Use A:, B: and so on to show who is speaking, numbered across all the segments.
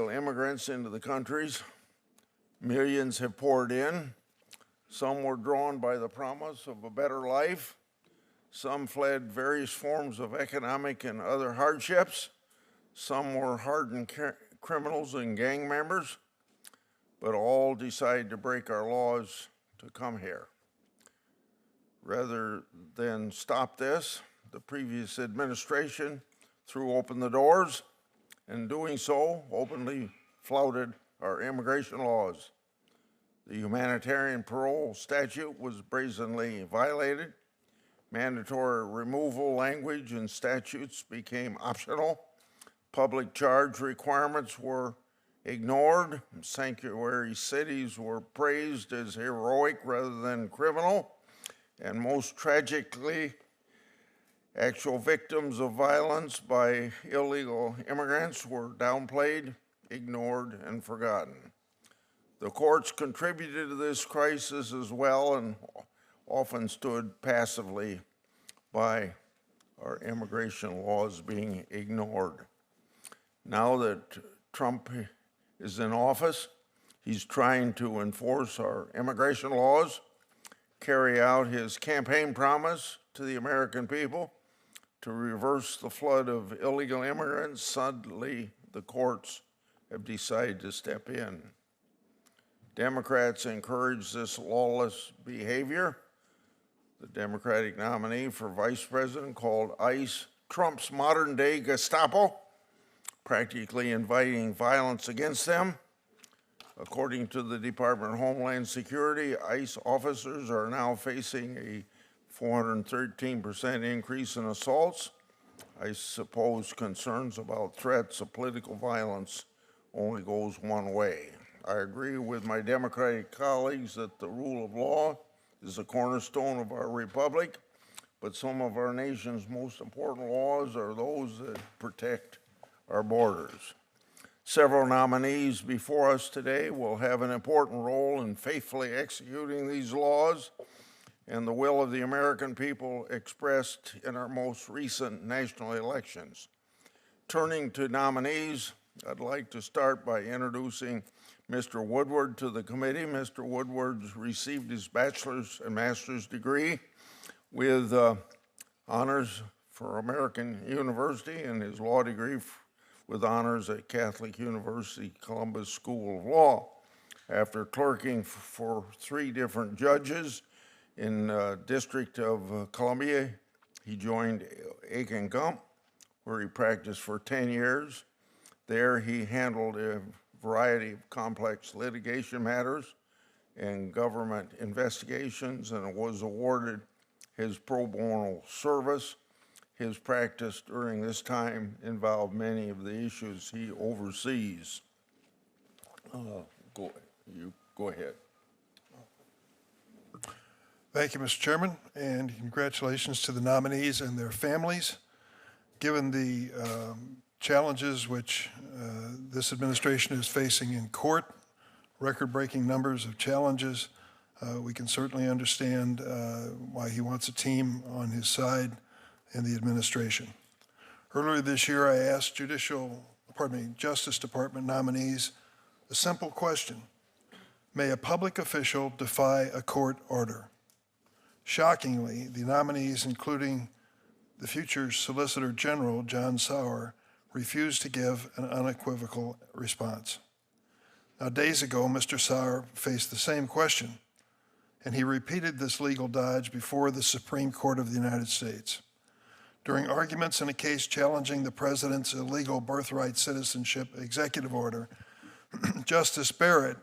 A: illegal immigrants into the countries. Millions have poured in. Some were drawn by the promise of a better life. Some fled various forms of economic and other hardships. Some were hardened criminals and gang members, but all decided to break our laws to come here. Rather than stop this, the previous administration threw open the doors, and doing so, openly flouted our immigration laws. The humanitarian parole statute was brazenly violated. Mandatory removal language in statutes became optional. Public charge requirements were ignored. Sanctuary cities were praised as heroic rather than criminal. And most tragically, actual victims of violence by illegal immigrants were downplayed, ignored, and forgotten. The courts contributed to this crisis as well and often stood passively by our immigration laws being ignored. Now that Trump is in office, he's trying to enforce our immigration laws, carry out his campaign promise to the American people to reverse the flood of illegal immigrants. Suddenly, the courts have decided to step in. Democrats encourage this lawless behavior. The Democratic nominee for vice president called ICE Trump's modern-day Gestapo, practically inviting violence against them. According to the Department of Homeland Security, ICE officers are now facing a 413% increase in assaults. I suppose concerns about threats of political violence only goes one way. I agree with my Democratic colleagues that the rule of law is the cornerstone of our republic, but some of our nation's most important laws are those that protect our borders. Several nominees before us today will have an important role in faithfully executing these laws and the will of the American people expressed in our most recent national elections. Turning to nominees, I'd like to start by introducing Mr. Woodward to the committee. Mr. Woodward received his bachelor's and master's degree with honors for American University and his law degree with honors at Catholic University Columbus School of Law. After clerking for 3 different judges in District of Columbia, he joined Aiken Gump, where he practiced for 10 years. There he handled a variety of complex litigation matters and government investigations and was awarded his pro bono service. His practice during this time involved many of the issues he oversees. Go ahead.
B: Thank you, Mr. Chairman, and congratulations to the nominees and their families. Given the challenges which this administration is facing in court, record-breaking numbers of challenges, we can certainly understand why he wants a team on his side in the administration. Earlier this year, I asked Justice Department nominees a simple question: may a public official defy a court order? Shockingly, the nominees, including the future Solicitor General, John Sauer, refused to give an unequivocal response. Now, days ago, Mr. Sauer faced the same question, and he repeated this legal dodge before the Supreme Court of the United States. During arguments in a case challenging the president's illegal birthright citizenship executive order, Justice Barrett,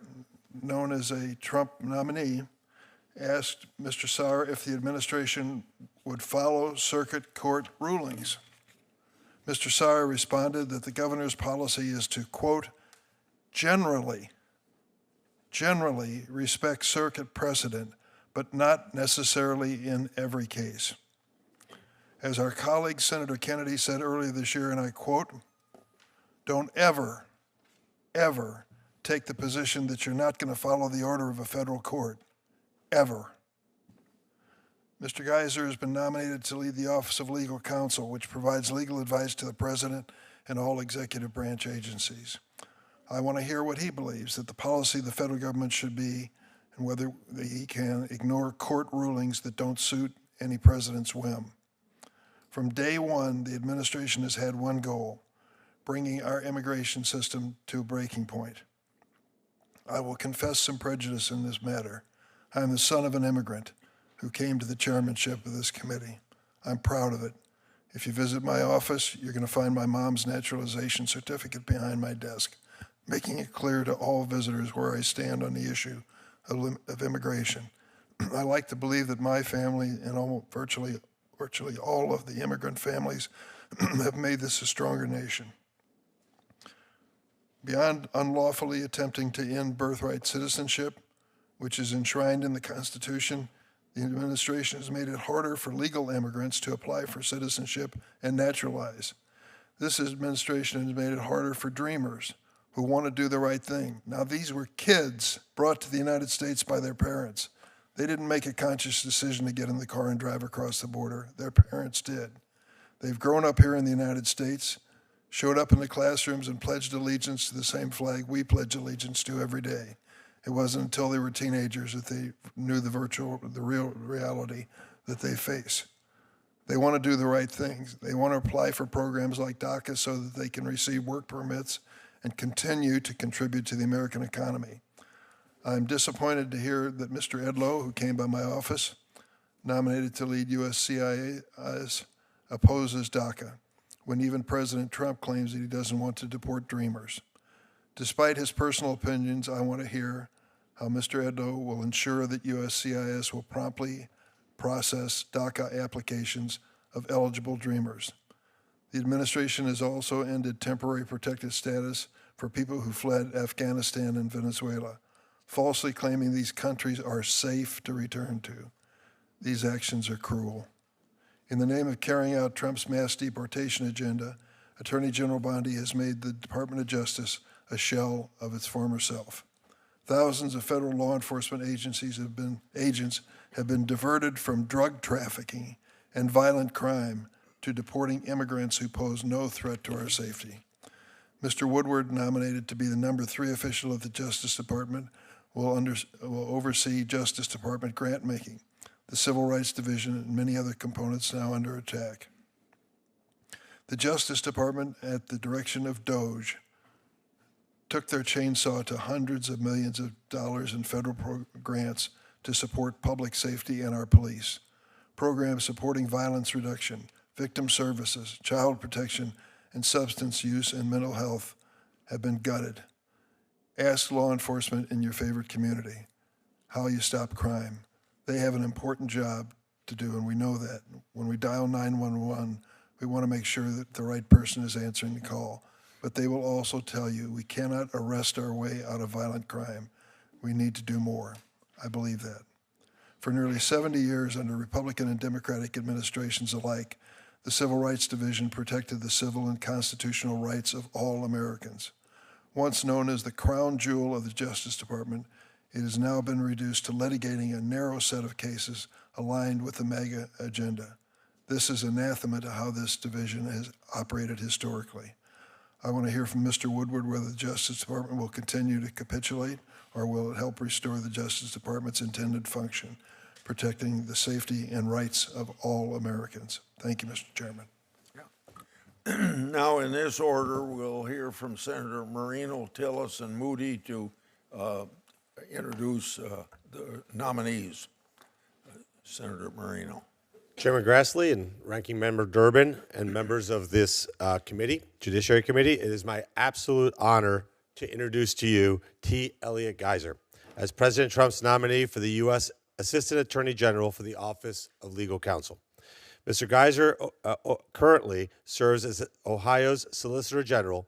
B: known as a Trump nominee, asked Mr. Sauer if the administration would follow circuit court rulings. Mr. Sauer responded that the governor's policy is to, quote, generally respect circuit precedent, but not necessarily in every case. As our colleague Senator Kennedy said earlier this year, and I quote, don't ever take the position that you're not going to follow the order of a federal court, ever. Mr. Geiser has been nominated to lead the Office of Legal Counsel, which provides legal advice to the president and all executive branch agencies. I want to hear what he believes that the policy of the federal government should be and whether he can ignore court rulings that don't suit any president's whim. From day one, the administration has had one goal: bringing our immigration system to a breaking point. I will confess some prejudice in this matter. I am the son of an immigrant who came to the chairmanship of this committee. I'm proud of it. If you visit my office, you're going to find my mom's naturalization certificate behind my desk, making it clear to all visitors where I stand on the issue of immigration. I like to believe that my family and virtually all of the immigrant families have made this a stronger nation. Beyond unlawfully attempting to end birthright citizenship, which is enshrined in the Constitution, the administration has made it harder for legal immigrants to apply for citizenship and naturalize. This administration has made it harder for dreamers who want to do the right thing. Now, these were kids brought to the United States by their parents. They didn't make a conscious decision to get in the car and drive across the border. Their parents did. They've grown up here in the United States, showed up in the classrooms and pledged allegiance to the same flag we pledge allegiance to every day. It wasn't until they were teenagers that they knew the real reality that they face. They want to do the right things. They want to apply for programs like DACA so that they can receive work permits and continue to contribute to the American economy. I'm disappointed to hear that Mr. Edlow, who came by my office, nominated to lead USCIS, opposes DACA, when even President Trump claims that he doesn't want to deport dreamers. Despite his personal opinions, I want to hear how Mr. Edlow will ensure that USCIS will promptly process DACA applications of eligible dreamers. The administration has also ended temporary protected status for people who fled Afghanistan and Venezuela, falsely claiming these countries are safe to return to. These actions are cruel. In the name of carrying out Trump's mass deportation agenda, Attorney General Bondi has made the Department of Justice a shell of its former self. Thousands of federal law enforcement agents have been diverted from drug trafficking and violent crime to deporting immigrants who pose no threat to our safety. Mr. Woodward, nominated to be the number 3 official of the Justice Department, will oversee Justice Department grant making, the Civil Rights Division, and many other components now under attack. The Justice Department, at the direction of DOGE, took their chainsaw to hundreds of millions of dollars in federal grants to support public safety and our police. Programs supporting violence reduction, victim services, child protection, and substance use and mental health have been gutted. Ask law enforcement in your favorite community how you stop crime. They have an important job to do, and we know that. When we dial 911, we want to make sure that the right person is answering the call. But they will also tell you we cannot arrest our way out of violent crime. We need to do more. I believe that. For nearly 70 years under Republican and Democratic administrations alike, the Civil Rights Division protected the civil and constitutional rights of all Americans. Once known as the crown jewel of the Justice Department, it has now been reduced to litigating a narrow set of cases aligned with the MAGA agenda. This is anathema to how this division has operated historically. I want to hear from Mr. Woodward whether the Justice Department will continue to capitulate or will it help restore the Justice Department's intended function, protecting the safety and rights of all Americans. Thank you, Mr. Chairman.
A: Now, in this order, we'll hear from Senator Marino, Tillis, and Moody to introduce the nominees. Senator Marino.
C: Chairman Grassley and Ranking Member Durbin and members of this committee, Judiciary Committee, it is my absolute honor to introduce to you T. Elliott Geiser as President Trump's nominee for the U.S. Assistant Attorney General for the Office of Legal Counsel. Mr. Geiser currently serves as Ohio's Solicitor General,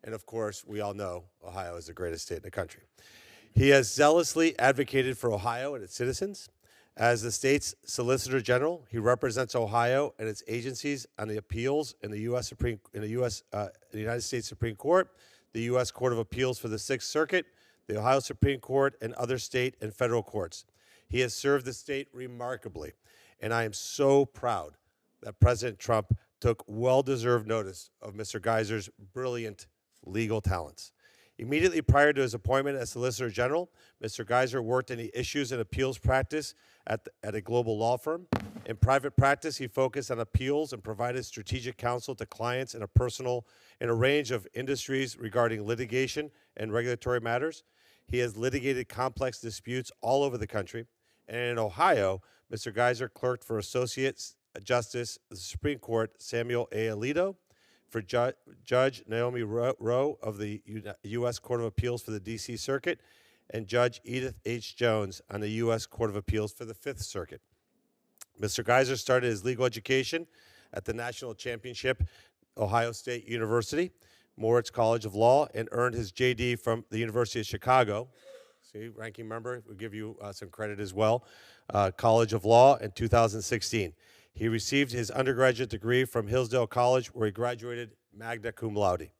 C: and of course, we all know Ohio is the greatest state in the country. He has zealously advocated for Ohio and its citizens. As the state's Solicitor General, he represents Ohio and its agencies on the appeals in the United States Supreme Court, the U.S. Court of Appeals for the Sixth Circuit, the Ohio Supreme Court, and other state and federal courts. He has served the state remarkably, and I am so proud that President Trump took well-deserved notice of Mr. Geiser's brilliant legal talents. Immediately prior to his appointment as Solicitor General, Mr. Geiser worked in the issues and appeals practice at a global law firm. In private practice, he focused on appeals and provided strategic counsel to clients in a range of industries regarding litigation and regulatory matters. He has litigated complex disputes all over the country. And in Ohio, Mr. Geiser clerked for Associate Justice of the Supreme Court Samuel A. Alito, for Judge Naomi Rowe of the U.S. Court of Appeals for the D.C. Circuit, and Judge Edith H. Jones on the U.S. Court of Appeals for the Fifth Circuit. Mr. Geiser started his legal education at the National Championship, Ohio State University, Moritz College of Law, and earned his J.D. from the University of Chicago. See, ranking member, we'll give you some credit as well. College of Law in 2016. He received his undergraduate degree from Hillsdale College, where he graduated magna cum laude.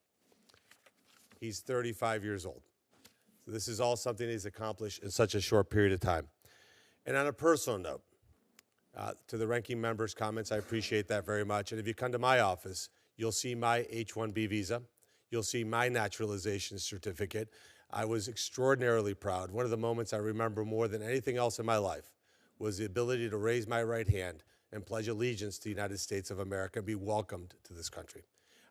C: He's 35 years old. So this is all something he's accomplished in such a short period of time. And on a personal note, to the ranking member's comments, I appreciate that very much. And if you come to my office, you'll see my H-1B visa. You'll see my naturalization certificate. I was extraordinarily proud. One of the moments I remember more than anything else in my life was the ability to raise my right hand and pledge allegiance to the United States of America and be welcomed to this country.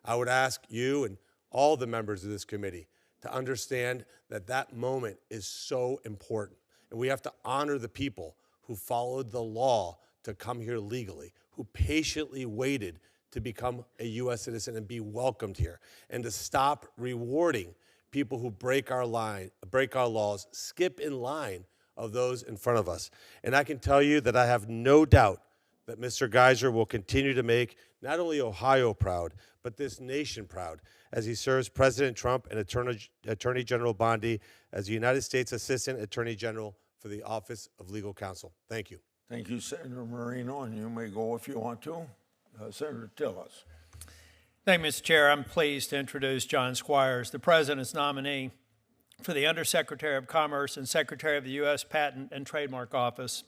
C: I would ask you and all the members of this committee to understand that that moment is so important. And we have to honor the people who followed the law to come here legally, who patiently waited to become a U.S. citizen and be welcomed here, and to stop rewarding people who break our laws, skip in line of those in front of us. And I can tell you that I have no doubt that Mr. Geiser will continue to make not only Ohio proud, but this nation proud as he serves President Trump and Attorney General Bondi as the United States Assistant Attorney General for the Office of Legal Counsel. Thank you.
A: Thank you, Senator Marino, and you may go if you want to. Senator Tillis.
D: Thank you, Mr. Chair. I'm pleased to introduce John Squires, the President's nominee for the Undersecretary of Commerce and Secretary of the U.S. Patent and Trademark Office.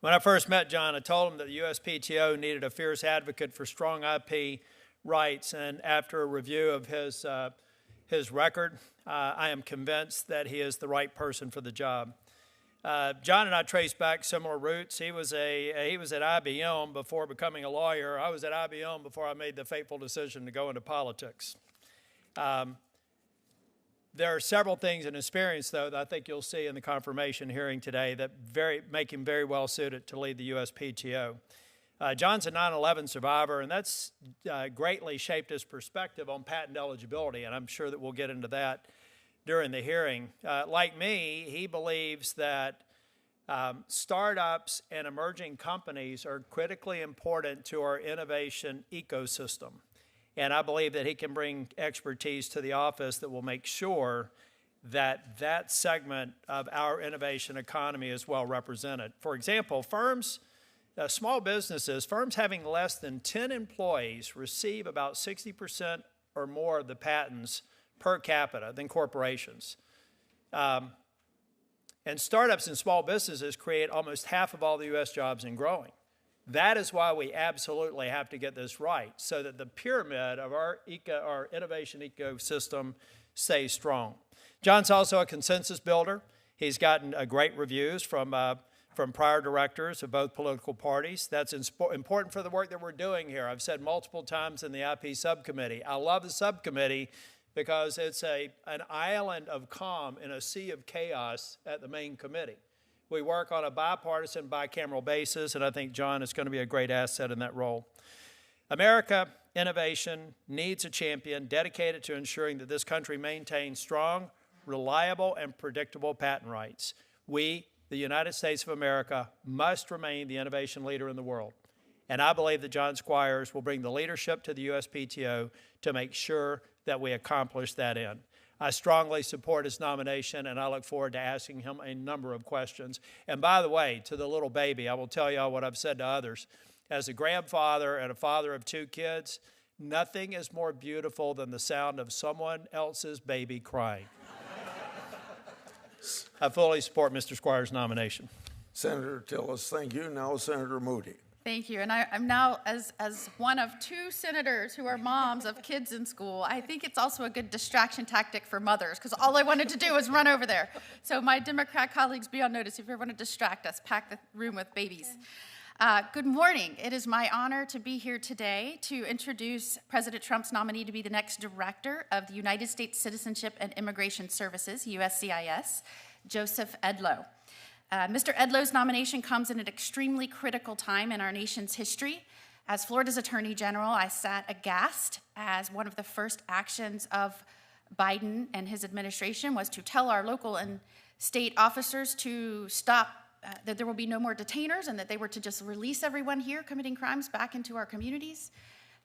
D: When I first met John, I told him that the USPTO needed a fierce advocate for strong IP rights, and after a review of his record, I am convinced that he is the right person for the job. John and I trace back similar roots. He was at IBM before becoming a lawyer. I was at IBM before I made the fateful decision to go into politics. There are several things in experience, though, that I think you'll see in the confirmation hearing today that make him very well suited to lead the USPTO. John's a 9/11 survivor, and that's greatly shaped his perspective on patent eligibility, and I'm sure that we'll get into that during the hearing. Like me, he believes that startups and emerging companies are critically important to our innovation ecosystem. And I believe that he can bring expertise to the office that will make sure that that segment of our innovation economy is well represented. For example, small businesses, firms having less than 10 employees receive about 60% or more of the patents per capita than corporations. And startups and small businesses create almost half of all the U.S. jobs and growing. That is why we absolutely have to get this right so that the pyramid of our innovation ecosystem stays strong. John's also a consensus builder. He's gotten great reviews from prior directors of both political parties. That's important for the work that we're doing here. I've said multiple times in the IP subcommittee, I love the subcommittee because it's an island of calm in a sea of chaos at the main committee. We work on a bipartisan, bicameral basis, and I think John is going to be a great asset in that role. America innovation needs a champion dedicated to ensuring that this country maintains strong, reliable, and predictable patent rights. We, the United States of America, must remain the innovation leader in the world. And I believe that John Squires will bring the leadership to the USPTO to make sure that we accomplish that end. I strongly support his nomination, and I look forward to asking him a number of questions. And by the way, to the little baby, I will tell y'all what I've said to others. As a grandfather and a father of 2 kids, nothing is more beautiful than the sound of someone else's baby crying. I fully support Mr. Squires' nomination.
A: Senator Tillis, thank you. Now, Senator Moody.
E: Thank you. And I'm now, as one of two senators who are moms of kids in school, I think it's also a good distraction tactic for mothers, because all I wanted to do was run over there. So my Democrat colleagues, be on notice if you ever want to distract us, pack the room with babies. Good morning. It is my honor to be here today to introduce President Trump's nominee to be the next director of the United States Citizenship and Immigration Services, USCIS, Joseph Edlow. Mr. Edlow's nomination comes in an extremely critical time in our nation's history. As Florida's Attorney General, I sat aghast as one of the first actions of Biden and his administration was to tell our local and state officers to stop, that there will be no more detainers and that they were to just release everyone here committing crimes back into our communities.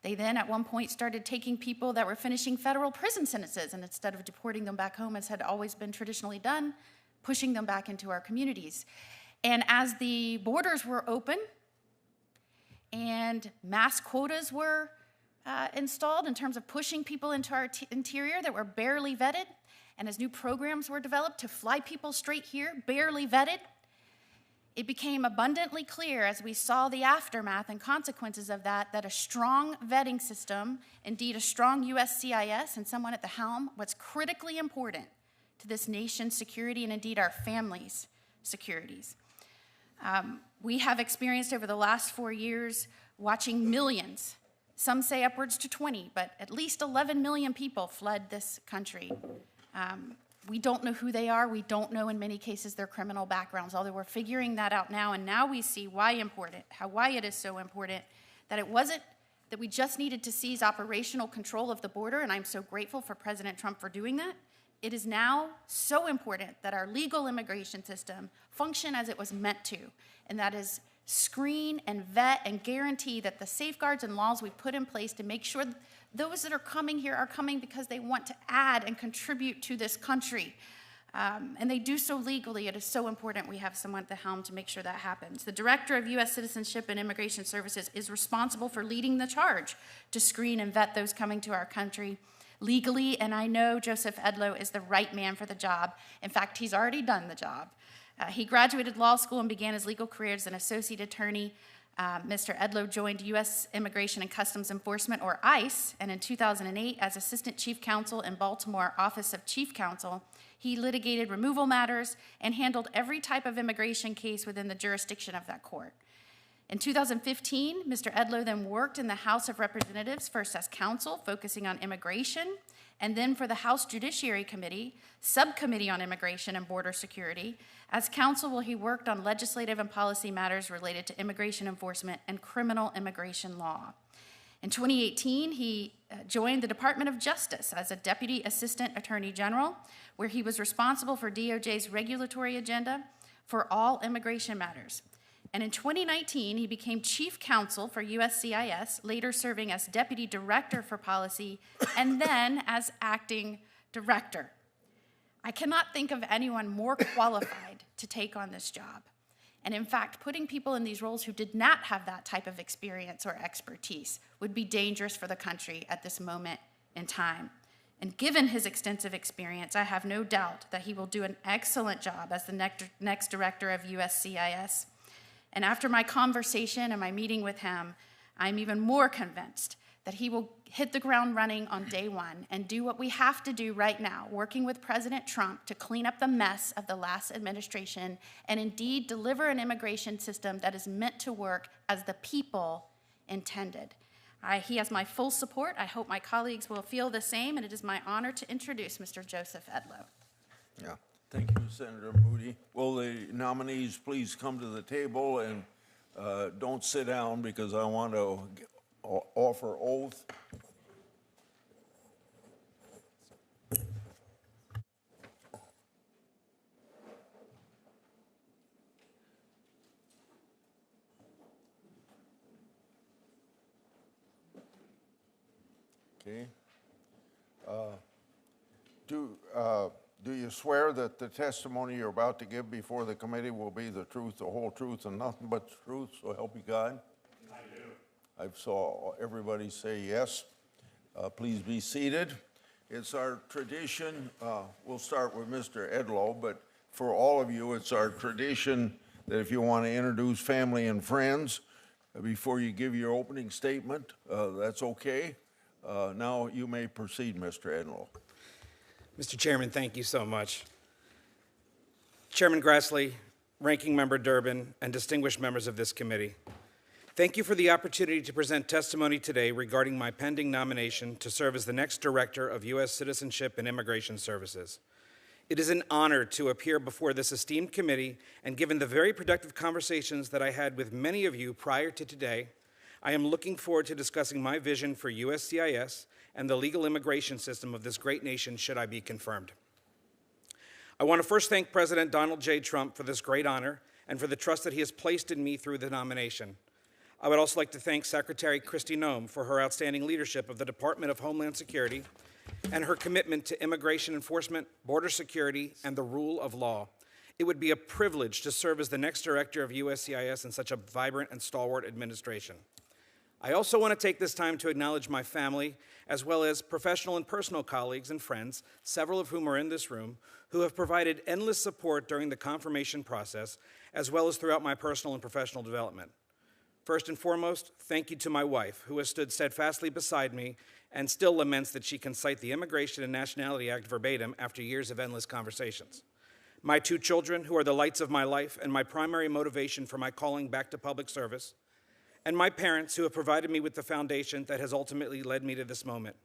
E: They then at one point started taking people that were finishing federal prison sentences, and instead of deporting them back home as had always been traditionally done, pushing them back into our communities. And as the borders were open and mass quotas were installed in terms of pushing people into our interior that were barely vetted, and as new programs were developed to fly people straight here, barely vetted, it became abundantly clear as we saw the aftermath and consequences of that, that a strong vetting system, indeed a strong USCIS and someone at the helm, was critically important to this nation's security and indeed our families' securities. We have experienced over the last 4 years watching millions, some say upwards to 20, but at least 11 million people fled this country. We don't know who they are. We don't know in many cases their criminal backgrounds, although we're figuring that out now, and now we see why it is so important that it wasn't that we just needed to seize operational control of the border, and I'm so grateful for President Trump for doing that. It is now so important that our legal immigration system function as it was meant to, and that is screen and vet and guarantee that the safeguards and laws we put in place to make sure those that are coming here are coming because they want to add and contribute to this country. And they do so legally. It is so important we have someone at the helm to make sure that happens. The Director of U.S. Citizenship and Immigration Services is responsible for leading the charge to screen and vet those coming to our country legally, and I know Joseph Edlow is the right man for the job. In fact, he's already done the job. He graduated law school and began his legal career as an associate attorney. Mr. Edlow joined U.S. Immigration and Customs Enforcement, or ICE, and in 2008, as Assistant Chief Counsel in Baltimore Office of Chief Counsel, he litigated removal matters and handled every type of immigration case within the jurisdiction of that court. In 2015, Mr. Edlow then worked in the House of Representatives, first as counsel, focusing on immigration, and then for the House Judiciary Committee, Subcommittee on Immigration and Border Security. As counsel, he worked on legislative and policy matters related to immigration enforcement and criminal immigration law. In 2018, he joined the Department of Justice as a Deputy Assistant Attorney General, where he was responsible for DOJ's regulatory agenda for all immigration matters. And in 2019, he became chief counsel for USCIS, later serving as deputy director for policy, and then as acting director. I cannot think of anyone more qualified to take on this job. And in fact, putting people in these roles who did not have that type of experience or expertise would be dangerous for the country at this moment in time. And given his extensive experience, I have no doubt that he will do an excellent job as the next director of USCIS. And after my conversation and my meeting with him, I'm even more convinced that he will hit the ground running on day one and do what we have to do right now, working with President Trump to clean up the mess of the last administration and indeed deliver an immigration system that is meant to work as the people intended. He has my full support. I hope my colleagues will feel the same, and it is my honor to introduce Mr. Joseph Edlow.
A: Yeah. Thank you, Senator Moody. Will the nominees please come to the table and don't sit down because I want to offer oath. Okay. Do you swear that the testimony you're about to give before the committee will be the truth, the whole truth, and nothing but the truth, so help you God? I do. I saw everybody say yes. Please be seated. It's our tradition, we'll start with Mr. Edlow, but for all of you, it's our tradition that if you want to introduce family and friends, before you give your opening statement. That's okay. Now you may proceed, Mr. Enlow.
F: Mr. Chairman, thank you so much. Chairman Grassley, Ranking Member Durbin, and distinguished members of this committee, thank you for the opportunity to present testimony today regarding my pending nomination to serve as the next Director of U.S. Citizenship and Immigration Services. It is an honor to appear before this esteemed committee, and given the very productive conversations that I had with many of you prior to today, I am looking forward to discussing my vision for USCIS and the legal immigration system of this great nation should I be confirmed. I want to first thank President Donald J. Trump for this great honor and for the trust that he has placed in me through the nomination. I would also like to thank Secretary Kristi Noem for her outstanding leadership of the Department of Homeland Security and her commitment to immigration enforcement, border security, and the rule of law. It would be a privilege to serve as the next director of USCIS in such a vibrant and stalwart administration. I also want to take this time to acknowledge my family, as well as professional and personal colleagues and friends, several of whom are in this room, who have provided endless support during the confirmation process, as well as throughout my personal and professional development. First and foremost, thank you to my wife, who has stood steadfastly beside me and still laments that she can cite the Immigration and Nationality Act verbatim after years of endless conversations. My 2 children, who are the lights of my life and my primary motivation for my calling back to public service, and my parents, who have provided me with the foundation that has ultimately led me to this moment.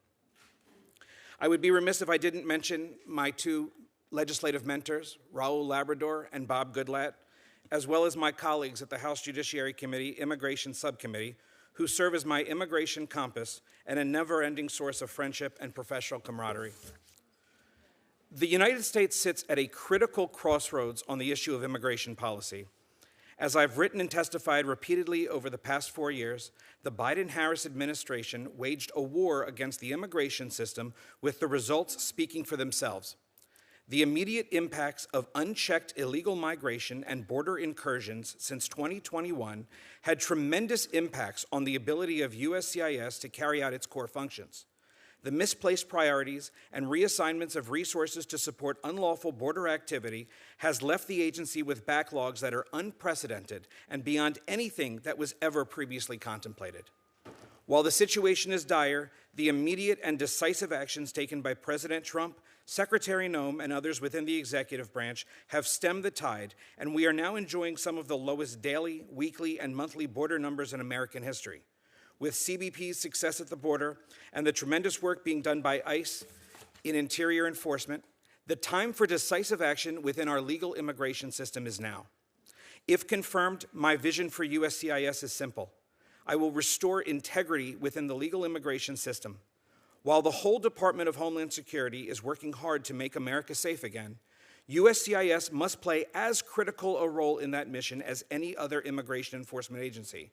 F: I would be remiss if I didn't mention my 2 legislative mentors, Raul Labrador and Bob Goodlatte, as well as my colleagues at the House Judiciary Committee Immigration Subcommittee, who serve as my immigration compass and a never-ending source of friendship and professional camaraderie. The United States sits at a critical crossroads on the issue of immigration policy. As I've written and testified repeatedly over the past 4 years, the Biden-Harris administration waged a war against the immigration system, with the results speaking for themselves. The immediate impacts of unchecked illegal migration and border incursions since 2021 had tremendous impacts on the ability of USCIS to carry out its core functions. The misplaced priorities and reassignments of resources to support unlawful border activity has left the agency with backlogs that are unprecedented and beyond anything that was ever previously contemplated. While the situation is dire, the immediate and decisive actions taken by President Trump, Secretary Noem, and others within the executive branch have stemmed the tide, and we are now enjoying some of the lowest daily, weekly, and monthly border numbers in American history. With CBP's success at the border and the tremendous work being done by ICE in interior enforcement, the time for decisive action within our legal immigration system is now. If confirmed, my vision for USCIS is simple. I will restore integrity within the legal immigration system. While the whole Department of Homeland Security is working hard to make America safe again, USCIS must play as critical a role in that mission as any other immigration enforcement agency.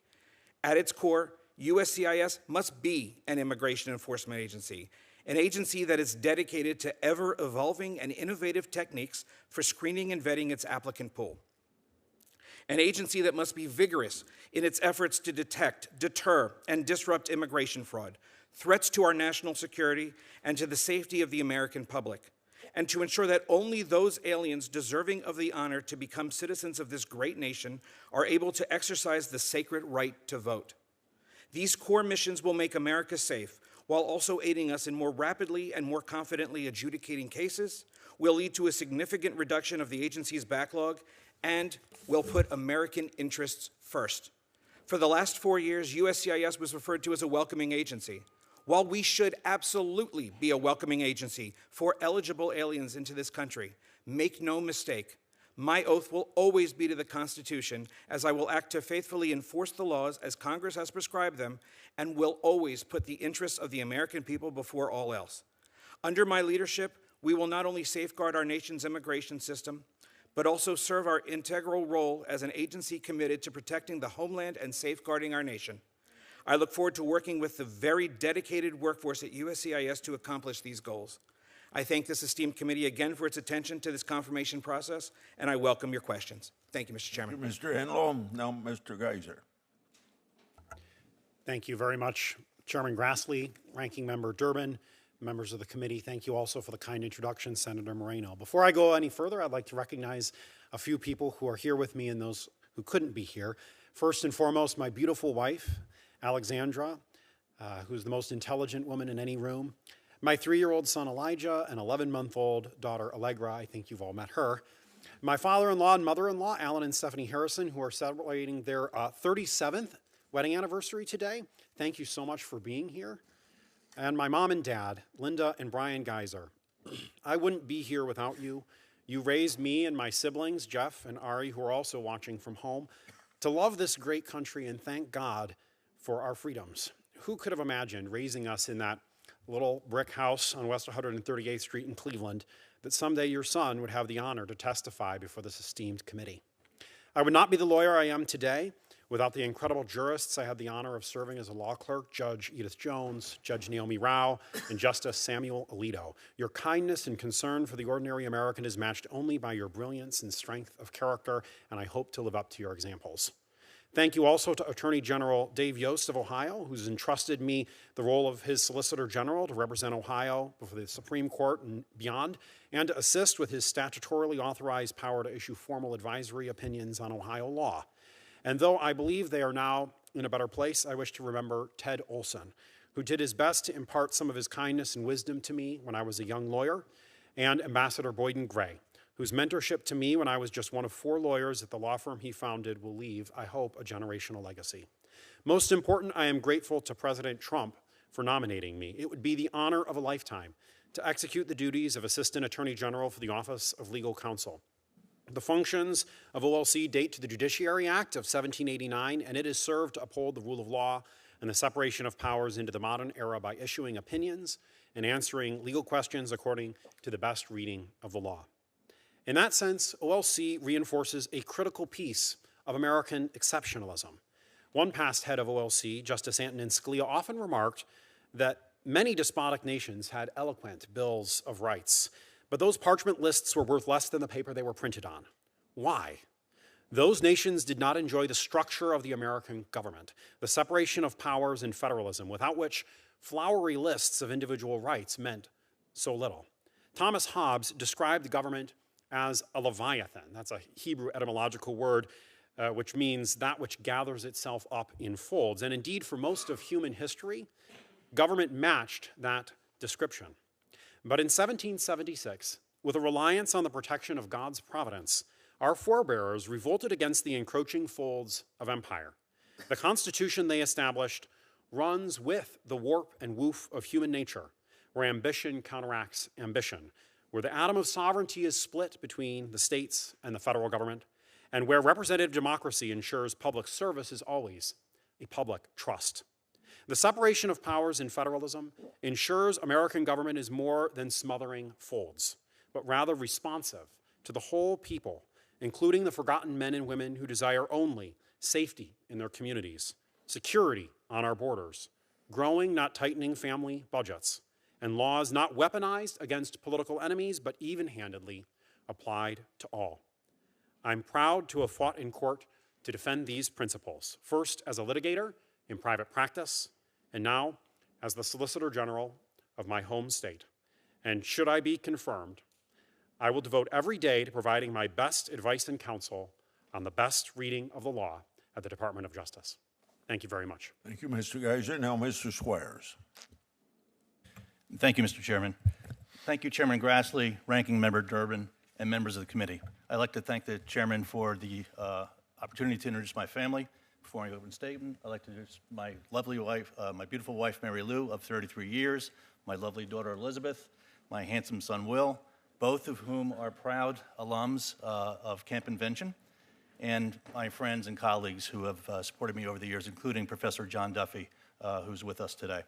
F: At its core, USCIS must be an immigration enforcement agency, an agency that is dedicated to ever-evolving and innovative techniques for screening and vetting its applicant pool. An agency that must be vigorous in its efforts to detect, deter, and disrupt immigration fraud, threats to our national security, and to the safety of the American public, and to ensure that only those aliens deserving of the honor to become citizens of this great nation are able to exercise the sacred right to vote. These core missions will make America safe, while also aiding us in more rapidly and more confidently adjudicating cases, will lead to a significant reduction of the agency's backlog, and will put American interests first. For the last 4 years, USCIS was referred to as a welcoming agency. While we should absolutely be a welcoming agency for eligible aliens into this country, make no mistake, my oath will always be to the Constitution, as I will act to faithfully enforce the laws as Congress has prescribed them, and will always put the interests of the American people before all else. Under my leadership, we will not only safeguard our nation's immigration system, but also serve our integral role as an agency committed to protecting the homeland and safeguarding our nation. I look forward to working with the very dedicated workforce at USCIS to accomplish these goals. I thank this esteemed committee again for its attention to this confirmation process, and I welcome your questions. Thank you, Mr. Chairman.
A: Mr. Enlow, now Mr. Geiser.
G: Thank you very much, Chairman Grassley, Ranking Member Durbin, members of the committee. Thank you also for the kind introduction, Senator Moreno. Before I go any further, I'd like to recognize a few people who are here with me and those who couldn't be here. First and foremost, my beautiful wife, Alexandra, who's the most intelligent woman in any room. My 3-year-old son, Elijah, and 11-month-old daughter, Allegra. I think you've all met her. My father-in-law and mother-in-law, Alan and Stephanie Harrison, who are celebrating their 37th wedding anniversary today. Thank you so much for being here. And my mom and dad, Linda and Brian Geiser. I wouldn't be here without you. You raised me and my siblings, Jeff and Ari, who are also watching from home, to love this great country and thank God for our freedoms. Who could have imagined raising us in that little brick house on West 138th Street in Cleveland, that someday your son would have the honor to testify before this esteemed committee? I would not be the lawyer I am today without the incredible jurists I had the honor of serving as a law clerk, Judge Edith Jones, Judge Naomi Rao, and Justice Samuel Alito. Your kindness and concern for the ordinary American is matched only by your brilliance and strength of character, and I hope to live up to your examples. Thank you also to Attorney General Dave Yost of Ohio, who's entrusted me the role of his Solicitor General to represent Ohio before the Supreme Court and beyond, and to assist with his statutorily authorized power to issue formal advisory opinions on Ohio law. And though I believe they are now in a better place, I wish to remember Ted Olson, who did his best to impart some of his kindness and wisdom to me when I was a young lawyer, and Ambassador Boyden Gray, whose mentorship to me when I was just one of 4 lawyers at the law firm he founded will leave, I hope, a generational legacy. Most important, I am grateful to President Trump for nominating me. It would be the honor of a lifetime to execute the duties of Assistant Attorney General for the Office of Legal Counsel. The functions of OLC date to the Judiciary Act of 1789, and it has served to uphold the rule of law and the separation of powers into the modern era by issuing opinions and answering legal questions according to the best reading of the law. In that sense, OLC reinforces a critical piece of American exceptionalism. One past head of OLC, Justice Antonin Scalia, often remarked that many despotic nations had eloquent bills of rights, but those parchment lists were worth less than the paper they were printed on. Why? Those nations did not enjoy the structure of the American government, the separation of powers and federalism, without which flowery lists of individual rights meant so little. Thomas Hobbes described the government as a leviathan. That's a Hebrew etymological word which means that which gathers itself up in folds. And indeed, for most of human history, government matched that description. But in 1776, with a reliance on the protection of God's providence, our forebears revolted against the encroaching folds of empire. The Constitution they established runs with the warp and woof of human nature, where ambition counteracts ambition, where the atom of sovereignty is split between the states and the federal government, and where representative democracy ensures public service is always a public trust. The separation of powers in federalism ensures American government is more than smothering folds, but rather responsive to the whole people, including the forgotten men and women who desire only safety in their communities, security on our borders, growing, not tightening family budgets, and laws not weaponized against political enemies, but even-handedly applied to all. I'm proud to have fought in court to defend these principles, first as a litigator in private practice, and now as the Solicitor General of my home state. And should I be confirmed, I will devote every day to providing my best advice and counsel on the best reading of the law at the Department of Justice. Thank you very much.
A: Thank you, Mr. Geiser. Now, Mr. Squires.
H: Thank you, Mr. Chairman. Thank you, Chairman Grassley, Ranking Member Durbin, and members of the committee. I'd like to thank the chairman for the opportunity to introduce my family. Before I open statement, I'd like to introduce my lovely wife, my beautiful wife, Mary Lou, of 33 years, my lovely daughter, Elizabeth, my handsome son, Will, both of whom are proud alums of Camp Invention, and my friends and colleagues who have supported me over the years, including Professor John Duffy, who's with us today.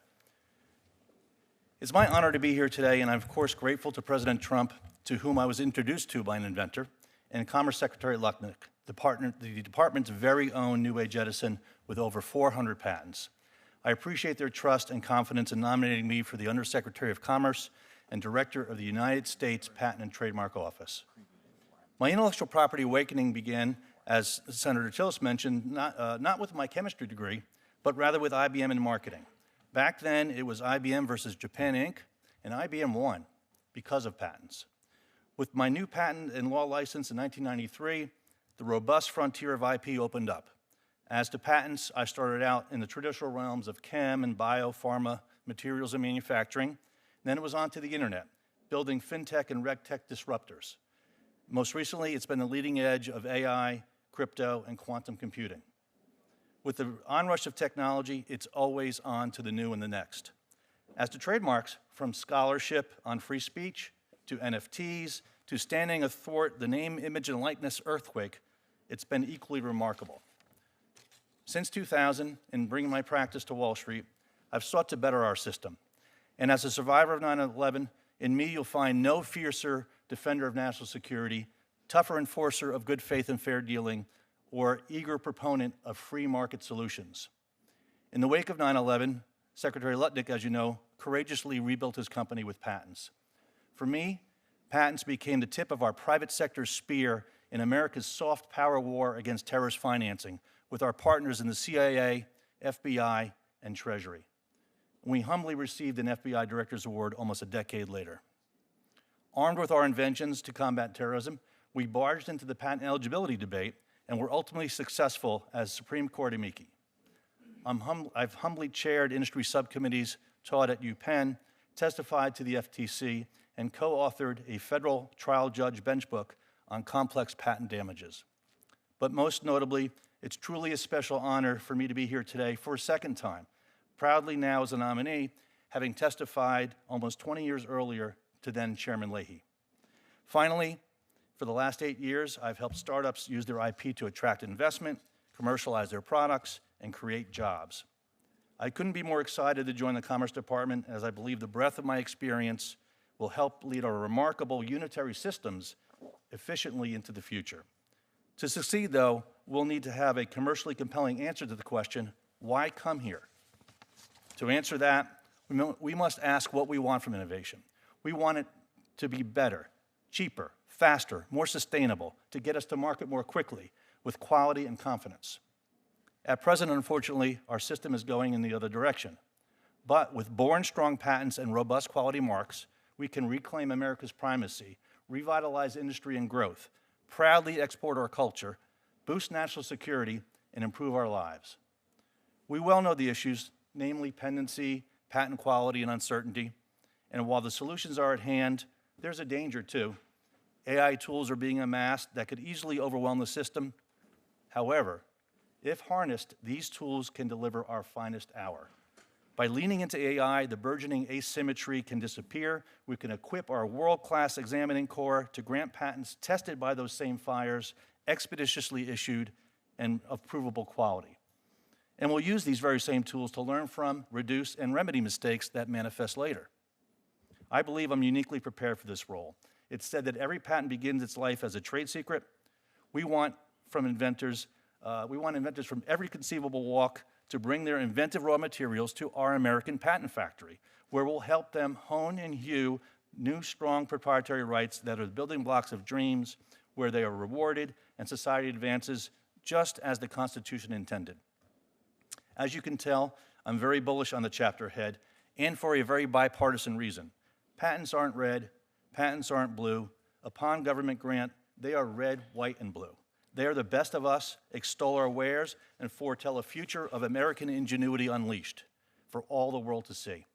H: It's my honor to be here today, and I'm, of course, grateful to President Trump, to whom I was introduced to by an inventor, and Commerce Secretary Lucknick, the department's very own New Age Edison with over 400 patents. I appreciate their trust and confidence in nominating me for the Undersecretary of Commerce and Director of the United States Patent and Trademark Office. My intellectual property awakening began, as Senator Tillis mentioned, not with my chemistry degree, but rather with IBM in marketing. Back then, it was IBM versus Japan Inc., and IBM won because of patents. With my new patent and law license in 1993, the robust frontier of IP opened up. As to patents, I started out in the traditional realms of chem and bio, pharma, materials and manufacturing. Then it was on to the internet, building fintech and regtech disruptors. Most recently, it's been the leading edge of AI, crypto, and quantum computing. With the onrush of technology, it's always on to the new and the next. As to trademarks, from scholarship on free speech, to NFTs, to standing athwart the name, image, and likeness earthquake, it's been equally remarkable. Since 2000, in bringing my practice to Wall Street, I've sought to better our system. And as a survivor of 9/11, in me you'll find no fiercer defender of national security, tougher enforcer of good faith and fair dealing, or eager proponent of free market solutions. In the wake of 9/11, Secretary Lutnick, as you know, courageously rebuilt his company with patents. For me, patents became the tip of our private sector spear in America's soft power war against terrorist financing with our partners in the CIA, FBI, and Treasury. We humbly received an FBI Director's Award almost a decade later. Armed with our inventions to combat terrorism, we barged into the patent eligibility debate and were ultimately successful as Supreme Court amici. I've humbly chaired industry subcommittees, taught at UPenn, testified to the FTC, and co-authored a federal trial judge bench book on complex patent damages. But most notably, it's truly a special honor for me to be here today for a second time, proudly now as a nominee, having testified almost 20 years earlier to then Chairman Leahy. Finally, for the last 8 years, I've helped startups use their IP to attract investment, commercialize their products, and create jobs. I couldn't be more excited to join the Commerce Department, as I believe the breadth of my experience will help lead our remarkable unitary systems efficiently into the future. To succeed, though, we'll need to have a commercially compelling answer to the question, why come here? To answer that, we must ask what we want from innovation. We want it to be better, cheaper, faster, more sustainable, to get us to market more quickly, with quality and confidence. At present, unfortunately, our system is going in the other direction. But with born strong patents and robust quality marks, we can reclaim America's primacy, revitalize industry and growth, proudly export our culture, boost national security, and improve our lives. We well know the issues, namely pendency, patent quality, and uncertainty. And while the solutions are at hand, there's a danger too. AI tools are being amassed that could easily overwhelm the system. However, if harnessed, these tools can deliver our finest hour. By leaning into AI, the burgeoning asymmetry can disappear. We can equip our world-class examining corps to grant patents tested by those same fires, expeditiously issued, and of provable quality. And we'll use these very same tools to learn from, reduce, and remedy mistakes that manifest later. I believe I'm uniquely prepared for this role. It's said that every patent begins its life as a trade secret. We want inventors from every conceivable walk to bring their inventive raw materials to our American patent factory, where we'll help them hone and hew new, strong proprietary rights that are the building blocks of dreams, where they are rewarded and society advances just as the Constitution intended. As you can tell, I'm very bullish on the chapter ahead, and for a very bipartisan reason. Patents aren't red, patents aren't blue. Upon government grant, they are red, white, and blue. They are the best of us, extol our wares, and foretell a future of American ingenuity unleashed for all the world to see.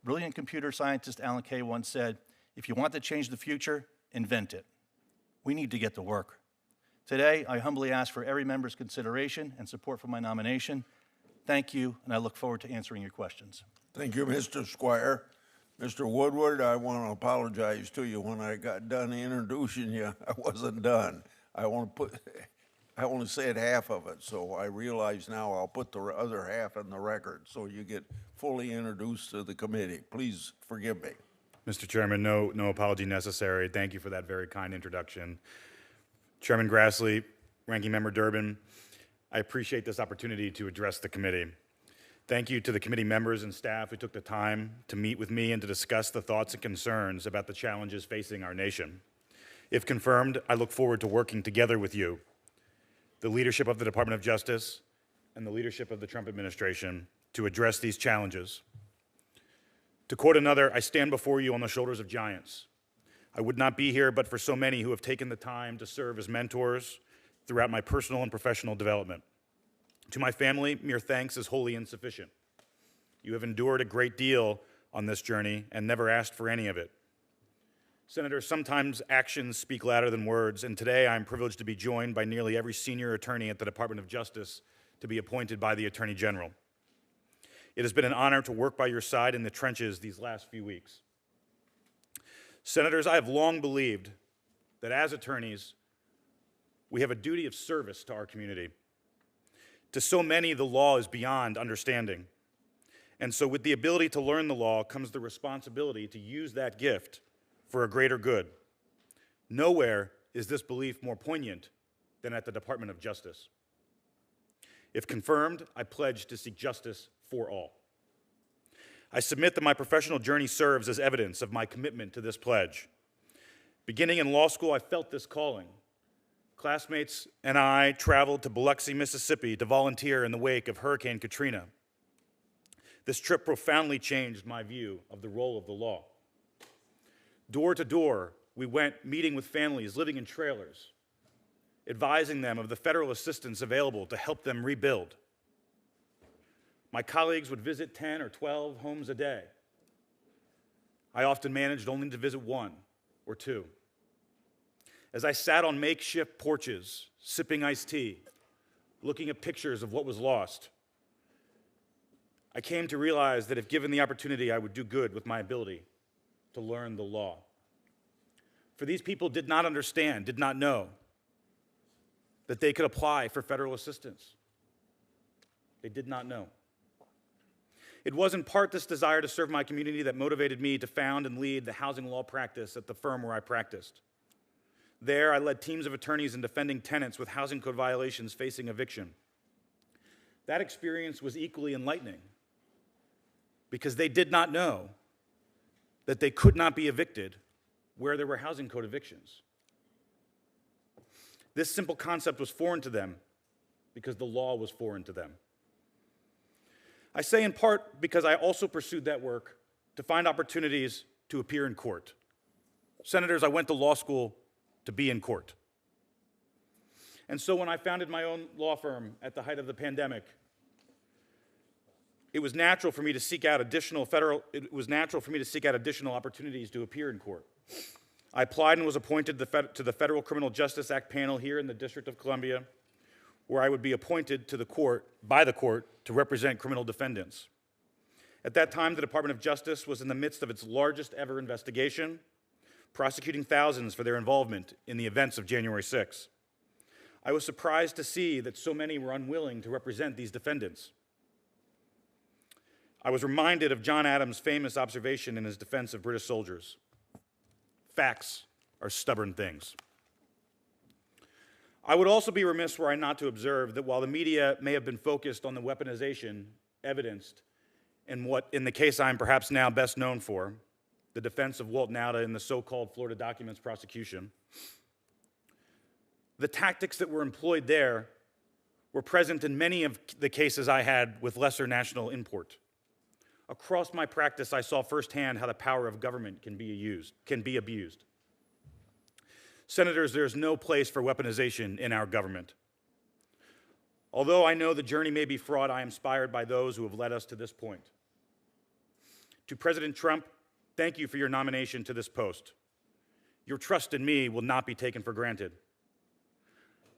H: Brilliant computer scientist Alan Kay once said, if you want to change the future, invent it. We need to get to work. Today, I humbly ask for every member's consideration and support for my nomination. Thank you, and I look forward to answering your questions.
A: Thank you, Mr. Squire. Mr. Woodward, I want to apologize to you. When I got done introducing you, I wasn't done. I only said half of it, so I realize now I'll put the other half in the record so you get fully introduced to the committee. Please forgive me.
I: Mr. Chairman, no apology necessary. Thank you for that very kind introduction. Chairman Grassley, Ranking Member Durbin, I appreciate this opportunity to address the committee. Thank you to the committee members and staff who took the time to meet with me and to discuss the thoughts and concerns about the challenges facing our nation. If confirmed, I look forward to working together with you, the leadership of the Department of Justice and the leadership of the Trump administration, to address these challenges. To quote another, I stand before you on the shoulders of giants. I would not be here but for so many who have taken the time to serve as mentors throughout my personal and professional development. To my family, mere thanks is wholly insufficient. You have endured a great deal on this journey and never asked for any of it. Senator, sometimes actions speak louder than words, and today I'm privileged to be joined by nearly every senior attorney at the Department of Justice to be appointed by the Attorney General. It has been an honor to work by your side in the trenches these last few weeks. Senators, I have long believed that as attorneys, we have a duty of service to our community. To so many, the law is beyond understanding. And so with the ability to learn the law comes the responsibility to use that gift for a greater good. Nowhere is this belief more poignant than at the Department of Justice. If confirmed, I pledge to seek justice for all. I submit that my professional journey serves as evidence of my commitment to this pledge. Beginning in law school, I felt this calling. Classmates and I traveled to Biloxi, Mississippi to volunteer in the wake of Hurricane Katrina. This trip profoundly changed my view of the role of the law. Door to door, we went meeting with families living in trailers, advising them of the federal assistance available to help them rebuild. My colleagues would visit 10 or 12 homes a day. I often managed only to visit 1 or 2. As I sat on makeshift porches, sipping iced tea, looking at pictures of what was lost, I came to realize that if given the opportunity, I would do good with my ability to learn the law. For these people did not understand, did not know that they could apply for federal assistance. They did not know. It was in part this desire to serve my community that motivated me to found and lead the housing law practice at the firm where I practiced. There, I led teams of attorneys in defending tenants with housing code violations facing eviction. That experience was equally enlightening because they did not know that they could not be evicted where there were housing code evictions. This simple concept was foreign to them because the law was foreign to them. I say in part because I also pursued that work to find opportunities to appear in court. Senators, I went to law school to be in court. And so when I founded my own law firm at the height of the pandemic, it was natural for me to seek out additional opportunities to appear in court. I applied and was appointed to the Federal Criminal Justice Act panel here in the District of Columbia, where I would be appointed to the court, by the court, to represent criminal defendants. At that time, the Department of Justice was in the midst of its largest ever investigation, prosecuting thousands for their involvement in the events of January 6. I was surprised to see that so many were unwilling to represent these defendants. I was reminded of John Adams' famous observation in his defense of British soldiers. Facts are stubborn things. I would also be remiss were I not to observe that while the media may have been focused on the weaponization evidenced in the case I'm perhaps now best known for, the defense of Walt Nauta in the so-called Florida Documents prosecution, the tactics that were employed there were present in many of the cases I had with lesser national import. Across my practice, I saw firsthand how the power of government can be abused. Senators, there is no place for weaponization in our government. Although I know the journey may be fraught, I am inspired by those who have led us to this point. To President Trump, thank you for your nomination to this post. Your trust in me will not be taken for granted.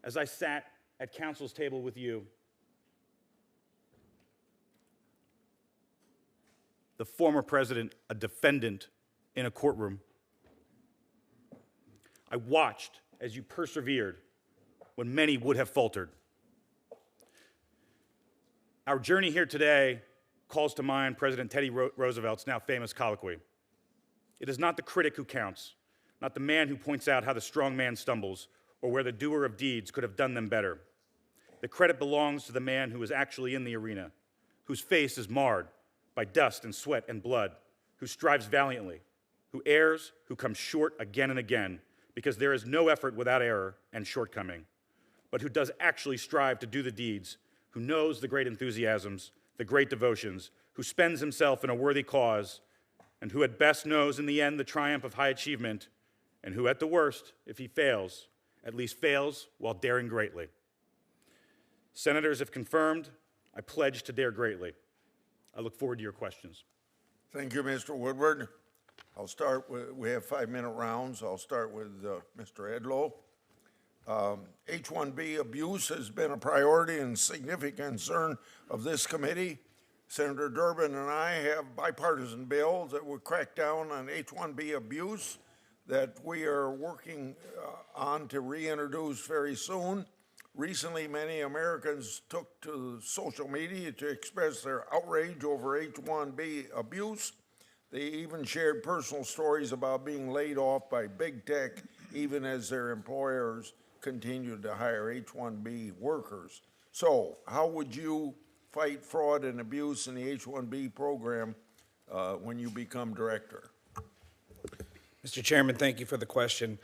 I: As I sat at counsel's table with you, the former president, a defendant in a courtroom, I watched as you persevered when many would have faltered. Our journey here today calls to mind President Teddy Roosevelt's now famous colloquy. It is not the critic who counts, not the man who points out how the strong man stumbles or where the doer of deeds could have done them better. The credit belongs to the man who is actually in the arena, whose face is marred by dust and sweat and blood, who strives valiantly, who errs, who comes short again and again, because there is no effort without error and shortcoming, but who does actually strive to do the deeds, who knows the great enthusiasms, the great devotions, who spends himself in a worthy cause, and who at best knows in the end the triumph of high achievement, and who at the worst, if he fails, at least fails while daring greatly. Senators, if confirmed, I pledge to dare greatly. I look forward to your questions.
A: Thank you, Mr. Woodward. I'll start with, we have 5-minute rounds. I'll start with Mr. Edlow. H-1B abuse has been a priority and significant concern of this committee. Senator Durbin and I have bipartisan bills that will crack down on H-1B abuse that we are working on to reintroduce very soon. Recently, many Americans took to social media to express their outrage over H-1B abuse. They even shared personal stories about being laid off by big tech, even as their employers continued to hire H-1B workers. So, how would you fight fraud and abuse in the H-1B program when you become director?
F: Mr. Chairman, thank you for the question.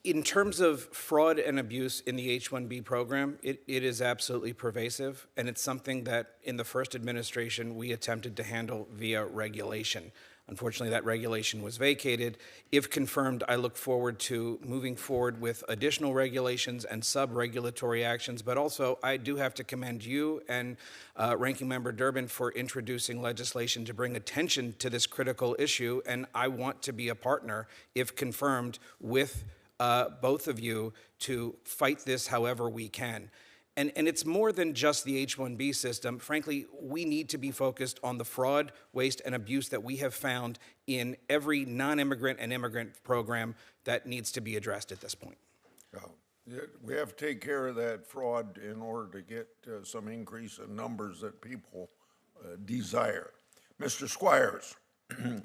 F: In terms of fraud and abuse in the H-1B program, it is absolutely pervasive, and it's something that in the first administration we attempted to handle via regulation. Unfortunately, that regulation was vacated. If confirmed, I look forward to moving forward with additional regulations and sub-regulatory actions, but also I do have to commend you and Ranking Member Durbin for introducing legislation to bring attention to this critical issue, and I want to be a partner, if confirmed, with both of you to fight this however we can. And it's more than just the H-1B system. Frankly, we need to be focused on the fraud, waste, and abuse that we have found in every non-immigrant and immigrant program that needs to be addressed at this point.
A: We have to take care of that fraud in order to get some increase in numbers that people desire. Mr. Squires.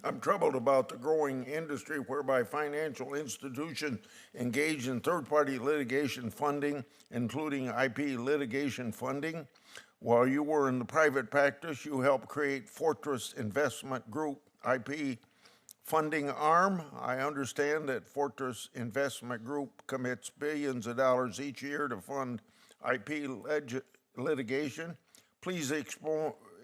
A: I'm troubled about the growing industry whereby financial institutions engage in third-party litigation funding, including IP litigation funding. While you were in the private practice, you helped create Fortress Investment Group IP funding arm. I understand that Fortress Investment Group commits billions of dollars each year to fund IP litigation. Please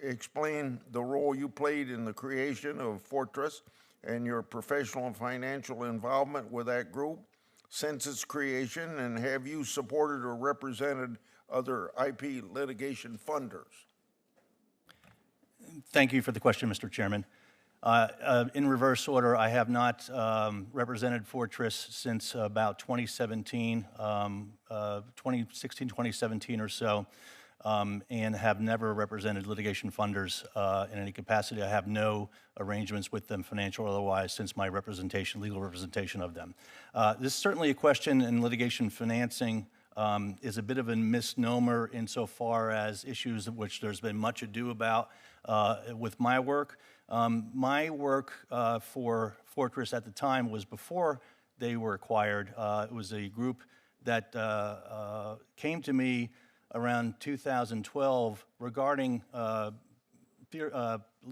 A: explain the role you played in the creation of Fortress and your professional and financial involvement with that group since its creation, and have you supported or represented other IP litigation funders?
H: Thank you for the question, Mr. Chairman. In reverse order, I have not represented Fortress since about 2017, 2016, 2017 or so. And have never represented litigation funders in any capacity. I have no arrangements with them, financial or otherwise, since my representation, legal representation of them. This is certainly a question in litigation financing is a bit of a misnomer insofar as issues of which there's been much ado about with my work. My work for Fortress at the time was before they were acquired. It was a group that came to me around 2012 regarding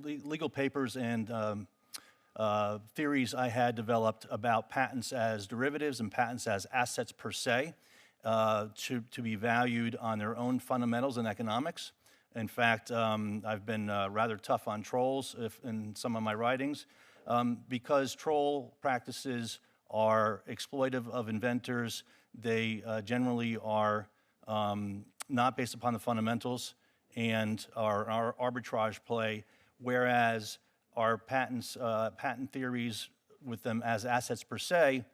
H: legal papers and theories I had developed about patents as derivatives and patents as assets per se to be valued on their own fundamentals and economics. In fact, I've been rather tough on trolls in some of my writings because troll practices are exploitive of inventors. They generally are not based upon the fundamentals and are arbitrage play, whereas our patents, patent theories with them as assets per se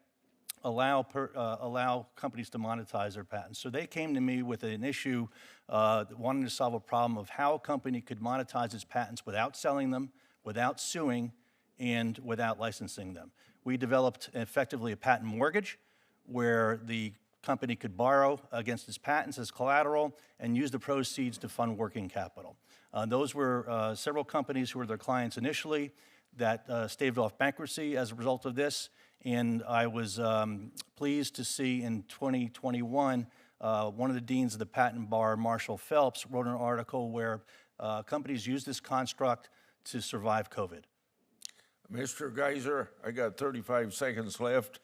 H: allow companies to monetize their patents. So they came to me with an issue wanting to solve a problem of how a company could monetize its patents without selling them, without suing, and without licensing them. We developed effectively a patent mortgage where the company could borrow against its patents as collateral and use the proceeds to fund working capital. Those were several companies who were their clients initially that staved off bankruptcy as a result of this. And I was pleased to see in 2021, one of the deans of the patent bar, Marshall Phelps, wrote an article where companies use this construct to survive COVID.
A: Mr. Geiser, I got 35 seconds left.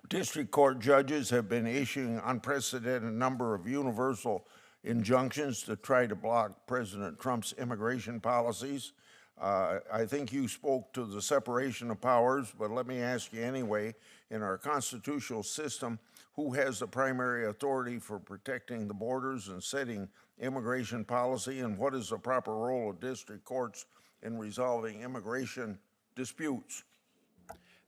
A: District court judges have been issuing unprecedented number of universal injunctions to try to block President Trump's immigration policies. I think you spoke to the separation of powers, but let me ask you anyway, in our constitutional system, who has the primary authority for protecting the borders and setting immigration policy, and what is the proper role of district courts in resolving immigration disputes?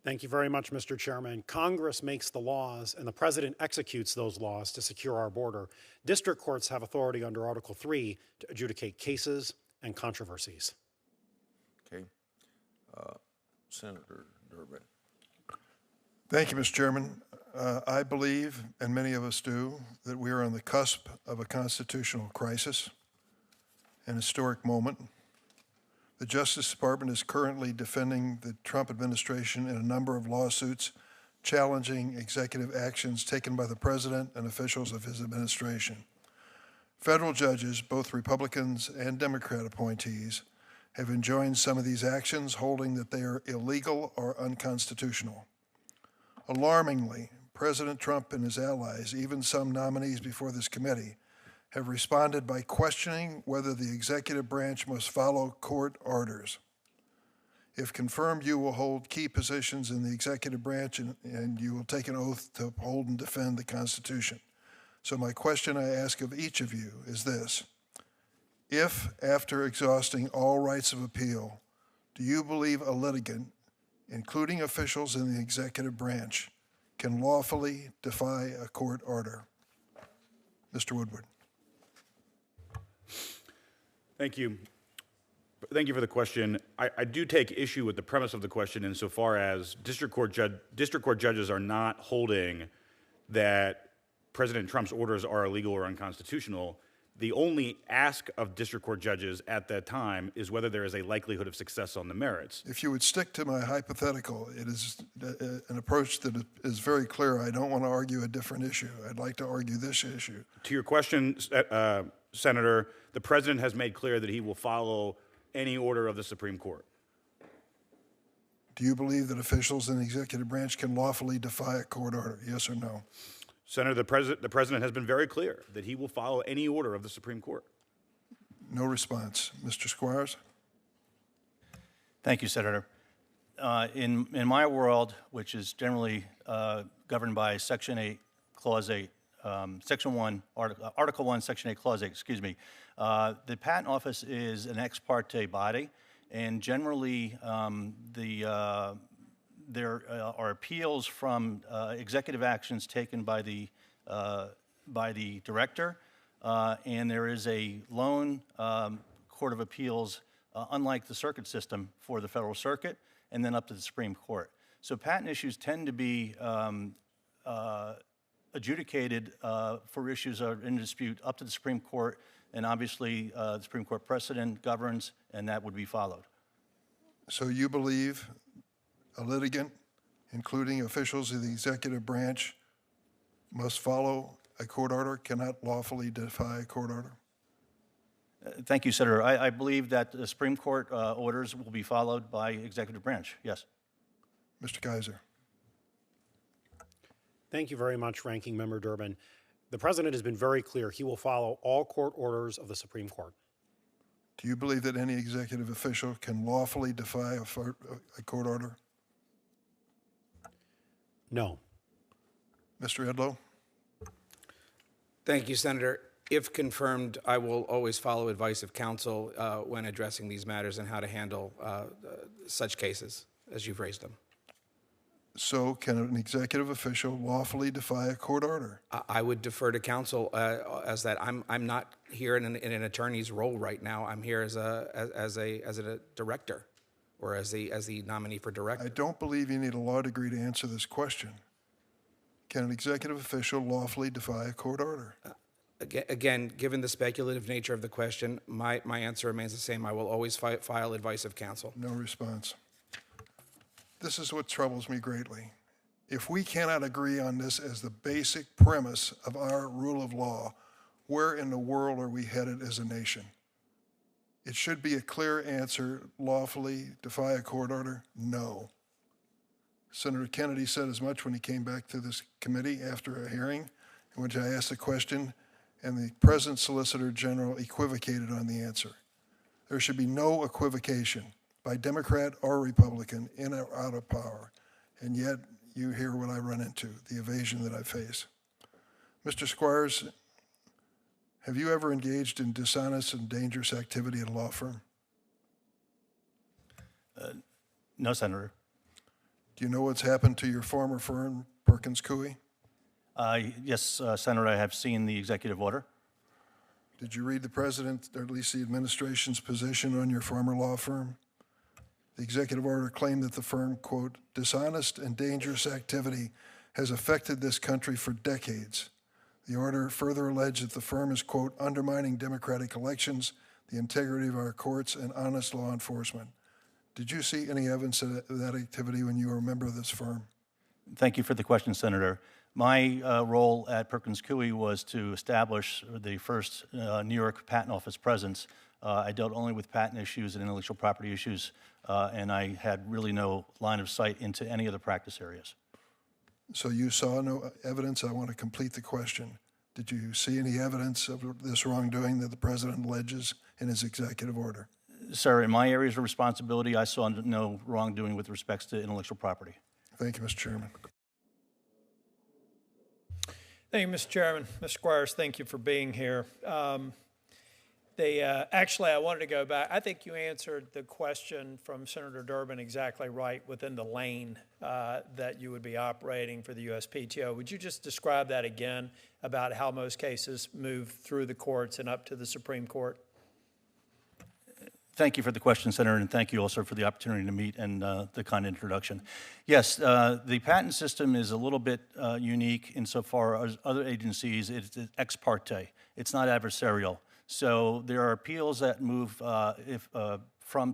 G: Thank you very much, Mr. Chairman. Congress makes the laws, and the President executes those laws to secure our border. District courts have authority under Article 3 to adjudicate cases and controversies.
A: Okay. Senator Durbin.
B: Thank you, Mr. Chairman. I believe, and many of us do, that we are on the cusp of a constitutional crisis, an historic moment. The Justice Department is currently defending the Trump administration in a number of lawsuits challenging executive actions taken by the president and officials of his administration. Federal judges, both Republicans and Democrat appointees, have enjoined some of these actions, holding that they are illegal or unconstitutional. Alarmingly, President Trump and his allies, even some nominees before this committee, have responded by questioning whether the executive branch must follow court orders. If confirmed, you will hold key positions in the executive branch and you will take an oath to uphold and defend the Constitution. So my question I ask of each of you is this: if, after exhausting all rights of appeal, do you believe a litigant, including officials in the executive branch, can lawfully defy a court order? Mr. Woodward.
I: Thank you. Thank you for the question. I do take issue with the premise of the question insofar as district court judges are not holding that President Trump's orders are illegal or unconstitutional. The only ask of district court judges at that time is whether there is a likelihood of success on the merits.
B: If you would stick to my hypothetical, it is an approach that is very clear. I don't want to argue a different issue. I'd like to argue this issue.
I: To your question, Senator, the president has made clear that he will follow any order of the Supreme Court.
B: Do you believe that officials in the executive branch can lawfully defy a court order? Yes or no?
I: Senator, the president has been very clear that he will follow any order of the Supreme Court.
B: No response. Mr. Squires?
H: Thank you, Senator. In my world, which is generally governed by Section 8, Clause 8, Section 1, Article 1, Section 8, Clause 8, excuse me, the Patent Office is an ex parte body, and generally there are appeals from executive actions taken by the director, and there is a lone court of appeals, unlike the circuit system, for the Federal Circuit, and then up to the Supreme Court. So patent issues tend to be adjudicated for issues that are in dispute up to the Supreme Court, and obviously the Supreme Court precedent governs, and that would be followed.
B: So you believe a litigant, including officials of the executive branch, must follow a court order, cannot lawfully defy a court order?
H: Thank you, Senator. I believe that the Supreme Court orders will be followed by executive branch, yes.
B: Mr. Geiser.
G: Thank you very much, Ranking Member Durbin. The President has been very clear. He will follow all court orders of the Supreme Court.
B: Do you believe that any executive official can lawfully defy a court order?
G: No.
B: Mr. Edlow?
F: Thank you, Senator. If confirmed, I will always follow advice of counsel when addressing these matters and how to handle such cases as you've raised them.
B: So can an executive official lawfully defy a court order?
F: I would defer to counsel as that. I'm not here in an attorney's role right now. I'm here as a director, or as the nominee for director.
B: I don't believe you need a law degree to answer this question. Can an executive official lawfully defy a court order?
F: Again, given the speculative nature of the question, my answer remains the same. I will always file advice of counsel.
B: No response. This is what troubles me greatly. If we cannot agree on this as the basic premise of our rule of law, where in the world are we headed as a nation? It should be a clear answer: lawfully defy a court order? No. Senator Kennedy said as much when he came back to this committee after a hearing in which I asked a question, and the present Solicitor General equivocated on the answer. There should be no equivocation. by Democrat or Republican, in or out of power. And yet, you hear what I run into, the evasion that I face. Mr. Squires, have you ever engaged in dishonest and dangerous activity at a law firm?
H: No, Senator.
B: Do you know what's happened to your former firm, Perkins Coie?
H: Yes, Senator, I have seen the executive order.
B: Did you read the president, or at least the administration's position on your former law firm? The executive order claimed that the firm, quote, dishonest and dangerous activity has affected this country for decades. The order further alleged that the firm is, quote, undermining democratic elections, the integrity of our courts, and honest law enforcement. Did you see any evidence of that activity when you were a member of this firm?
H: Thank you for the question, Senator. My role at Perkins Coie was to establish the first New York Patent Office presence. I dealt only with patent issues and intellectual property issues, and I had really no line of sight into any of the practice areas.
B: So you saw no evidence? I want to complete the question. Did you see any evidence of this wrongdoing that the president alleges in his executive order?
H: Sir, in my areas of responsibility, I saw no wrongdoing with respects to intellectual property.
B: Thank you, Mr. Chairman.
D: Thank you, Mr. Chairman. Mr. Squires, thank you for being here. Actually, I wanted to go back. I think you answered the question from Senator Durbin exactly right within the lane that you would be operating for the USPTO. Would you just describe that again about how most cases move through the courts and up to the Supreme Court?
H: Thank you for the question, Senator, and thank you also for the opportunity to meet and the kind introduction. Yes, the patent system is a little bit unique insofar as other agencies. It's ex parte. It's not adversarial. So there are appeals that move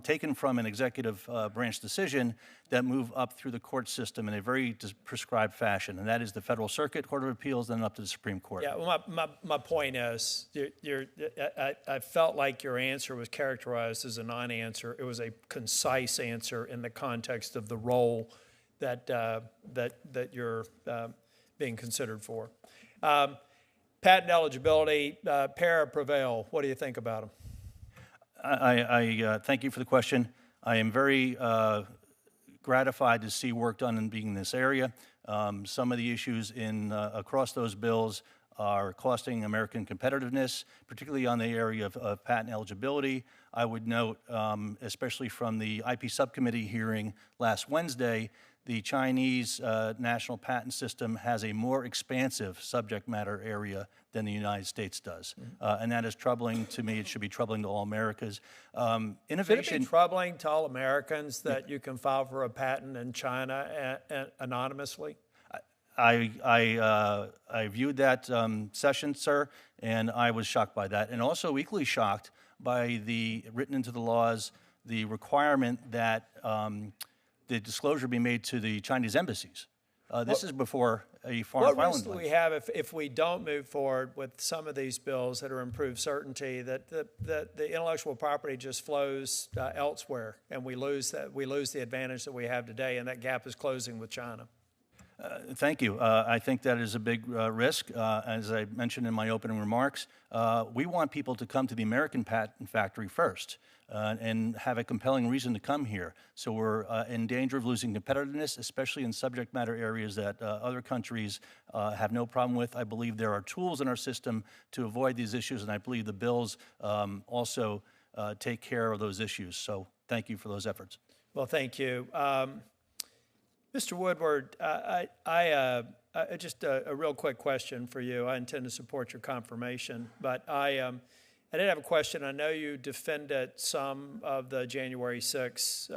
H: taken from an executive branch decision that move up through the court system in a very prescribed fashion, and that is the Federal Circuit Court of Appeals, then up to the Supreme Court.
D: Yeah, well, my point is, I felt like your answer was characterized as a non-answer. It was a concise answer in the context of the role that you're being considered for. Patent eligibility, para prevail. What do you think about them?
H: I thank you for the question. I am very gratified to see work done in being in this area. Some of the issues across those bills are costing American competitiveness, particularly on the area of patent eligibility. I would note, especially from the IP subcommittee hearing last Wednesday, the Chinese national patent system has a more expansive subject matter area than the United States does. And that is troubling to me. It should be troubling to all Americans. Innovation.
D: Should it be troubling to all Americans that you can file for a patent in China anonymously?
H: I viewed that session, sir, and I was shocked by that. And also equally shocked by the, written into the laws, the requirement that the disclosure be made to the Chinese embassies. This is before a foreign filing.
D: What risk do we have if we don't move forward with some of these bills that are improved certainty, that the intellectual property just flows elsewhere, and we lose the advantage that we have today, and that gap is closing with China?
H: Thank you. I think that is a big risk. As I mentioned in my opening remarks, we want people to come to the American patent factory first and have a compelling reason to come here. So we're in danger of losing competitiveness, especially in subject matter areas that other countries have no problem with. I believe there are tools in our system to avoid these issues, and I believe the bills also take care of those issues. So thank you for those efforts.
D: Well, thank you. Mr. Woodward, just a real quick question for you. I intend to support your confirmation, but I did have a question. I know you defended some of the January 6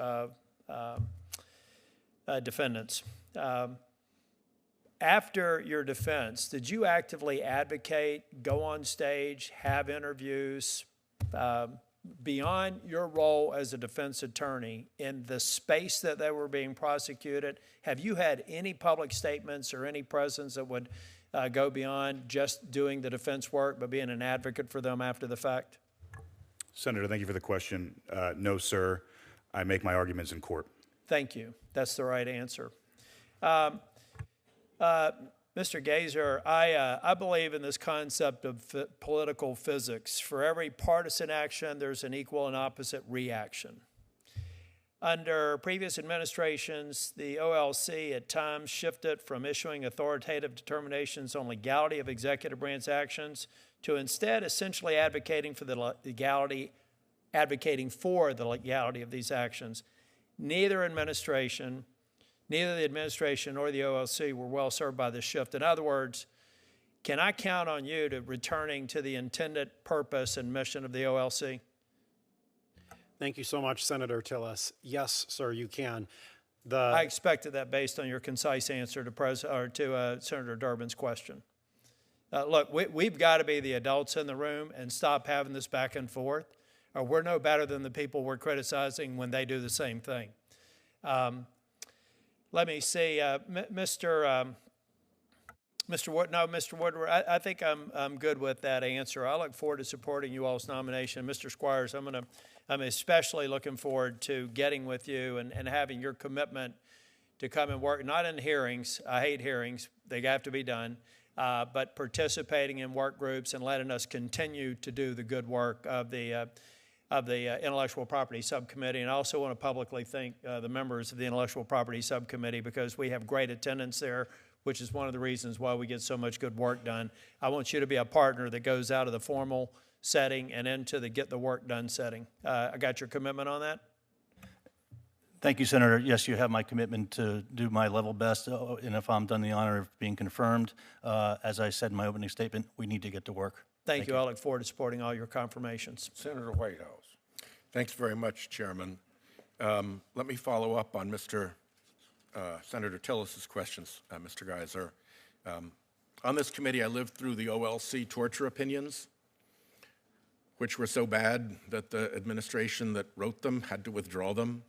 D: defendants. After your defense, did you actively advocate, go on stage, have interviews, beyond your role as a defense attorney in the space that they were being prosecuted? Have you had any public statements or any presence that would go beyond just doing the defense work, but being an advocate for them after the fact?
I: Senator, thank you for the question. No, sir. I make my arguments in court.
D: Thank you. That's the right answer. Mr. Gazer, I believe in this concept of political physics. For every partisan action, there's an equal and opposite reaction. Under previous administrations, the OLC at times shifted from issuing authoritative determinations on legality of executive branch actions to instead essentially advocating for the legality of these actions. Neither the administration nor the OLC were well served by this shift. In other words, can I count on you to returning to the intended purpose and mission of the OLC?
G: Thank you so much, Senator Tillis. Yes, sir, you can.
D: I expected that based on your concise answer to Senator Durbin's question. Look, we've got to be the adults in the room and stop having this back and forth, or we're no better than the people we're criticizing when they do the same thing. Let me see, Mr. Woodward, I think I'm good with that answer. I look forward to supporting you all's nomination. Mr. Squires, I'm especially looking forward to getting with you and having your commitment to come and work, not in hearings. I hate hearings. They have to be done. But participating in work groups and letting us continue to do the good work of the Intellectual Property Subcommittee. And I also want to publicly thank the members of the Intellectual Property Subcommittee because we have great attendance there, which is one of the reasons why we get so much good work done. I want you to be a partner that goes out of the formal setting and into the get the work done setting. I got your commitment on that?
H: Thank you, Senator. Yes, you have my commitment to do my level best, and if I'm done the honor of being confirmed, as I said in my opening statement, we need to get to work.
D: Thank you. I look forward to supporting all your confirmations.
A: Senator Whitehouse.
J: Thanks very much, Chairman. Let me follow up on Senator Tillis's questions, Mr. Geiser. On this committee, I lived through the OLC torture opinions, which were so bad that the administration that wrote them had to withdraw them.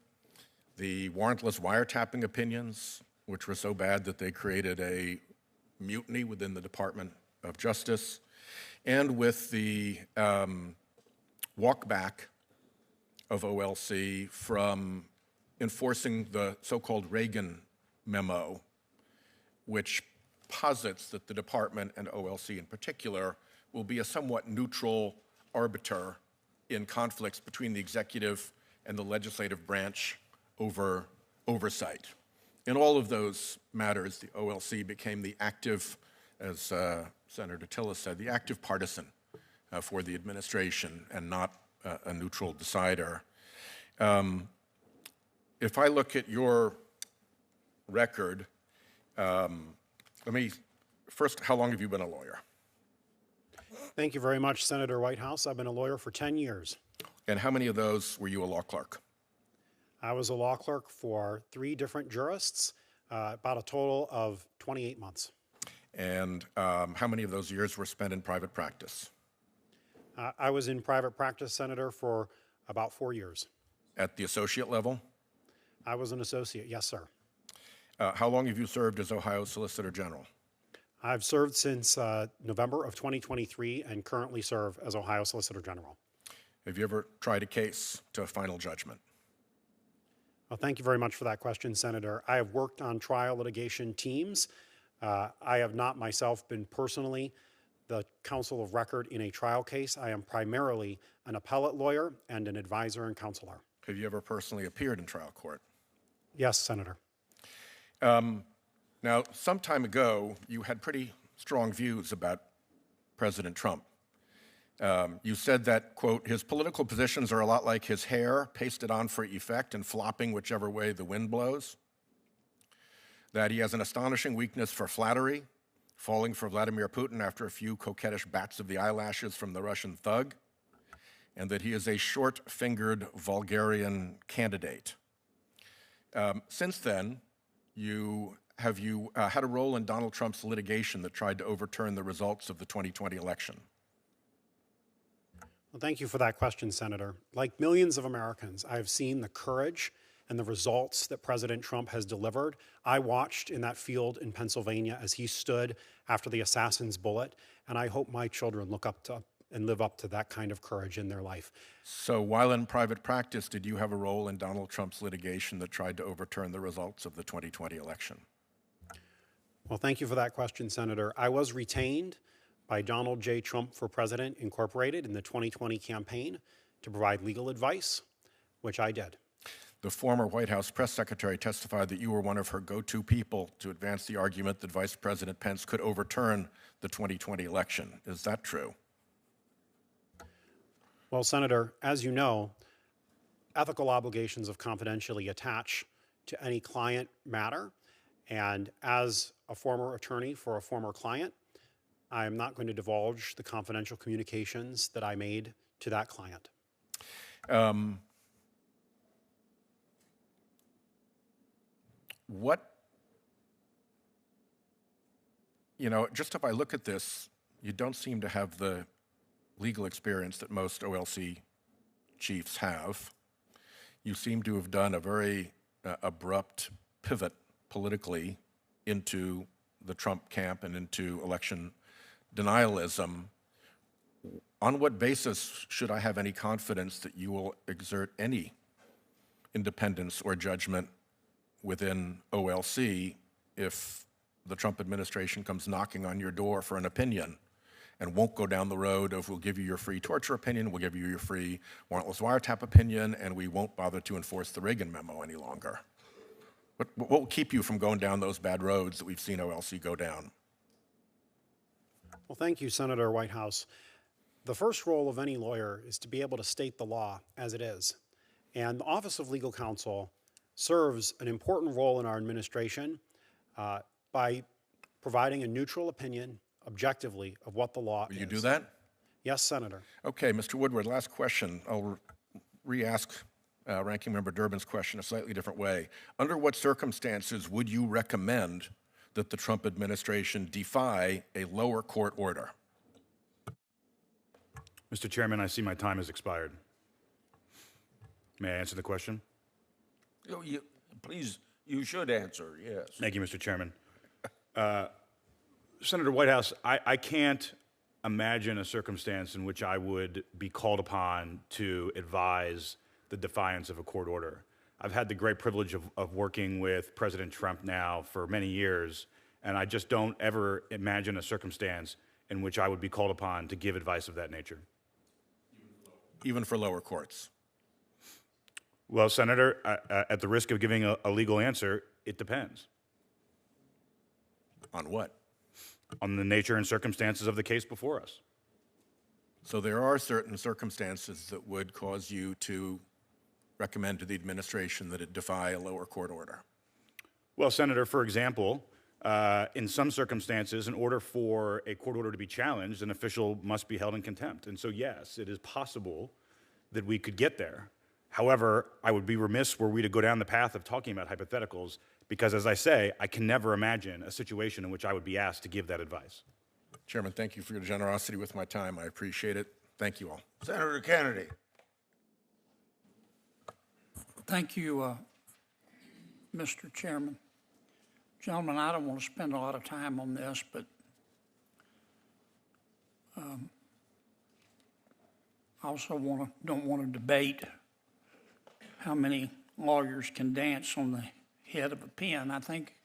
J: The warrantless wiretapping opinions, which were so bad that they created a mutiny within the Department of Justice, and with the walkback of OLC from enforcing the so-called Reagan memo, which posits that the department and OLC in particular will be a somewhat neutral arbiter in conflicts between the executive and the legislative branch over oversight. In all of those matters, the OLC became the active, as Senator Tillis said, the active partisan for the administration and not a neutral decider. If I look at your record, first, how long have you been a lawyer?
G: Thank you very much, Senator Whitehouse. I've been a lawyer for 10 years.
J: And how many of those were you a law clerk?
G: I was a law clerk for 3 different jurists, about a total of 28 months.
J: And how many of those years were spent in private practice?
G: I was in private practice, Senator, for about 4 years.
J: At the associate level?
G: I was an associate, yes, sir.
J: How long have you served as Ohio Solicitor General?
G: I've served since November of 2023 and currently serve as Ohio Solicitor General.
J: Have you ever tried a case to a final judgment?
G: Well, thank you very much for that question, Senator. I have worked on trial litigation teams. I have not myself been personally the counsel of record in a trial case. I am primarily an appellate lawyer and an advisor and counselor.
J: Have you ever personally appeared in trial court?
G: Yes, Senator.
J: Now, some time ago, you had pretty strong views about President Trump. You said that, quote, his political positions are a lot like his hair, pasted on for effect and flopping whichever way the wind blows. That he has an astonishing weakness for flattery, falling for Vladimir Putin after a few coquettish bats of the eyelashes from the Russian thug, and that he is a short-fingered vulgarian candidate. Since then, have you had a role in Donald Trump's litigation that tried to overturn the results of the 2020 election?
G: Well, thank you for that question, Senator. Like millions of Americans, I have seen the courage and the results that President Trump has delivered. I watched in that field in Pennsylvania as he stood after the assassin's bullet, and I hope my children look up to and live up to that kind of courage in their life.
J: So while in private practice, did you have a role in Donald Trump's litigation that tried to overturn the results of the 2020 election?
G: Well, thank you for that question, Senator. I was retained by Donald J. Trump for President Incorporated in the 2020 campaign to provide legal advice, which I did.
J: The former White House press secretary testified that you were one of her go-to people to advance the argument that Vice President Pence could overturn the 2020 election. Is that true?
G: Well, Senator, as you know, ethical obligations of confidentiality attach to any client matter. And as a former attorney for a former client, I am not going to divulge the confidential communications that I made to that client.
J: Just if I look at this, you don't seem to have the legal experience that most OLC chiefs have. You seem to have done a very abrupt pivot politically into the Trump camp and into election denialism. On what basis should I have any confidence that you will exert any independence or judgment within OLC if the Trump administration comes knocking on your door for an opinion and won't go down the road of we'll give you your free torture opinion, we'll give you your free warrantless wiretap opinion, and we won't bother to enforce the Reagan memo any longer? What will keep you from going down those bad roads that we've seen OLC go down?
G: Well, thank you, Senator Whitehouse. The first role of any lawyer is to be able to state the law as it is. And the Office of Legal Counsel serves an important role in our administration by providing a neutral opinion objectively of what the law is.
J: Will you do that?
G: Yes, Senator.
J: Okay, Mr. Woodward, last question. I'll re-ask Ranking Member Durbin's question a slightly different way. Under what circumstances would you recommend that the Trump administration defy a lower court order?
I: Mr. Chairman, I see my time has expired. May I answer the question?
A: Please, you should answer, yes.
I: Thank you, Mr. Chairman. Senator Whitehouse, I can't imagine a circumstance in which I would be called upon to advise the defiance of a court order. I've had the great privilege of working with President Trump now for many years, and I just don't ever imagine a circumstance in which I would be called upon to give advice of that nature.
J: Even for lower courts?
I: Well, Senator, at the risk of giving a legal answer, it depends.
J: On what?
I: On the nature and circumstances of the case before us.
J: So there are certain circumstances that would cause you to recommend to the administration that it defy a lower court order?
I: Well, Senator, for example, in some circumstances, in order for a court order to be challenged, an official must be held in contempt. And so, yes, it is possible that we could get there. However, I would be remiss were we to go down the path of talking about hypotheticals because, as I say, I can never imagine a situation in which I would be asked to give that advice.
J: Chairman, thank you for your generosity with my time. I appreciate it. Thank you all.
A: Senator Kennedy.
K: Thank you, Mr. Chairman. Gentlemen, I don't want to spend a lot of time on this, but I also don't want to debate how many lawyers can dance on the head of a pin. I think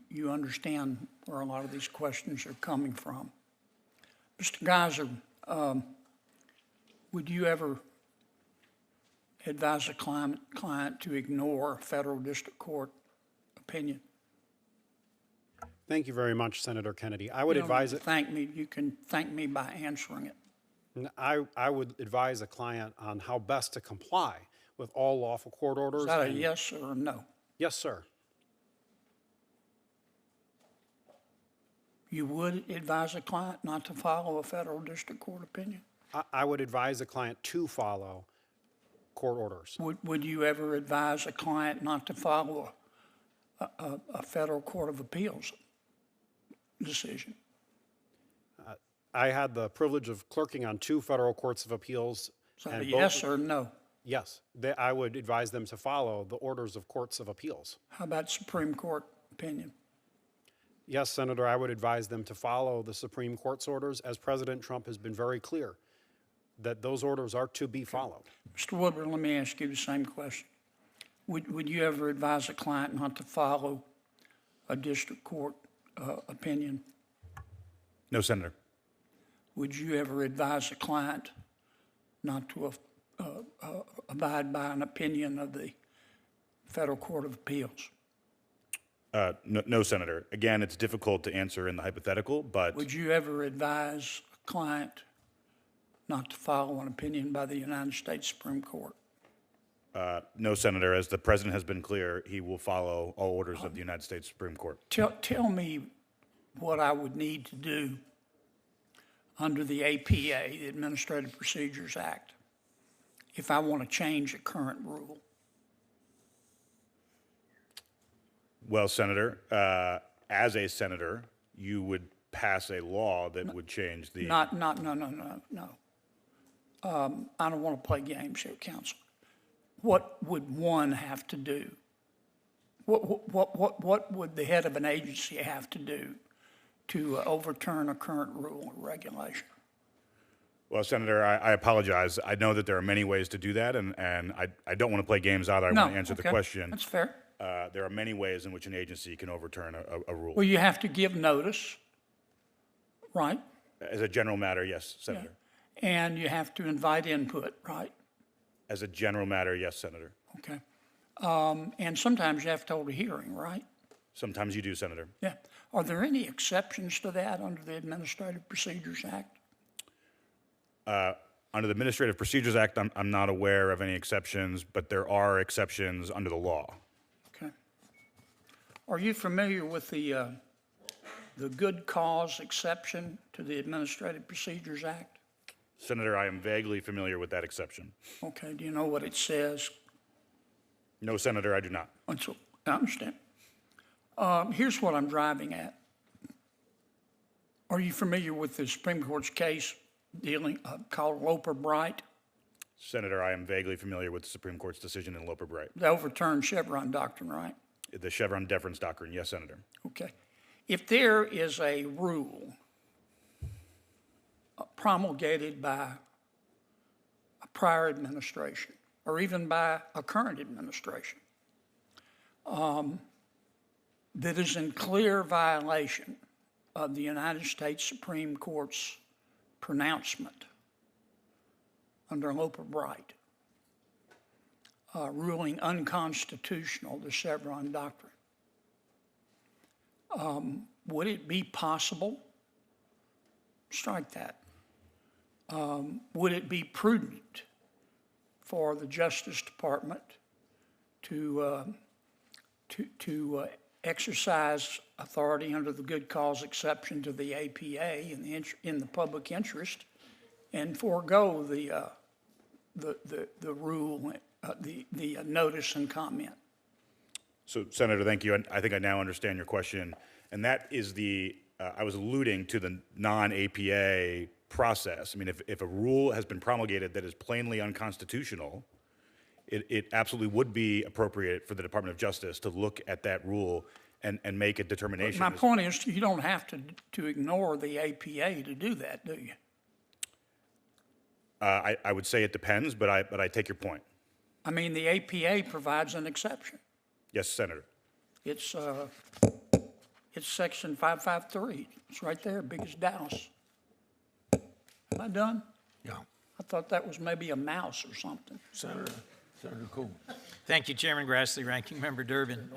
K: you understand where a lot of these questions are coming from. Mr. Geiser, would you ever advise a client to ignore a federal district court opinion?
G: Thank you very much, Senator Kennedy. I would advise it.
K: Thank me. You can thank me by answering it.
G: I would advise a client on how best to comply with all lawful court orders.
K: Is that a yes or a no?
G: Yes, sir.
K: You would advise a client not to follow a federal district court opinion?
G: I would advise a client to follow court orders.
K: Would you ever advise a client not to follow a federal court of appeals decision?
G: I had the privilege of clerking on 2 federal courts of appeals.
K: Is that a yes or no?
G: Yes. I would advise them to follow the orders of courts of appeals.
K: How about Supreme Court opinion?
G: Yes, Senator, I would advise them to follow the Supreme Court's orders, as President Trump has been very clear that those orders are to be followed.
K: Mr. Woodward, let me ask you the same question. Would you ever advise a client not to follow a district court opinion?
I: No, Senator.
K: Would you ever advise a client not to abide by an opinion of the Federal Court of Appeals?
I: No, Senator. Again, it's difficult to answer in the hypothetical, but
K: Would you ever advise a client not to follow an opinion by the United States Supreme Court?
I: no, Senator. As the President has been clear, he will follow all orders of the United States Supreme Court.
K: Tell me what I would need to do under the APA, the Administrative Procedures Act, if I want to change a current rule.
I: Well, Senator, as a senator, you would pass a law that would change the.
K: No. I don't want to play games here, Counsel. What would one have to do? What would the head of an agency have to do to overturn a current rule or regulation?
I: Well, Senator, I apologize. I know that there are many ways to do that, and I don't want to play games either. I want to answer the question.
K: That's fair.
I: There are many ways in which an agency can overturn a rule.
K: Well, you have to give notice, right?
I: As a general matter, yes, Senator.
K: And you have to invite input, right?
I: As a general matter, yes, Senator.
K: Okay. And sometimes you have to hold a hearing, right?
I: Sometimes you do, Senator.
K: Yeah. Are there any exceptions to that under the Administrative Procedures Act?
I: Under the Administrative Procedures Act, I'm not aware of any exceptions, but there are exceptions under the law.
K: Okay. Are you familiar with the good cause exception to the Administrative Procedures Act?
I: Senator, I am vaguely familiar with that exception.
K: Okay. Do you know what it says?
I: No, Senator, I do not.
K: I understand. Here's what I'm driving at. Are you familiar with the Supreme Court's case called Loper-Bright?
I: Senator, I am vaguely familiar with the Supreme Court's decision in Loper-Bright.
K: The overturned Chevron doctrine, right?
I: The Chevron deference doctrine, yes, Senator.
K: Okay. If there is a rule promulgated by a prior administration or even by a current administration that is in clear violation of the United States Supreme Court's pronouncement under Loper-Bright, ruling unconstitutional the Chevron doctrine, would it be possible? Strike that. Would it be prudent for the Justice Department to exercise authority under the good cause exception to the APA in the public interest and forego the rule, the notice and comment?
I: So, Senator, thank you. I think I now understand your question. And that is I was alluding to the non-APA process. I mean, if a rule has been promulgated that is plainly unconstitutional, it absolutely would be appropriate for the Department of Justice to look at that rule and make a determination.
K: My point is, you don't have to ignore the APA to do that, do you?
I: I would say it depends, but I take your point.
K: I mean, the APA provides an exception.
I: Yes, Senator.
K: It's section 553. It's right there, big as Dallas. Am I done?
A: Yeah.
K: I thought that was maybe a mouse or something.
A: Senator Cool.
D: Thank you, Chairman Grassley, Ranking Member Durbin.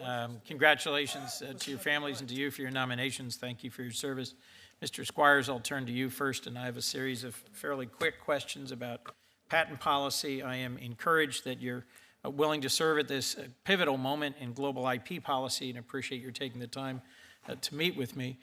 D: Congratulations to your families and to you for your nominations. Thank you for your service. Mr. Squires, I'll turn to you first, and I have a series of fairly quick questions about patent policy. I am encouraged that you're willing to serve at this pivotal moment in global IP policy and appreciate your taking the time to meet with me.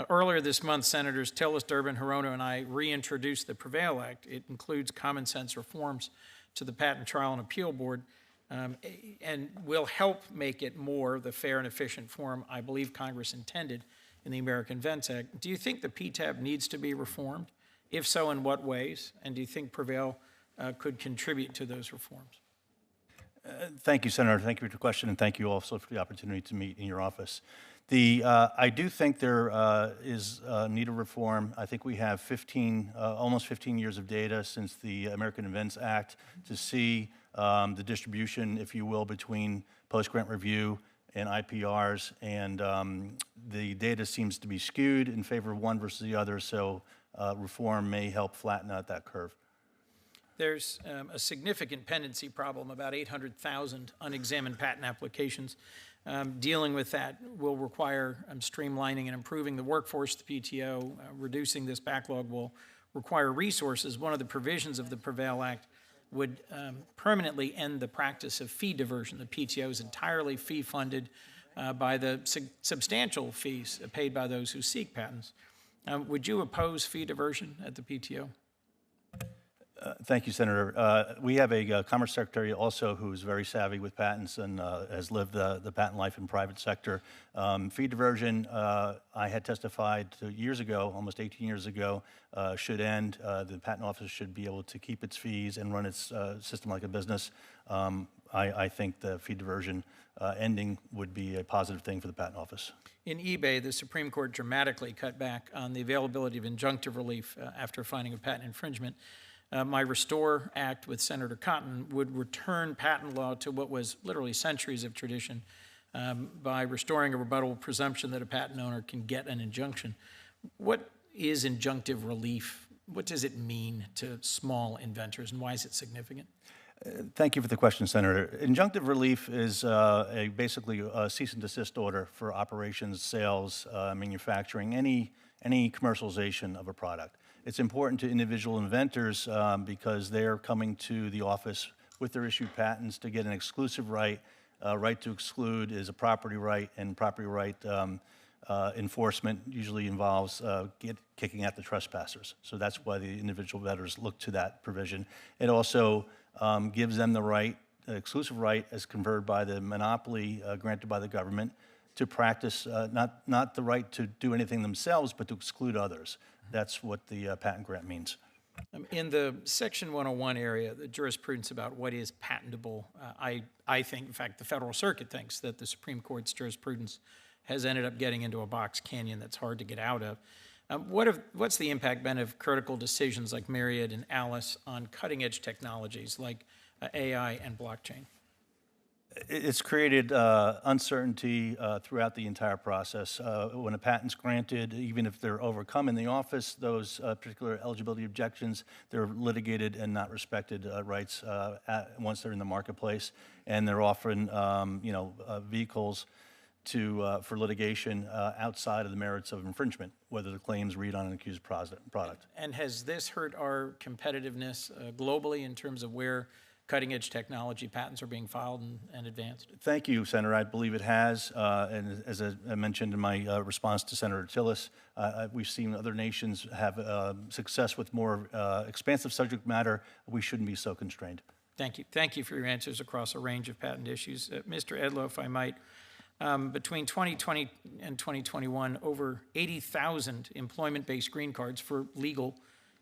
D: Earlier this month, Senators Tillis, Durbin, Hirono, and I reintroduced the PREVAIL Act. It includes common sense reforms to the Patent Trial and Appeal Board and will help make it more the fair and efficient form I believe Congress intended in the American Invents Act. Do you think the PTAB needs to be reformed? If so, in what ways? And do you think PREVAIL could contribute to those reforms?
H: Thank you, Senator. Thank you for the question, and thank you also for the opportunity to meet in your office. I do think there is need of reform. I think we have almost 15 years of data since the American Invents Act to see the distribution, if you will, between post-grant review and IPRs, and the data seems to be skewed in favor of one versus the other, so reform may help flatten out that curve.
D: there's a significant pendency problem, about 800,000 unexamined patent applications. Dealing with that will require streamlining and improving the workforce of the PTO. Reducing this backlog will require resources. One of the provisions of the Prevail Act would permanently end the practice of fee diversion. The PTO is entirely fee-funded by the substantial fees paid by those who seek patents. Would you oppose fee diversion at the PTO?
H: Thank you, Senator. We have a Commerce Secretary also who's very savvy with patents and has lived the patent life in private sector. Fee diversion, I had testified to years ago, almost 18 years ago, should end. The Patent Office should be able to keep its fees and run its system like a business. I think the fee diversion ending would be a positive thing for the Patent Office.
D: In eBay, the Supreme Court dramatically cut back on the availability of injunctive relief after finding a patent infringement. My Restore Act with Senator Cotton would return patent law to what was literally centuries of tradition by restoring a rebuttable presumption that a patent owner can get an injunction. What is injunctive relief? What does it mean to small inventors, and why is it significant?
H: Thank you for the question, Senator. Injunctive relief is basically a cease and desist order for operations, sales, manufacturing, any commercialization of a product. It's important to individual inventors because they're coming to the office with their issued patents to get an exclusive right. Right to exclude is a property right, and property right enforcement usually involves kicking out the trespassers. So that's why the individual vendors look to that provision. It also gives them the right, exclusive right as conferred by the monopoly granted by the government to practice, not the right to do anything themselves, but to exclude others. That's what the patent grant means.
D: In the Section 101 area, the jurisprudence about what is patentable, I think, in fact, the Federal Circuit thinks that the Supreme Court's jurisprudence has ended up getting into a box canyon that's hard to get out of. What's the impact been of critical decisions like Myriad and Alice on cutting-edge technologies like AI and blockchain?
H: It's created uncertainty throughout the entire process. When a patent's granted, even if they're overcome in the office, those particular eligibility objections, they're litigated and not respected rights once they're in the marketplace, and they're often, vehicles for litigation outside of the merits of infringement, whether the claims read on an accused product.
D: And has this hurt our competitiveness globally in terms of where cutting-edge technology patents are being filed and advanced?
H: Thank you, Senator. I believe it has. And as I mentioned in my response to Senator Tillis, we've seen other nations have success with more expansive subject matter. We shouldn't be so constrained.
D: Thank you. Thank you for your answers across a range of patent issues. Mr. Edlow, if I might, between 2020 and 2021, over 80,000 employment-based green cards for legal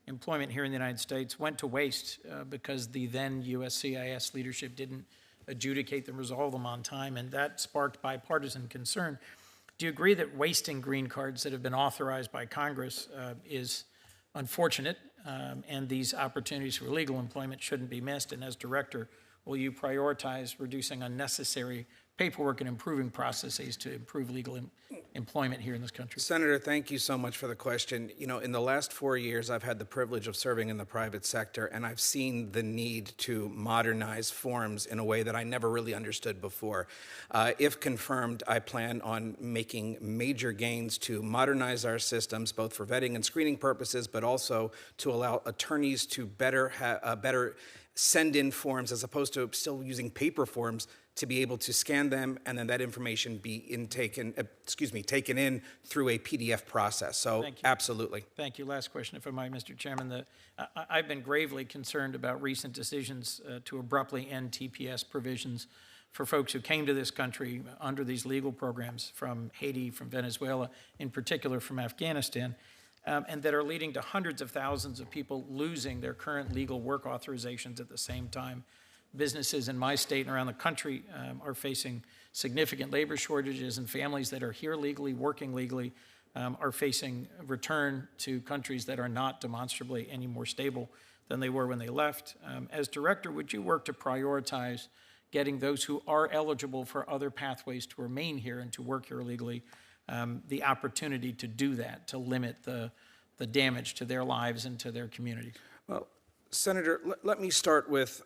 D: employment here in the United States went to waste because the then USCIS leadership didn't adjudicate them, resolve them on time, and that sparked bipartisan concern. Do you agree that wasting green cards that have been authorized by Congress is unfortunate, and these opportunities for legal employment shouldn't be missed? And as director, will you prioritize reducing unnecessary paperwork and improving processes to improve legal employment here in this country?
F: Senator, thank you so much for the question. You know, in the last 4 years, I've had the privilege of serving in the private sector, and I've seen the need to modernize forms in a way that I never really understood before. If confirmed, I plan on making major gains to modernize our systems, both for vetting and screening purposes, but also to allow attorneys to better send in forms as opposed to still using paper forms, to be able to scan them and then that information be taken in through a PDF process. So absolutely.
D: Thank you. Last question, if I might, Mr. Chairman. I've been gravely concerned about recent decisions to abruptly end TPS provisions for folks who came to this country under these legal programs from Haiti, from Venezuela, in particular from Afghanistan, and that are leading to hundreds of thousands of people losing their current legal work authorizations at the same time. Businesses in my state and around the country are facing significant labor shortages, and families that are here legally, working legally, are facing return to countries that are not demonstrably any more stable than they were when they left. As director, would you work to prioritize getting those who are eligible for other pathways to remain here and to work here legally the opportunity to do that, to limit the damage to their lives and to their communities?
F: Well, Senator, let me start with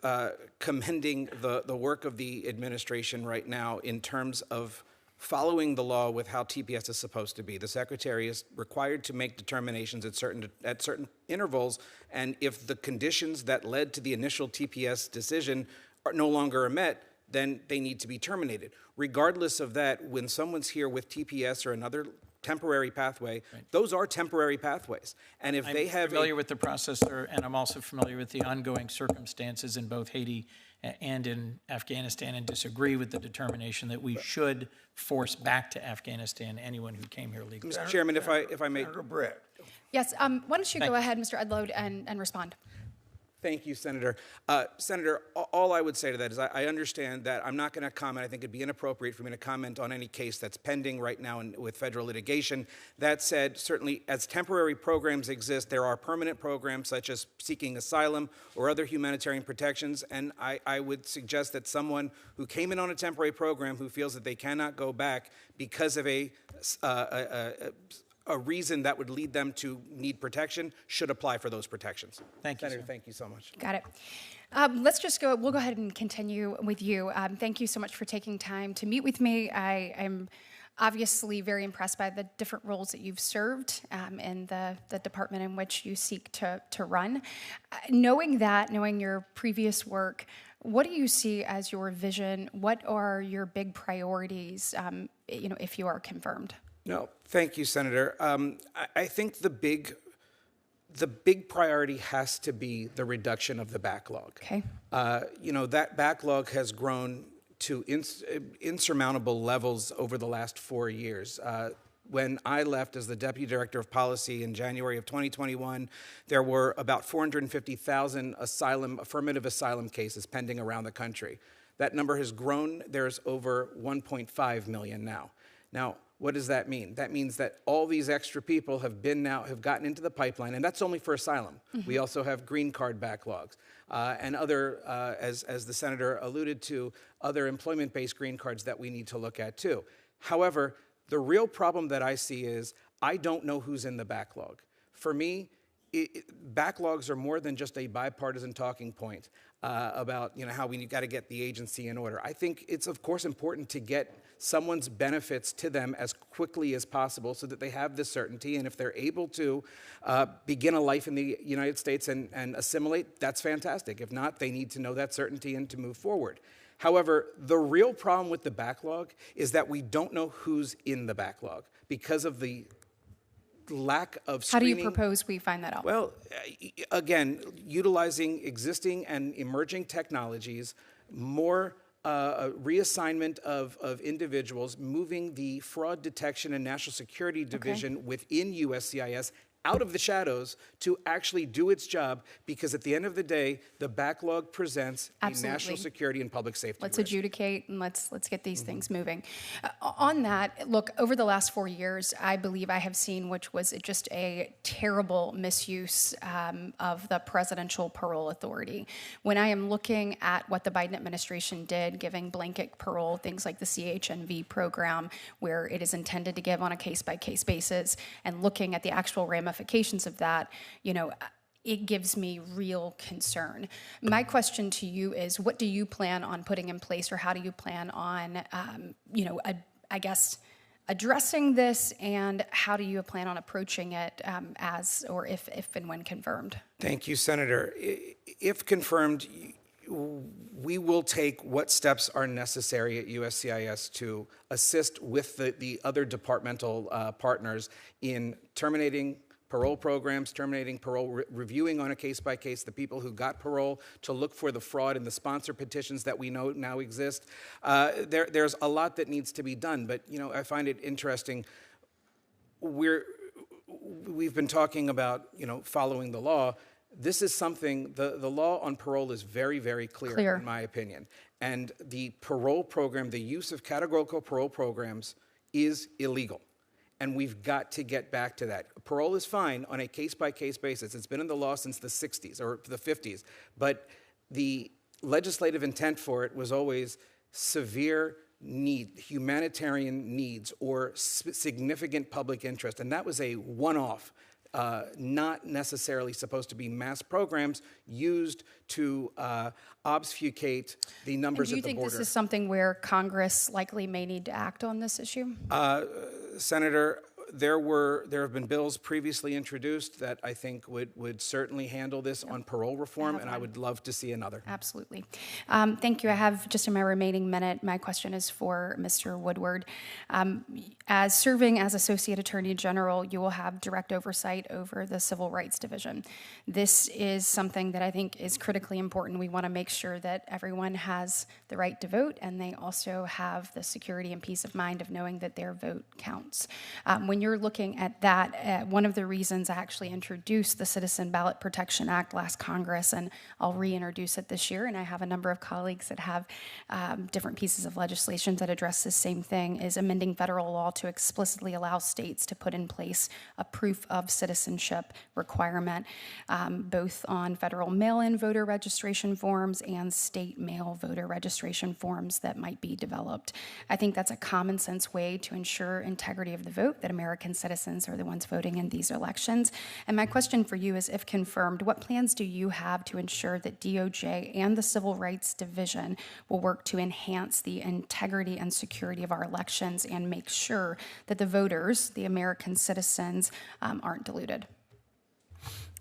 F: commending the work of the administration right now in terms of following the law with how TPS is supposed to be. The Secretary is required to make determinations at certain intervals, and if the conditions that led to the initial TPS decision are no longer met, then they need to be terminated. Regardless of that, when someone's here with TPS or another temporary pathway, those are temporary pathways. And if they have
K: I'm familiar with the process, sir, and I'm also familiar with the ongoing circumstances in both Haiti and in Afghanistan, and disagree with the determination that we should force back to Afghanistan anyone who came here legally.
F: Mr. Chairman, if I may.
A: Senator Brett.
L: Yes, why don't you go ahead, Mr. Edlow, and respond?
F: Thank you, Senator. Senator, all I would say to that is I understand that I'm not going to comment. I think it'd be inappropriate for me to comment on any case that's pending right now with federal litigation. That said, certainly as temporary programs exist, there are permanent programs such as seeking asylum or other humanitarian protections, and I would suggest that someone who came in on a temporary program who feels that they cannot go back because of a reason that would lead them to need protection should apply for those protections.
K: Thank you,
F: Senator,
K: sir.
F: thank you so much.
L: Got it. We'll go ahead and continue with you. Thank you so much for taking time to meet with me. I'm obviously very impressed by the different roles that you've served in the department in which you seek to run. Knowing your previous work, what do you see as your vision? What are your big priorities, if you are confirmed?
F: No, thank you, Senator. I think the big priority has to be the reduction of the backlog.
L: Okay.
F: That backlog has grown to insurmountable levels over the last 4 years. When I left as the Deputy Director of Policy in January of 2021, there were about 450,000 affirmative asylum cases pending around the country. That number has grown. There's over 1.5 million now. Now, what does that mean? That means that all these extra people have gotten into the pipeline, and that's only for asylum. Mm-hmm. We also have green card backlogs and other, as the senator alluded to, other employment-based green cards that we need to look at too. However, the real problem that I see is I don't know who's in the backlog. For me, backlogs are more than just a bipartisan talking point about how we got to get the agency in order. I think it's of course important to get someone's benefits to them as quickly as possible so that they have the certainty, and if they're able to begin a life in the United States and assimilate, that's fantastic. If not, they need to know that certainty and to move forward. However, the real problem with the backlog is that we don't know who's in the backlog because of the lack of screening.
L: How do you propose we find that out?
F: Well, again, utilizing existing and emerging technologies, more reassignment of individuals, moving the Fraud Detection and National Security Division within USCIS out of the shadows to actually do its job, because at the end of the day, the backlog presents a national security and public safety
L: Let's
F: risk.
L: Adjudicate and let's get these things moving. On that, look, over the last 4 years, I believe I have seen, which was just a terrible misuse of the presidential parole authority. When I am looking at what the Biden administration did, giving blanket parole, things like the CHNV program, where it is intended to give on a case-by-case basis, and looking at the actual ramifications of that, it gives me real concern. My question to you is, what do you plan on putting in place, or how do you plan on, addressing this, and how do you plan on approaching it as, or if and when confirmed?
F: Thank you, Senator. If confirmed, we will take what steps are necessary at USCIS to assist with the other departmental partners in terminating parole programs, terminating parole, reviewing on a case-by-case the people who got parole, to look for the fraud and the sponsor petitions that we know now exist. There's a lot that needs to be done, but I find it interesting. We've been talking about following the law. This is something, the law on parole is very, very clear, in my opinion. And the parole program, the use of categorical parole programs is illegal. And we've got to get back to that. Parole is fine on a case-by-case basis. It's been in the law since the 60s or the 50s. But the legislative intent for it was always severe humanitarian needs, or significant public interest. And that was a one-off. not necessarily supposed to be mass programs used to obfuscate the numbers
L: Do you
F: at the
L: think
F: border.
L: this is something where Congress likely may need to act on this issue?
F: Senator, there have been bills previously introduced that I think would certainly handle this on parole reform, and I would love to see another.
L: Absolutely. Thank you. I have just in my remaining minute, my question is for Mr. Woodward. As serving as Associate Attorney General, you will have direct oversight over the Civil Rights Division. This is something that I think is critically important. We want to make sure that everyone has the right to vote, and they also have the security and peace of mind of knowing that their vote counts. When you're looking at that, one of the reasons I actually introduced the Citizen Ballot Protection Act last Congress, and I'll reintroduce it this year, and I have a number of colleagues that have different pieces of legislation that address this same thing, is amending federal law to explicitly allow states to put in place a proof of citizenship requirement, both on federal mail-in voter registration forms and state mail voter registration forms that might be developed. I think that's a common sense way to ensure integrity of the vote, that American citizens are the ones voting in these elections. And my question for you is, if confirmed, what plans do you have to ensure that DOJ and the Civil Rights Division will work to enhance the integrity and security of our elections and make sure that the voters, the American citizens, aren't deluded?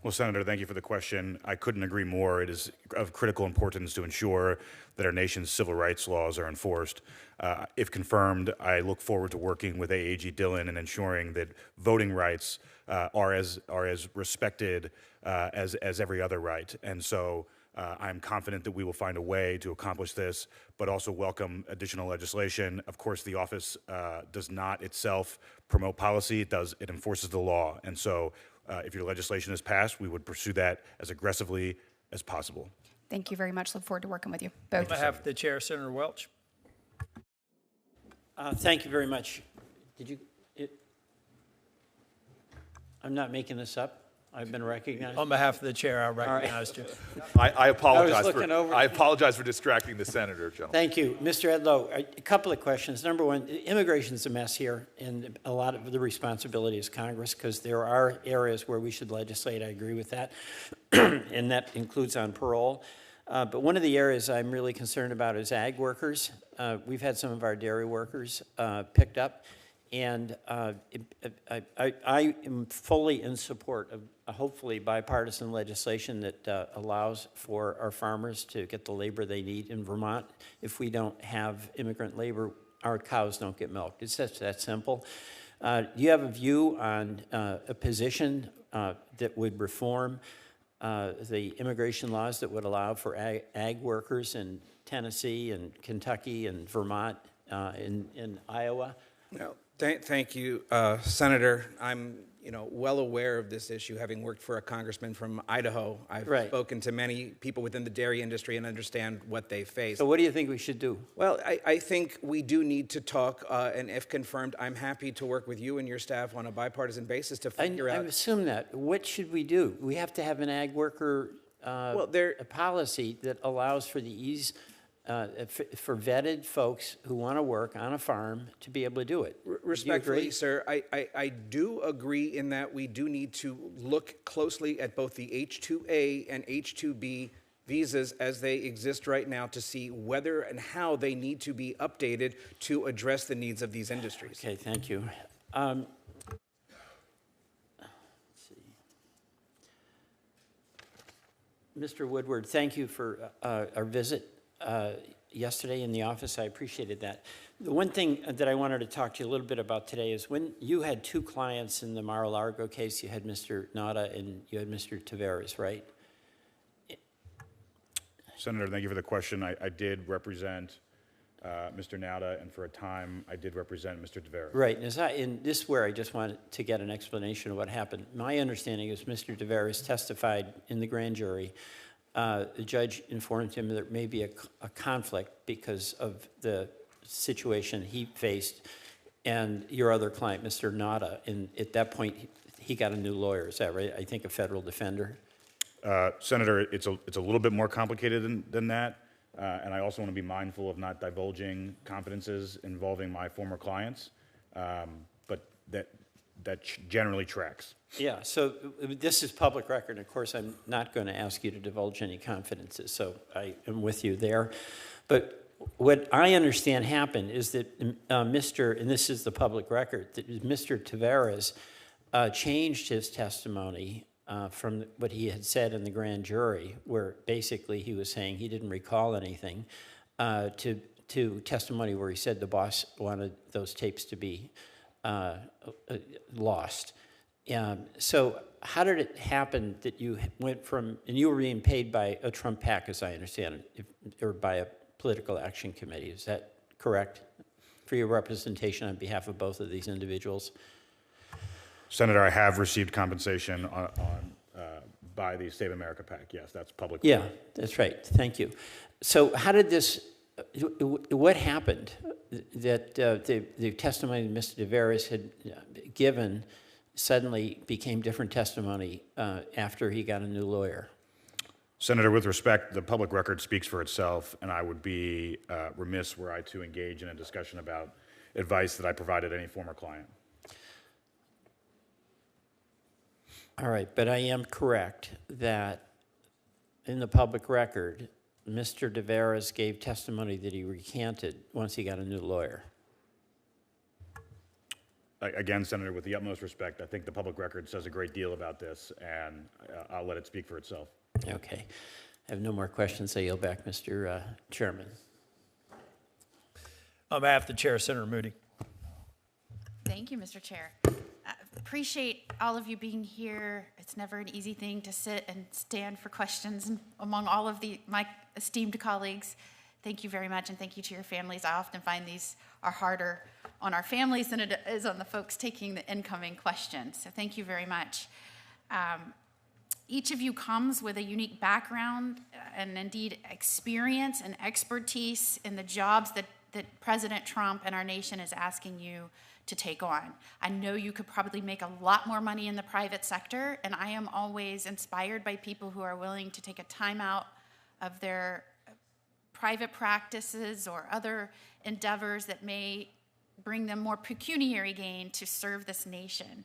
I: Well, Senator, thank you for the question. I couldn't agree more. It is of critical importance to ensure that our nation's civil rights laws are enforced. If confirmed, I look forward to working with AAG Dillon and ensuring that voting rights are as respected as every other right. And so I'm confident that we will find a way to accomplish this, but also welcome additional legislation. Of course, the office does not itself promote policy. It enforces the law. And so if your legislation is passed, we would pursue that as aggressively as possible.
L: Thank you very much. Look forward to working with you both.
D: On behalf of the chair, Senator Welch.
M: Thank you very much. I'm not making this up. I've been recognized.
D: On behalf of the chair, I recognized you.
N: I apologize.
M: I
N: apologize for distracting the senator, gentlemen.
M: Thank you. Mr. Edlow, a couple of questions. Number one, immigration is a mess here, and a lot of the responsibility is Congress, because there are areas where we should legislate. I agree with that, and that includes on parole. But one of the areas I'm really concerned about is ag workers. We've had some of our dairy workers picked up, and I am fully in support of hopefully bipartisan legislation that allows for our farmers to get the labor they need in Vermont. If we don't have immigrant labor, our cows don't get milked. It's just that simple. Do you have a view on a position that would reform the immigration laws that would allow for ag workers in Tennessee and Kentucky and Vermont, in Iowa?
F: No, thank you, Senator. I'm well aware of this issue, having worked for a congressman from Idaho. I've spoken to many people within the dairy industry and understand what they face.
M: So what do you think we should do?
F: Well, I think we do need to talk, and if confirmed, I'm happy to work with you and your staff on a bipartisan basis to figure out.
M: I assume that. What should we do? We have to have an ag worker a policy that allows for the ease for vetted folks who want to work on a farm to be able to do it.
F: Respectfully, sir, I do agree in that we do need to look closely at both the H-2A and H-2B visas as they exist right now to see whether and how they need to be updated to address the needs of these industries.
M: Okay, thank you. Let's see. Mr. Woodward, thank you for our visit yesterday in the office. I appreciated that. The one thing that I wanted to talk to you a little bit about today is when you had two clients in the Mar-a-Lago case, you had Mr. Nada and you had Mr. Taveras, right?
I: Senator, thank you for the question. I did represent Mr. Nada, and for a time, I did represent Mr. Taveras.
M: Right, and this is where I just wanted to get an explanation of what happened. My understanding is Mr. Taveras testified in the grand jury. The judge informed him that there may be a conflict because of the situation he faced and your other client, Mr. Nada. And at that point, he got a new lawyer. Is that right? I think a federal defender.
I: Senator, it's a little bit more complicated than that. And I also want to be mindful of not divulging confidences involving my former clients. But generally tracks.
M: Yeah, so this is public record. Of course, I'm not going to ask you to divulge any confidences, so I am with you there. But what I understand happened is that and this is the public record, that Mr. Taveras changed his testimony from what he had said in the grand jury, where basically he was saying he didn't recall anything, to testimony where he said the boss wanted those tapes to be lost. So how did it happen that you went from, and you were being paid by a Trump PAC, as I understand it, or by a political action committee, is that correct, for your representation on behalf of both of these individuals?
I: Senator, I have received compensation by the Save America PAC. Yes, that's public.
M: Yeah, that's right. Thank you. So how did this, what happened that the testimony Mr. Taveras had given suddenly became different testimony after he got a new lawyer?
I: Senator, with respect, the public record speaks for itself, and I would be remiss were I to engage in a discussion about advice that I provided any former client.
M: All right, but I am correct that in the public record, Mr. Taveras gave testimony that he recanted once he got a new lawyer.
I: Again, Senator, with the utmost respect, I think the public record says a great deal about this, and I'll let it speak for itself.
M: Okay. I have no more questions. I yield back, Mr. Chairman.
D: On behalf of the chair, Senator Moody.
E: Thank you, Mr. Chair. Appreciate all of you being here. It's never an easy thing to sit and stand for questions among all of my esteemed colleagues. Thank you very much, and thank you to your families. I often find these are harder on our families than it is on the folks taking the incoming questions. So thank you very much. Each of you comes with a unique background and indeed experience and expertise in the jobs that President Trump and our nation is asking you to take on. I know you could probably make a lot more money in the private sector, and I am always inspired by people who are willing to take a time out of their private practices or other endeavors that may bring them more pecuniary gain to serve this nation.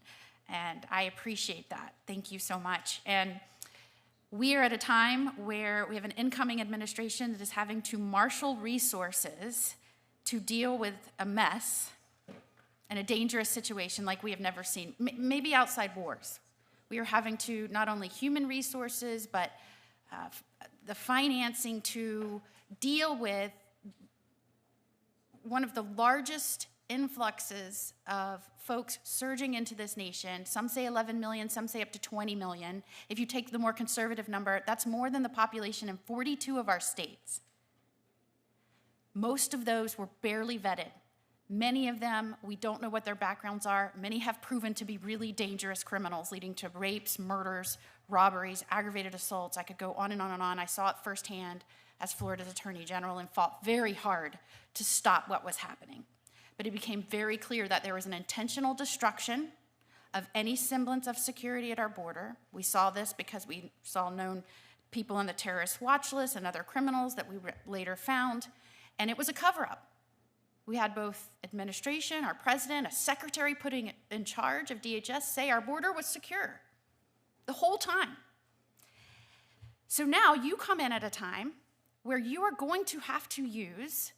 E: And I appreciate that. Thank you so much. And we are at a time where we have an incoming administration that is having to marshal resources to deal with a mess and a dangerous situation like we have never seen, maybe outside wars. We are having to not only human resources, but the financing to deal with one of the largest influxes of folks surging into this nation. Some say 11 million, some say up to 20 million. If you take the more conservative number, that's more than the population in 42 of our states. Most of those were barely vetted. Many of them, we don't know what their backgrounds are. Many have proven to be really dangerous criminals, leading to rapes, murders, robberies, aggravated assaults. I could go on and on and on. I saw it firsthand as Florida's Attorney General and fought very hard to stop what was happening. But it became very clear that there was an intentional destruction of any semblance of security at our border. We saw this because we saw known people on the terrorist watch list and other criminals that we later found, and it was a cover-up. We had both administration, our president, a secretary putting in charge of DHS say our border was secure the whole time. So now you come in at a time where you are going to have to use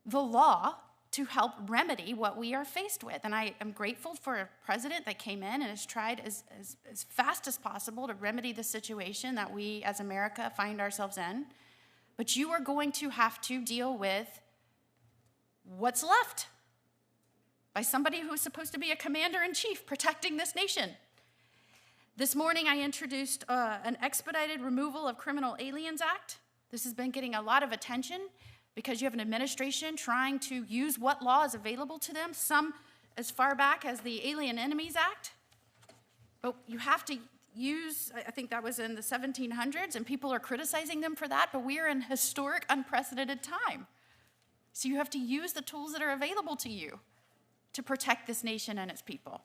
E: the law to help remedy what we are faced with. And I am grateful for a president that came in and has tried as fast as possible to remedy the situation that we as America find ourselves in. But you are going to have to deal with what's left by somebody who's supposed to be a commander-in-chief protecting this nation. This morning I introduced an expedited removal of Criminal Aliens Act. This has been getting a lot of attention because you have an administration trying to use what law is available to them, some as far back as the Alien Enemies Act. But you have to use, I think that was in the 1700s, and people are criticizing them for that, but we are in historic, unprecedented time. So you have to use the tools that are available to you to protect this nation and its people.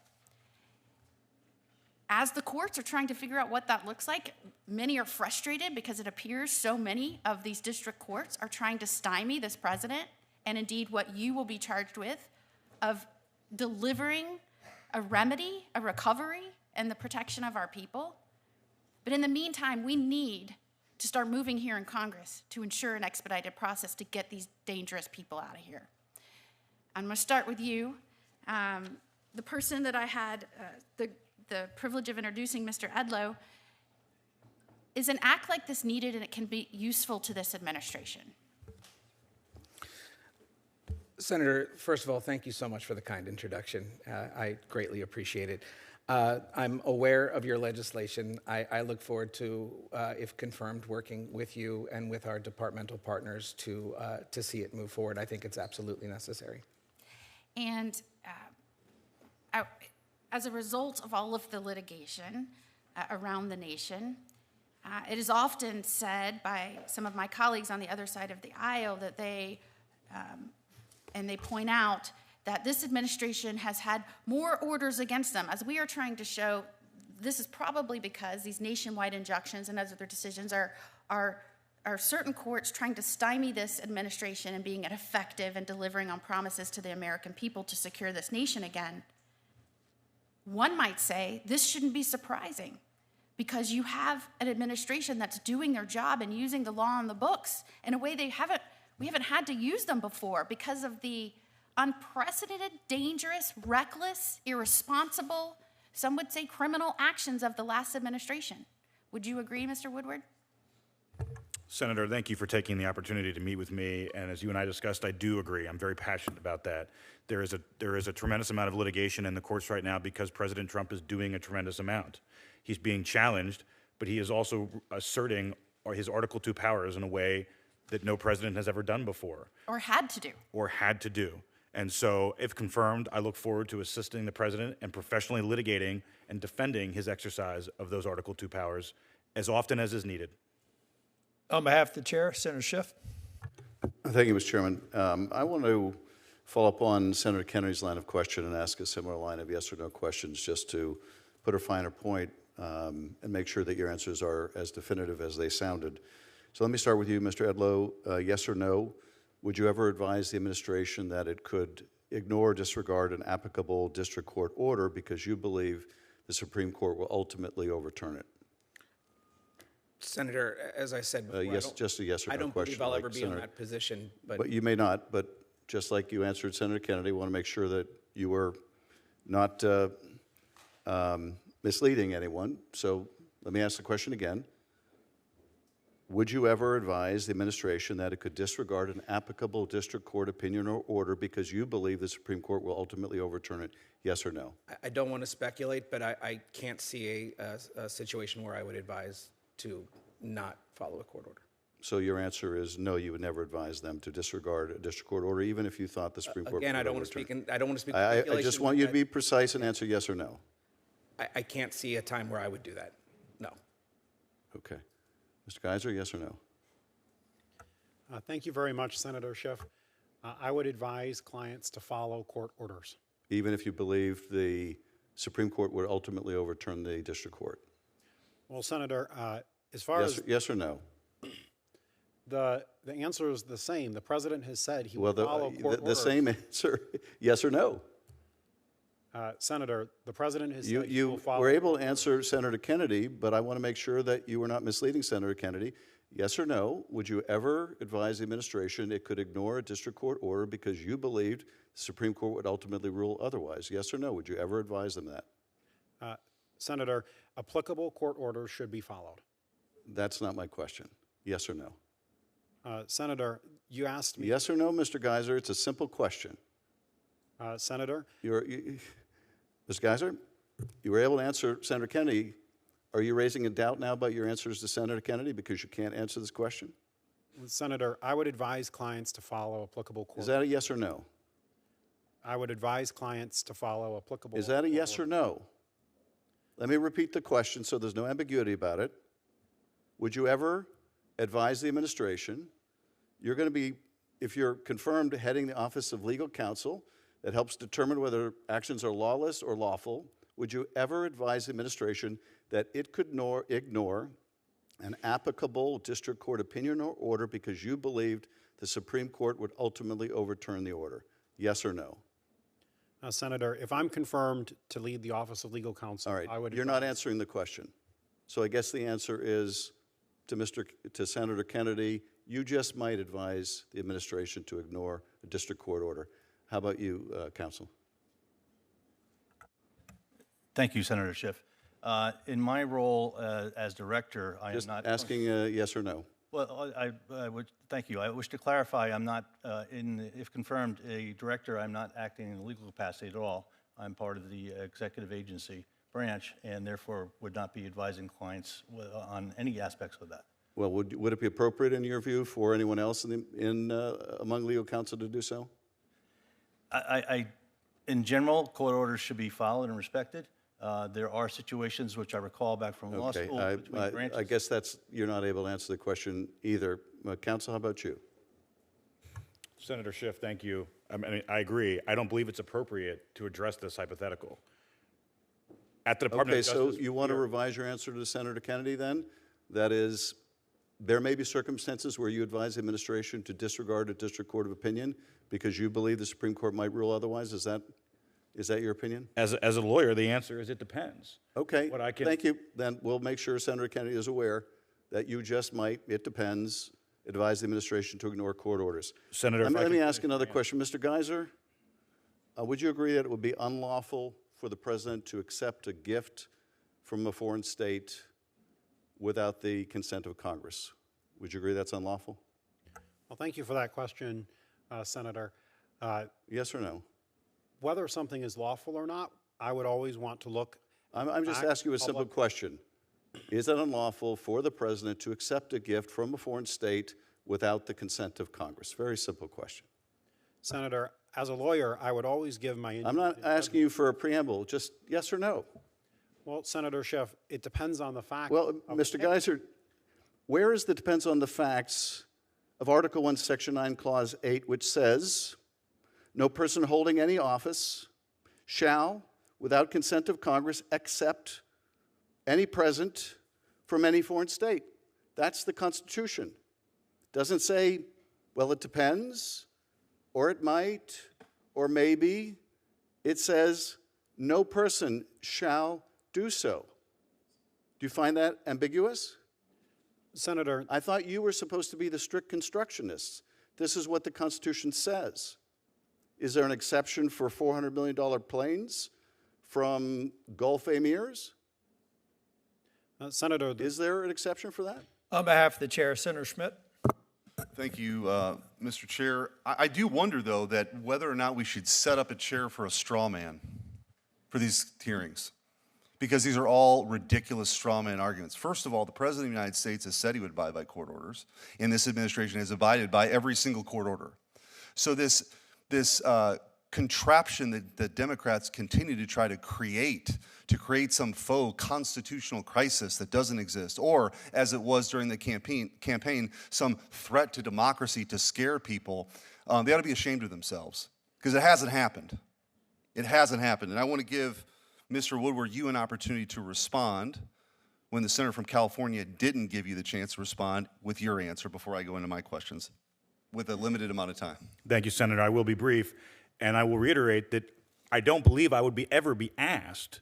E: As the courts are trying to figure out what that looks like, many are frustrated because it appears so many of these district courts are trying to stymie this president and indeed what you will be charged with of delivering a remedy, a recovery, and the protection of our people. But in the meantime, we need to start moving here in Congress to ensure an expedited process to get these dangerous people out of here. I'm going to start with you. The person that I had the privilege of introducing, Mr. Edlow, is an act like this needed, and it can be useful to this administration?
F: Senator, first of all, thank you so much for the kind introduction. I greatly appreciate it. I'm aware of your legislation. I look forward to, if confirmed, working with you and with our departmental partners to see it move forward. I think it's absolutely necessary.
E: And as a result of all of the litigation around the nation, it is often said by some of my colleagues on the other side of the aisle that they point out that this administration has had more orders against them. As we are trying to show, this is probably because these nationwide injunctions and other decisions are certain courts trying to stymie this administration and being effective and delivering on promises to the American people to secure this nation again. One might say this shouldn't be surprising because you have an administration that's doing their job and using the law on the books in a way we haven't had to use them before because of the unprecedented, dangerous, reckless, irresponsible, some would say criminal actions of the last administration. Would you agree, Mr. Woodward?
I: Senator, thank you for taking the opportunity to meet with me. And as you and I discussed, I do agree. I'm very passionate about that. There is a tremendous amount of litigation in the courts right now because President Trump is doing a tremendous amount. He's being challenged, but he is also asserting his Article II powers in a way that no president has ever done before.
E: Or had to do.
I: And so, if confirmed, I look forward to assisting the president and professionally litigating and defending his exercise of those Article II powers as often as is needed.
D: On behalf of the chair, Senator Schiff.
O: Thank you, Mr. Chairman. I want to follow up on Senator Kennedy's line of question and ask a similar line of yes or no questions just to put a finer point and make sure that your answers are as definitive as they sounded. So let me start with you, Mr. Edlow. Yes or no, would you ever advise the administration that it could ignore or disregard an applicable district court order because you believe the Supreme Court will ultimately overturn it?
F: Senator, as I said before,
O: yes, just a yes or no question.
F: I don't believe I'll
O: like
F: ever be in that position.
O: But you may not. But just like you answered Senator Kennedy, I want to make sure that you were not misleading anyone. So let me ask the question again. Would you ever advise the administration that it could disregard an applicable district court opinion or order because you believe the Supreme Court will ultimately overturn it? Yes or no?
F: I don't want to speculate, but I can't see a situation where I would advise to not follow a court order.
O: So your answer is no, you would never advise them to disregard a district court order, even if you thought the Supreme Court
F: Again,
O: would
F: I don't want to
O: overturn
F: speak. I don't want to speak.
O: I just want you to be precise and answer yes or no.
F: I can't see a time where I would do that. No.
O: Okay. Mr. Geiser, yes or no?
G: Thank you very much, Senator Schiff. I would advise clients to follow court orders.
O: Even if you believe the Supreme Court would ultimately overturn the district court?
G: Well, Senator, as far as
O: yes or no?
G: the answer is the same. The president has said he will follow court orders.
O: The same answer, yes or no?
G: Senator, the president has said he will follow.
O: You were able to answer Senator Kennedy, but I want to make sure that you were not misleading Senator Kennedy. Yes or no, would you ever advise the administration it could ignore a district court order because you believed the Supreme Court would ultimately rule otherwise? Yes or no, would you ever advise them that?
G: Senator, applicable court orders should be followed.
O: That's not my question. Yes or no?
G: Senator, you asked me.
O: Yes or no, Mr. Geiser? It's a simple question.
G: Senator?
O: Mr. Geiser, you were able to answer Senator Kennedy. Are you raising a doubt now about your answers to Senator Kennedy because you can't answer this question?
G: Senator, I would advise clients to follow applicable court orders.
O: Is that a yes or no?
G: I would advise clients to follow applicable
O: Is that a yes or no? Let me repeat the question so there's no ambiguity about it. Would you ever advise the administration, you're going to be, if you're confirmed, heading the Office of Legal Counsel that helps determine whether actions are lawless or lawful, would you ever advise the administration that it could ignore an applicable district court opinion or order because you believed the Supreme Court would ultimately overturn the order? Yes or no?
G: Senator, if I'm confirmed to lead the Office of Legal Counsel,
O: All right,
G: I would.
O: you're not answering the question. So I guess the answer is to Senator Kennedy, you just might advise the administration to ignore a district court order. How about you, counsel?
H: Thank you, Senator Schiff. In my role as director, I
O: Just
H: am not
O: asking yes or no.
H: Well, I would thank you. I wish to clarify. I'm not, if confirmed, a director. I'm not acting in a legal capacity at all. I'm part of the executive agency branch, and therefore would not be advising clients on any aspects of that.
O: Well, would it be appropriate in your view for anyone else among legal counsel to do so?
H: In general, court orders should be followed and respected. There are situations which I recall back from law school between branches.
O: I guess you're not able to answer the question either. Counsel, how about you?
I: Senator Schiff, thank you. I mean, I agree. I don't believe it's appropriate to address this hypothetical. At the Department of Justice.
O: Okay, so you want to revise your answer to Senator Kennedy then? That is, there may be circumstances where you advise the administration to disregard a district court of opinion because you believe the Supreme Court might rule otherwise. Is that your opinion?
I: As a lawyer, the answer is it depends.
O: Okay, thank you. Then we'll make sure Senator Kennedy is aware that you just might, it depends, advise the administration to ignore court orders.
I: Senator,
O: let me ask another question. Mr. Geiser, would you agree that it would be unlawful for the president to accept a gift from a foreign state without the consent of Congress? Would you agree that's unlawful?
G: Well, thank you for that question, Senator.
O: Yes or no?
G: Whether something is lawful or not, I would always want to look.
O: I'm just asking you a simple question. Is it unlawful for the president to accept a gift from a foreign state without the consent of Congress? Very simple question.
G: Senator, as a lawyer, I would always give my...
O: I'm not asking you for a preamble, just yes or no.
G: Well, Senator Schiff, it depends on the fact...
O: Well, Mr. Geiser, where is the depends on the facts of Article 1, Section 9, Clause 8, which says, no person holding any office shall, without consent of Congress, accept any present from any foreign state. That's the Constitution. Doesn't say, well, it depends, or it might, or maybe. It says, no person shall do so. Do you find that ambiguous?
G: Senator,
O: I thought you were supposed to be the strict constructionists. This is what the Constitution says. Is there an exception for $400 million planes from Gulf emirs?
G: Senator,
O: is there an exception for that?
D: On behalf of the chair, Senator Schmidt.
P: Thank you, Mr. Chair. I do wonder, though, that whether or not we should set up a chair for a straw man for these hearings, because these are all ridiculous straw man arguments. First of all, the President of the United States has said he would abide by court orders, and this administration has abided by every single court order. So this contraption that Democrats continue to try to create some faux constitutional crisis that doesn't exist, or as it was during the campaign, some threat to democracy to scare people, they ought to be ashamed of themselves, because it hasn't happened. It hasn't happened. And I want to give Mr. Woodward, you an opportunity to respond when the senator from California didn't give you the chance to respond with your answer before I go into my questions with a limited amount of time.
I: Thank you, Senator. I will be brief, and I will reiterate that I don't believe I would ever be asked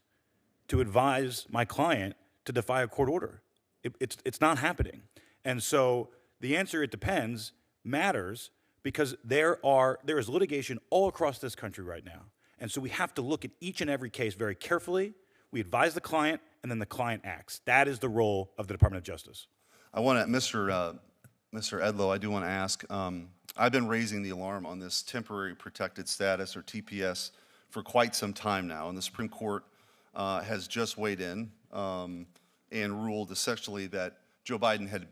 I: to advise my client to defy a court order. It's not happening. And so the answer, it depends, matters, because there is litigation all across this country right now. And so we have to look at each and every case very carefully. We advise the client, and then the client acts. That is the role of the Department of Justice.
P: I want to, Mr. Edlow, I do want to ask, I've been raising the alarm on this temporary protected status, or TPS, for quite some time now, and the Supreme Court has just weighed in and ruled essentially that Joe Biden had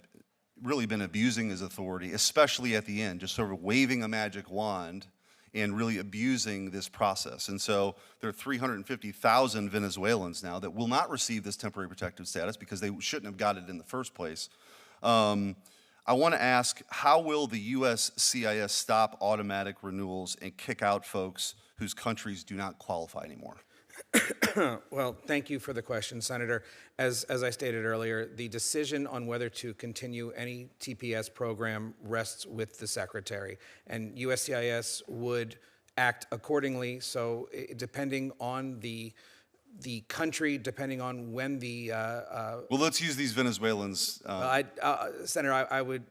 P: really been abusing his authority, especially at the end, just sort of waving a magic wand and really abusing this process. And so there are 350,000 Venezuelans now that will not receive this temporary protective status because they shouldn't have got it in the first place. I want to ask, how will the USCIS stop automatic renewals and kick out folks whose countries do not qualify anymore?
F: Well, thank you for the question, Senator. As I stated earlier, the decision on whether to continue any TPS program rests with the Secretary, and USCIS would act accordingly. So depending on the country, depending on when the
P: Well, let's use these Venezuelans.
F: Senator, I would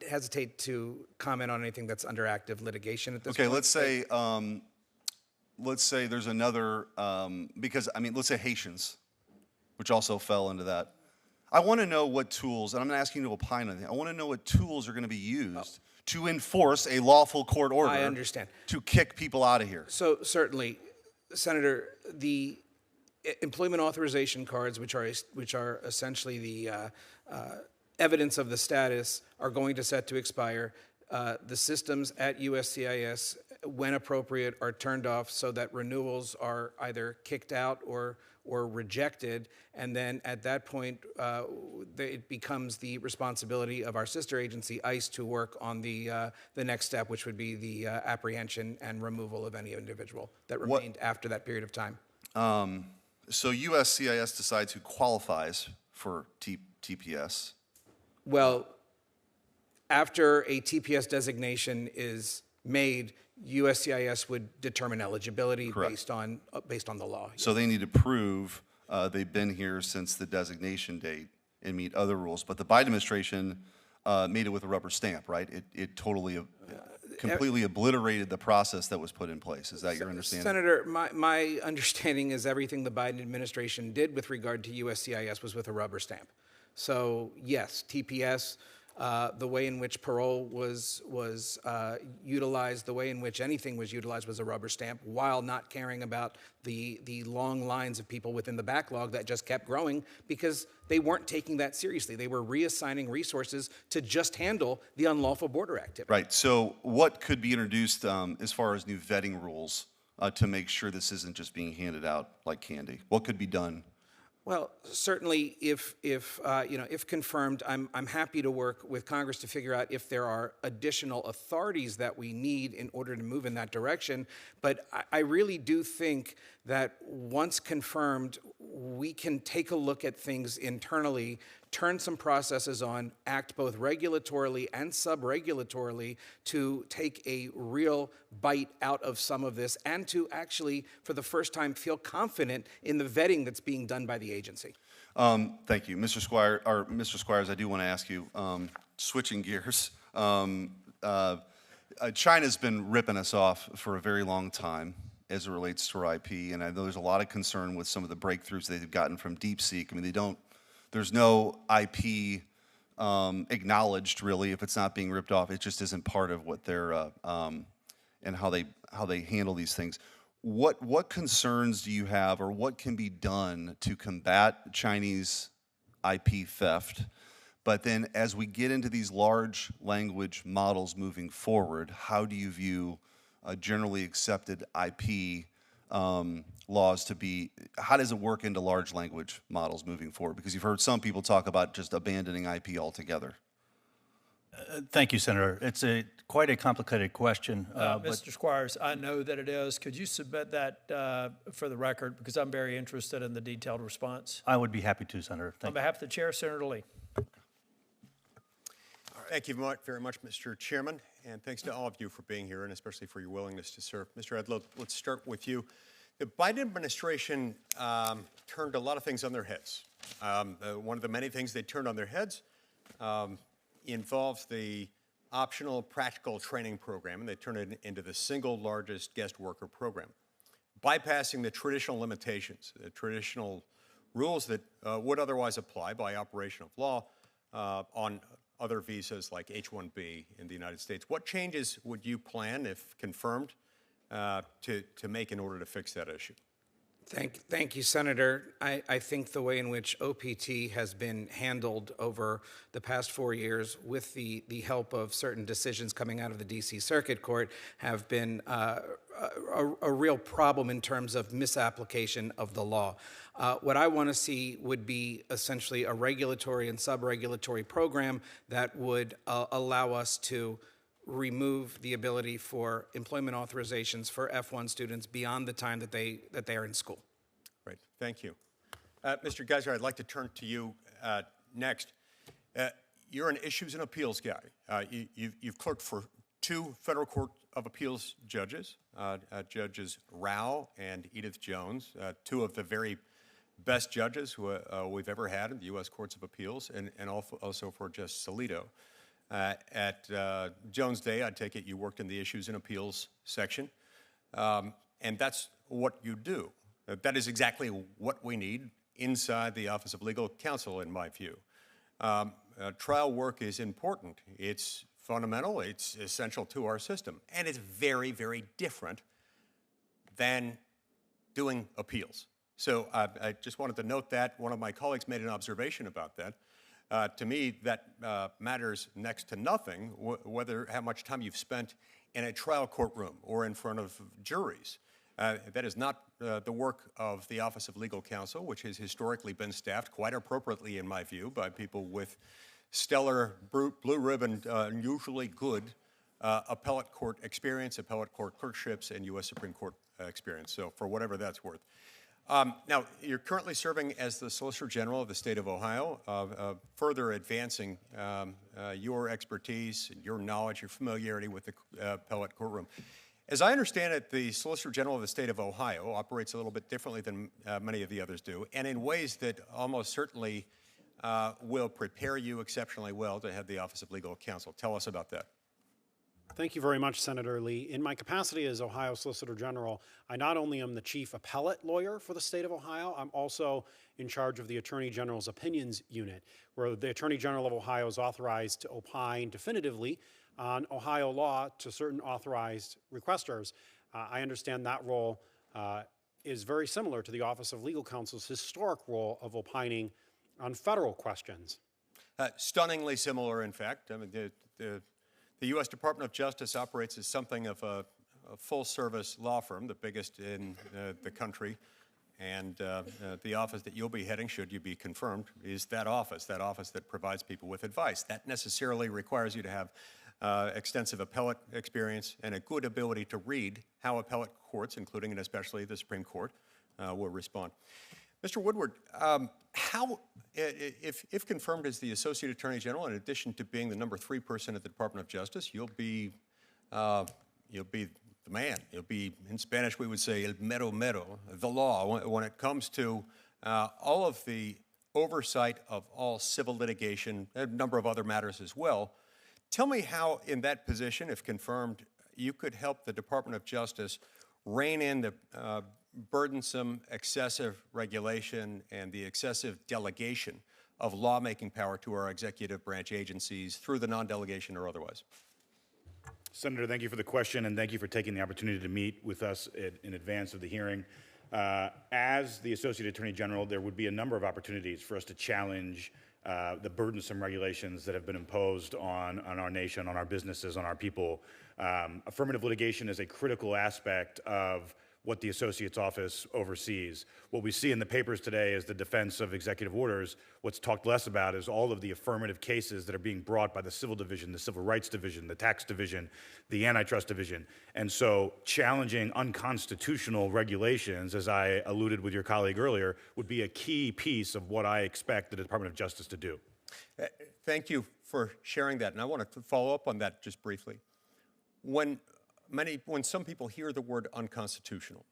F: hesitate to comment on anything that's under active litigation at this
P: Okay,
F: point.
P: let's say there's another, because, I mean, let's say Haitians, which also fell into that. I want to know what tools, and I'm not asking you to opine on it, I want to know what tools are going to be used to enforce a lawful court order.
F: I understand.
P: To kick people out of here.
F: So certainly, Senator, the employment authorization cards, which are essentially the evidence of the status, are going to set to expire. The systems at USCIS, when appropriate, are turned off so that renewals are either kicked out or rejected, and then at that point, it becomes the responsibility of our sister agency, ICE, to work on the next step, which would be the apprehension and removal of any individual that remained after that period of time.
P: So USCIS decides who qualifies for TPS.
F: Well, after a TPS designation is made, USCIS would determine eligibility based on the law.
P: So they need to prove they've been here since the designation date and meet other rules. But the Biden administration made it with a rubber stamp, right? It totally, completely obliterated the process that was put in place. Is that your understanding?
F: Senator, my understanding is everything the Biden administration did with regard to USCIS was with a rubber stamp. So yes, TPS, the way in which parole was utilized, the way in which anything was utilized was a rubber stamp, while not caring about the long lines of people within the backlog that just kept growing because they weren't taking that seriously. They were reassigning resources to just handle the unlawful border activity.
P: Right. So what could be introduced as far as new vetting rules to make sure this isn't just being handed out like candy? What could be done?
F: Well, certainly, if confirmed, I'm happy to work with Congress to figure out if there are additional authorities that we need in order to move in that direction. But I really do think that once confirmed, we can take a look at things internally, turn some processes on, act both regulatorily and sub-regulatorily to take a real bite out of some of this and to actually, for the first time, feel confident in the vetting that's being done by the agency.
P: Thank you. Mr. Squires, I do want to ask you, switching gears, China's been ripping us off for a very long time as it relates to our IP, and I know there's a lot of concern with some of the breakthroughs they've gotten from DeepSeek. I mean, there's no IP acknowledged really if it's not being ripped off. It just isn't part of what they're and how they handle these things. What concerns do you have, or what can be done to combat Chinese IP theft? But then, as we get into these large language models moving forward, how do you view generally accepted IP laws to be, how does it work into large language models moving forward? Because you've heard some people talk about just abandoning IP altogether.
H: Thank you, Senator. It's quite a complicated question.
D: Mr. Squires, I know that it is. Could you submit that for the record? Because I'm very interested in the detailed response.
H: I would be happy to, Senator.
D: On behalf of the chair, Senator Lee.
Q: Thank you very much, Mr. Chairman, and thanks to all of you for being here and especially for your willingness to serve. Mr. Edlow, let's start with you. The Biden administration turned a lot of things on their heads. One of the many things they turned on their heads involves the optional practical training program, and they turned it into the single largest guest worker program, bypassing the traditional limitations, the traditional rules that would otherwise apply by operation of law on other visas like H-1B in the United States. What changes would you plan, if confirmed, to make in order to fix that issue?
F: Thank you, Senator. I think the way in which OPT has been handled over the past 4 years with the help of certain decisions coming out of the D.C. Circuit Court have been a real problem in terms of misapplication of the law. What I want to see would be essentially a regulatory and sub-regulatory program that would allow us to remove the ability for employment authorizations for F1 students beyond the time that they are in school.
Q: Great, thank you. Mr. Geiser, I'd like to turn to you next. You're an issues and appeals guy. You've clerked for 2 federal court of Appeals judges, Judges Rao and Edith Jones, two of the very best judges who we've ever had in the U.S. Courts of Appeals, and also for Justice Alito. At Jones Day, I take it you worked in the Issues and Appeals section, and that's what you do. That is exactly what we need inside the Office of Legal Counsel, in my view. Trial work is important. It's fundamental. It's essential to our system. And it's very, very different than doing appeals. So I just wanted to note that. One of my colleagues made an observation about that. To me, that matters next to nothing, how much time you've spent in a trial courtroom or in front of juries. That is not the work of the Office of Legal Counsel, which has historically been staffed quite appropriately, in my view, by people with stellar blue ribbon, usually good appellate court experience, appellate court clerkships, and U.S. Supreme Court experience. So for whatever that's worth. Now, you're currently serving as the Solicitor General of the state of Ohio, further advancing your expertise, your knowledge, your familiarity with the appellate courtroom. As I understand it, the Solicitor General of the state of Ohio operates a little bit differently than many of the others do, and in ways that almost certainly will prepare you exceptionally well to head the Office of Legal Counsel. Tell us about that.
G: Thank you very much, Senator Lee. In my capacity as Ohio Solicitor General, I not only am the chief appellate lawyer for the state of Ohio, I'm also in charge of the Attorney General's Opinions Unit, where the Attorney General of Ohio is authorized to opine definitively on Ohio law to certain authorized requesters. I understand that role is very similar to the Office of Legal Counsel's historic role of opining on federal questions.
Q: Stunningly similar, in fact. I mean, the U.S. Department of Justice operates as something of a full-service law firm, the biggest in the country, and the office that you'll be heading, should you be confirmed, is that office that provides people with advice. That necessarily requires you to have extensive appellate experience and a good ability to read how appellate courts, including and especially the Supreme Court, will respond. Mr. Woodward, if confirmed as the Associate Attorney General, in addition to being the number 3 person at the Department of Justice, you'll be the man. You'll be, in Spanish we would say, el mero mero, the law, when it comes to all of the oversight of all civil litigation, a number of other matters as well. Tell me how, in that position, if confirmed, you could help the Department of Justice rein in the burdensome, excessive regulation and the excessive delegation of lawmaking power to our executive branch agencies through the non-delegation or otherwise.
I: Senator, thank you for the question, and thank you for taking the opportunity to meet with us in advance of the hearing. As the Associate Attorney General, there would be a number of opportunities for us to challenge the burdensome regulations that have been imposed on our nation, on our businesses, on our people. Affirmative litigation is a critical aspect of what the Associate's Office oversees. What we see in the papers today is the defense of executive orders. What's talked less about is all of the affirmative cases that are being brought by the Civil Division, the Civil Rights Division, the Tax Division, the Antitrust Division. And so challenging unconstitutional regulations, as I alluded with your colleague earlier, would be a key piece of what I expect the Department of Justice to do.
Q: Thank you for sharing that. And I want to follow up on that just briefly. When some people hear the word unconstitutional,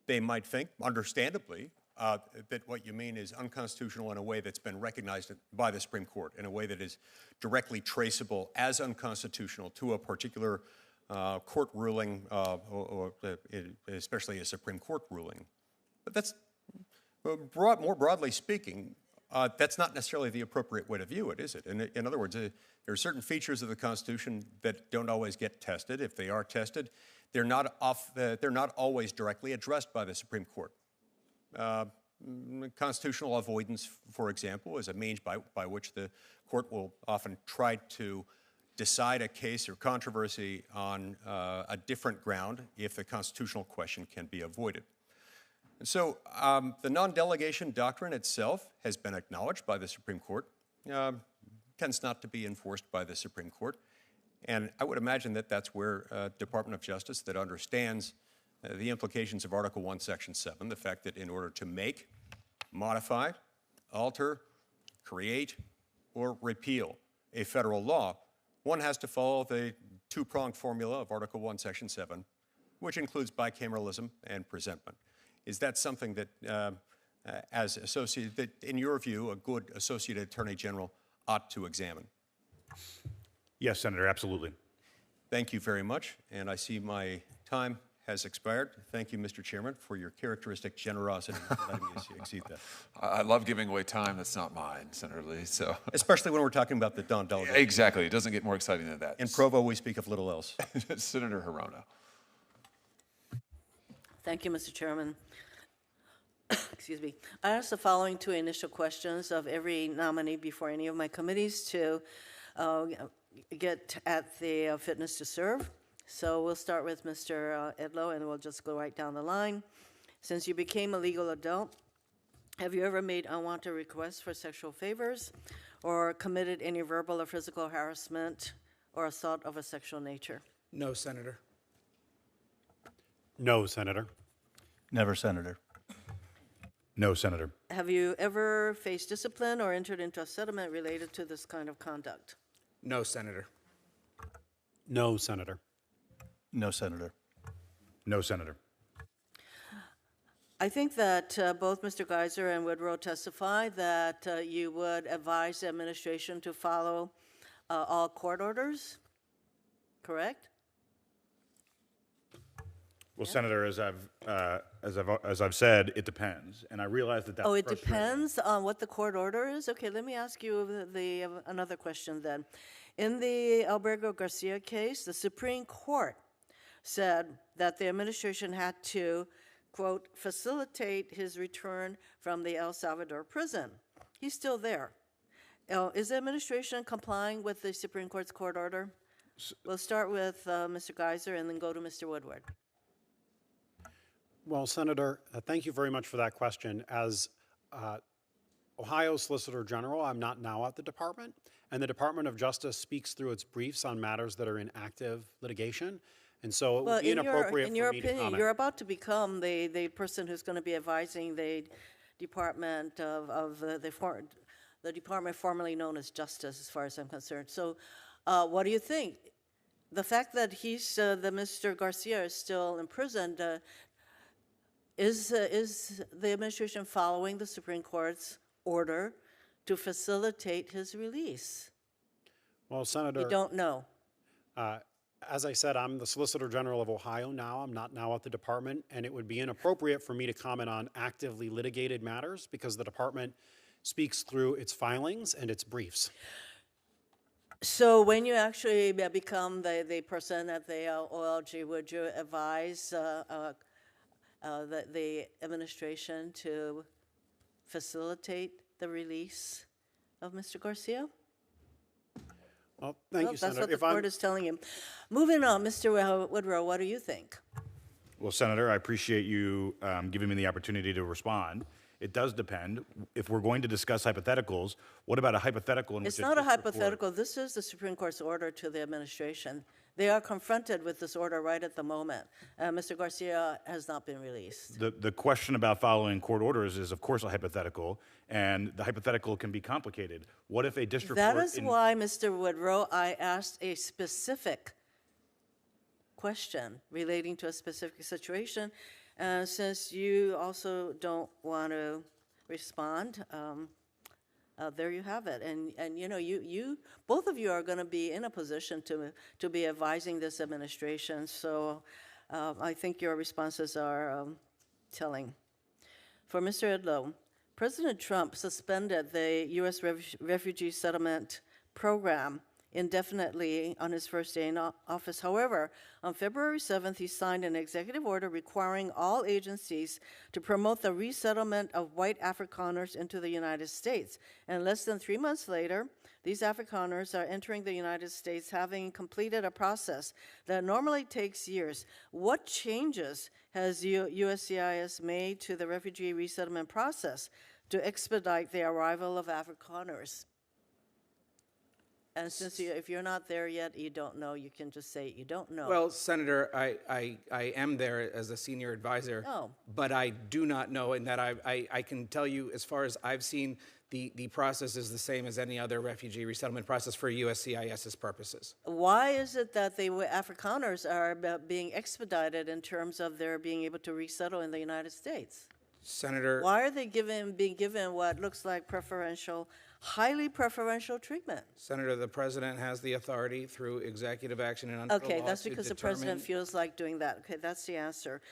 Q: they might think, understandably, that what you mean is unconstitutional in a way that's been recognized by the Supreme Court, in a way that is directly traceable as unconstitutional to a particular court ruling, or especially a Supreme Court ruling. But that's, more broadly speaking, that's not necessarily the appropriate way to view it, is it? In other words, there are certain features of the Constitution that don't always get tested. If they are tested, they're not always directly addressed by the Supreme Court. Constitutional avoidance, for example, is a means by which the court will often try to decide a case or controversy on a different ground if the constitutional question can be avoided. And so the non-delegation doctrine itself has been acknowledged by the Supreme Court, tends not to be enforced by the Supreme Court. And I would imagine that that's where Department of Justice that understands the implications of Article I, Section 7, the fact that in order to make, modify, alter, create, or repeal a federal law, one has to follow the two-pronged formula of Article 1, Section 7, which includes bicameralism and presentment. Is that something that, that in your view, a good Associate Attorney General ought to examine?
I: Yes, Senator, absolutely.
Q: Thank you very much, and I see my time has expired. Thank you, Mr. Chairman, for your characteristic generosity in letting me exceed that.
N: I love giving away time that's not mine, Senator Lee. So,
Q: especially when we're talking about the Don delegation.
N: Exactly. It doesn't get more exciting than that.
Q: In Provo, we speak of little else.
N: Senator Hirono.
R: Thank you, Mr. Chairman. Excuse me. I asked the following two initial questions of every nominee before any of my committees to get at the fitness to serve. So we'll start with Mr. Edlow, and we'll just go right down the line. Since you became a legal adult, have you ever made unwanted requests for sexual favors or committed any verbal or physical harassment or assault of a sexual nature?
F: No, Senator.
G: No, Senator.
H: Never, Senator.
I: No, Senator.
R: Have you ever faced discipline or entered into a settlement related to this kind of conduct?
F: No, Senator.
G: No, Senator.
H: No, Senator.
I: No, Senator.
R: I think that both Mr. Geiser and Woodrow testified that you would advise the administration to follow all court orders, correct?
I: Well, Senator, as I've said, it depends, and I realize that that's
R: Oh, it
I: frustrating.
R: depends on what the court order is? Okay, let me ask you another question then. In the Alberto Garcia case, the Supreme Court said that the administration had to, quote, facilitate his return from the El Salvador prison. He's still there. Is the administration complying with the Supreme Court's court order? We'll start with Mr. Geiser and then go to Mr. Woodward.
G: Well, Senator, thank you very much for that question. As Ohio Solicitor General, I'm not now at the department, and the Department of Justice speaks through its briefs on matters that are in active litigation, and so it would be inappropriate
R: in your
G: for me to
R: opinion,
G: comment.
R: you're about to become the person who's going to be advising the Department of the department formerly known as Justice, as far as I'm concerned. So, what do you think? The fact that that Mr. Garcia is still imprisoned, is the administration following the Supreme Court's order to facilitate his release?
G: Well, Senator,
R: You don't know.
G: As I said, I'm the Solicitor General of Ohio now. I'm not now at the department, and it would be inappropriate for me to comment on actively litigated matters because the department speaks through its filings and its briefs.
R: So when you actually become the person at the OLG, would you advise the administration to facilitate the release of Mr. Garcia?
G: Well, thank you,
R: That's
G: Senator.
R: what the court is telling him. Moving on, Mr. Woodrow, what do you think?
I: Well, Senator, I appreciate you giving me the opportunity to respond. It does depend. If we're going to discuss hypotheticals, what about a hypothetical in which
R: It's not a hypothetical. This is the Supreme Court's order to the administration. They are confronted with this order right at the moment. Mr. Garcia has not been released.
I: The question about following court orders is, of course, a hypothetical, and the hypothetical can be complicated. What if a district
R: That
I: court
R: is why, Mr. Woodrow, I asked a specific question relating to a specific situation. Since you also don't want to respond, there you have it. And you know, you both of you are going to be in a position to be advising this administration. So I think your responses are telling. For Mr. Edlow, President Trump suspended the U.S. refugee settlement program indefinitely on his first day in office. However, on February 7th, he signed an executive order requiring all agencies to promote the resettlement of white Afrikaners into the United States. And less than 3 months later, these Afrikaners are entering the United States having completed a process that normally takes years. What changes has USCIS made to the refugee resettlement process to expedite the arrival of Afrikaners? And since if you're not there yet, you don't know, you can just say you don't know.
F: Well, Senator, I am there as a senior advisor, but I do not know, and that I can tell you, as far as I've seen, the process is the same as any other refugee resettlement process for USCIS's purposes.
R: Why is it that the Afrikaners are being expedited in terms of their being able to resettle in the United States?
F: Senator,
R: why are they being given what looks like highly preferential treatment?
F: Senator, the president has the authority through executive action and under the
R: Okay,
F: law
R: that's
F: to
R: because the
F: determine-
R: president feels like doing that. Okay, that's the answer.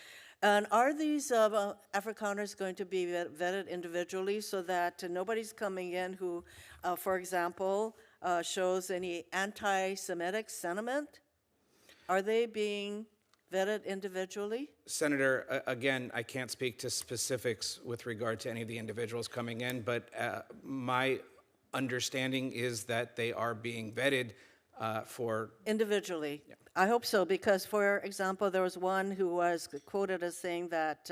R: And are these Afrikaners going to be vetted individually so that nobody's coming in who, for example, shows any anti-Semitic sentiment? Are they being vetted individually?
F: Senator, again, I can't speak to specifics with regard to any of the individuals coming in, but my understanding is that they are being vetted for...
R: Individually. Yeah. I hope so, because, for example, there was one who was quoted as saying that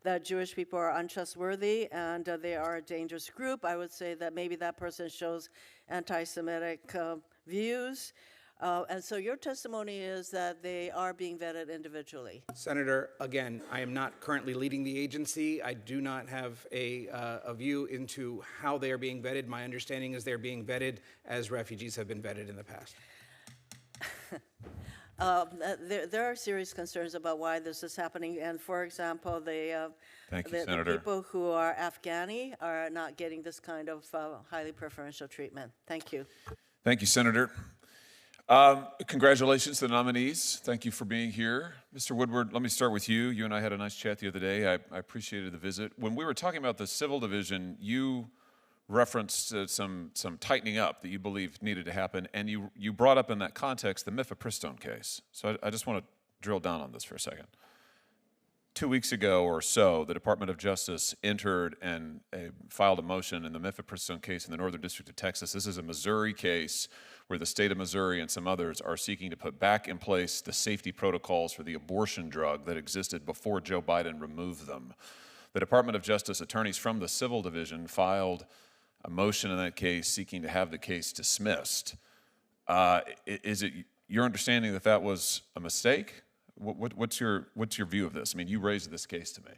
R: that Jewish people are untrustworthy and they are a dangerous group. I would say that maybe that person shows anti-Semitic views. And so your testimony is that they are being vetted individually.
F: Senator, again, I am not currently leading the agency. I do not have a view into how they are being vetted. My understanding is they're being vetted as refugees have been vetted in the past.
R: There are serious concerns about why this is happening. And for example, the people who are Afghani are not getting this kind of highly preferential treatment. Thank you.
N: Thank you, Senator. Congratulations to the nominees. Thank you for being here. Mr. Woodward, let me start with you. You and I had a nice chat the other day. I appreciated the visit. When we were talking about the civil division, you referenced some tightening up that you believe needed to happen, and you brought up in that context the mifepristone case. So I just want to drill down on this for a second. 2 weeks ago or so, the Department of Justice entered and filed a motion in the mifepristone case in the Northern District of Texas. This is a Missouri case where the state of Missouri and some others are seeking to put back in place the safety protocols for the abortion drug that existed before Joe Biden removed them. The Department of Justice attorneys from the civil division filed a motion in that case seeking to have the case dismissed. Is it your understanding that that was a mistake? What's your view of this? I mean, you raised this case to me.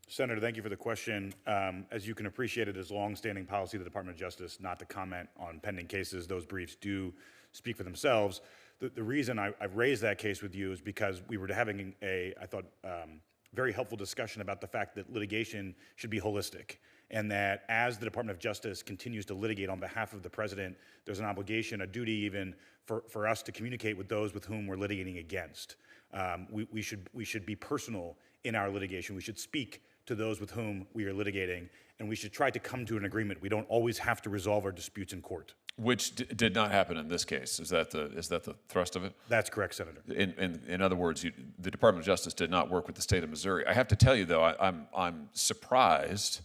I: Senator, thank you for the question. As you can appreciate, it is long-standing policy of the Department of Justice not to comment on pending cases. Those briefs do speak for themselves. The reason I've raised that case with you is because we were having I thought, very helpful discussion about the fact that litigation should be holistic, and that as the Department of Justice continues to litigate on behalf of the president, there's an obligation, a duty even, for us to communicate with those with whom we're litigating against. We should be personal in our litigation. We should speak to those with whom we are litigating, and we should try to come to an agreement. We don't always have to resolve our disputes in court.
N: Which did not happen in this case. Is that the thrust of it?
I: That's correct, Senator.
N: In other words, the Department of Justice did not work with the state of Missouri. I have to tell you, though, I'm surprised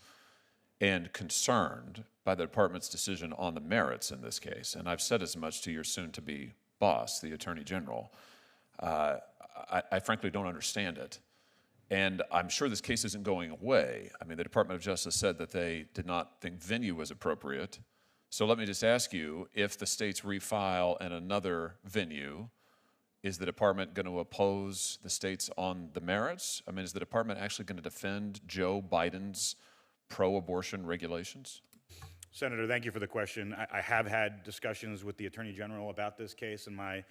N: and concerned by the department's decision on the merits in this case. And I've said as much to your soon-to-be boss, the Attorney General. I frankly don't understand it. And I'm sure this case isn't going away. I mean, the Department of Justice said that they did not think venue was appropriate. So let me just ask you, if the states refile in another venue, is the department going to oppose the states on the merits? I mean, is the department actually going to defend Joe Biden's pro-abortion regulations?
I: Senator, thank you for the question. I have had discussions with the Attorney General about this case in my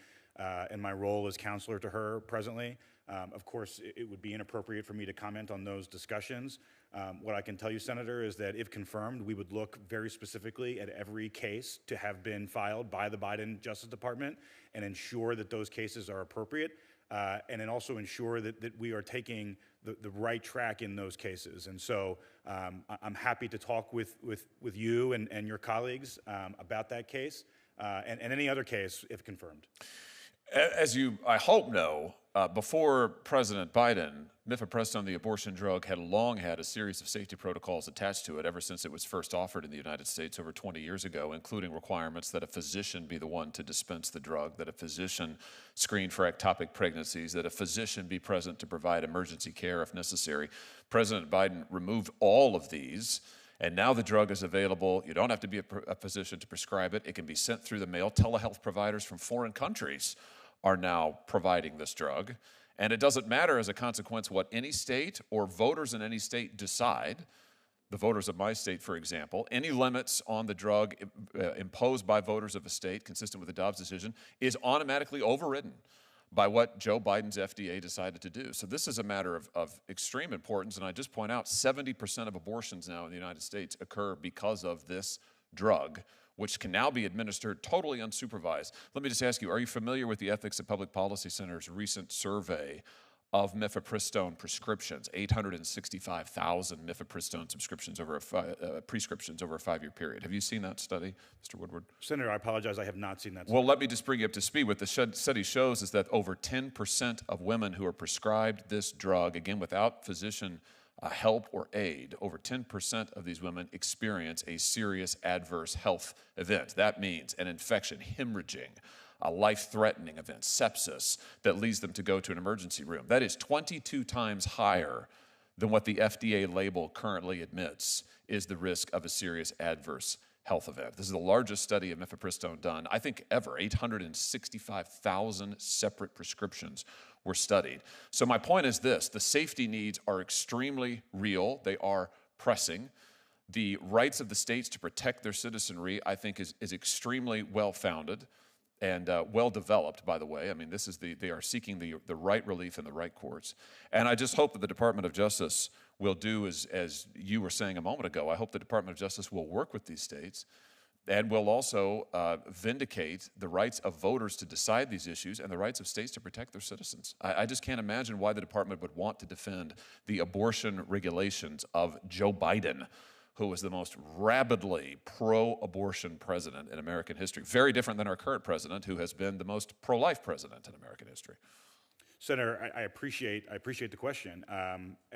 I: role as counselor to her presently. Of course, it would be inappropriate for me to comment on those discussions. What I can tell you, Senator, is that if confirmed, we would look very specifically at every case to have been filed by the Biden Justice Department and ensure that those cases are appropriate, and then also ensure that we are taking the right track in those cases. And so I'm happy to talk with you and your colleagues about that case and any other case if confirmed.
N: As you, I hope, know, before President Biden, mifepristone, the abortion drug, had long had a series of safety protocols attached to it ever since it was first offered in the United States over 20 years ago, including requirements that a physician be the one to dispense the drug, that a physician screen for ectopic pregnancies, that a physician be present to provide emergency care if necessary. President Biden removed all of these And now the drug is available. You don't have to be a physician to prescribe it. It can be sent through the mail. Telehealth providers from foreign countries are now providing this drug. And it doesn't matter as a consequence what any state or voters in any state decide. The voters of my state, for example, any limits on the drug imposed by voters of a state, consistent with the Dobbs decision, is automatically overridden by what Joe Biden's FDA decided to do. So this is a matter of extreme importance, and I just point out 70% of abortions now in the United States occur because of this drug, which can now be administered totally unsupervised. Let me just ask you, are you familiar with the Ethics and Public Policy Center's recent survey of mifepristone prescriptions? 865,000 mifepristone prescriptions over a 5-year period. Have you seen that study, Mr. Woodward?
I: Senator, I apologize, I have not seen that study.
N: Well, let me just bring you up to speed. What the study shows is that over 10% of women who are prescribed this drug, again, without physician help or aid, over 10% of these women experience a serious adverse health event. That means an infection, hemorrhaging, a life-threatening event, sepsis, that leads them to go to an emergency room. That is 22 times higher than what the FDA label currently admits is the risk of a serious adverse health event. This is the largest study of mifepristone done, I think, ever. 865,000 separate prescriptions were studied. So my point is this: the safety needs are extremely real. They are pressing. The rights of the states to protect their citizenry, I think, is extremely well-founded and well-developed, by the way. I mean, they are seeking the right relief in the right courts. And I just hope that the Department of Justice will do as you were saying a moment ago. I hope the Department of Justice will work with these states and will also vindicate the rights of voters to decide these issues and the rights of states to protect their citizens. I just can't imagine why the department would want to defend the abortion regulations of Joe Biden, who was the most rabidly pro-abortion president in American history. Very different than our current president, who has been the most pro-life president in American history.
I: Senator, I appreciate the question.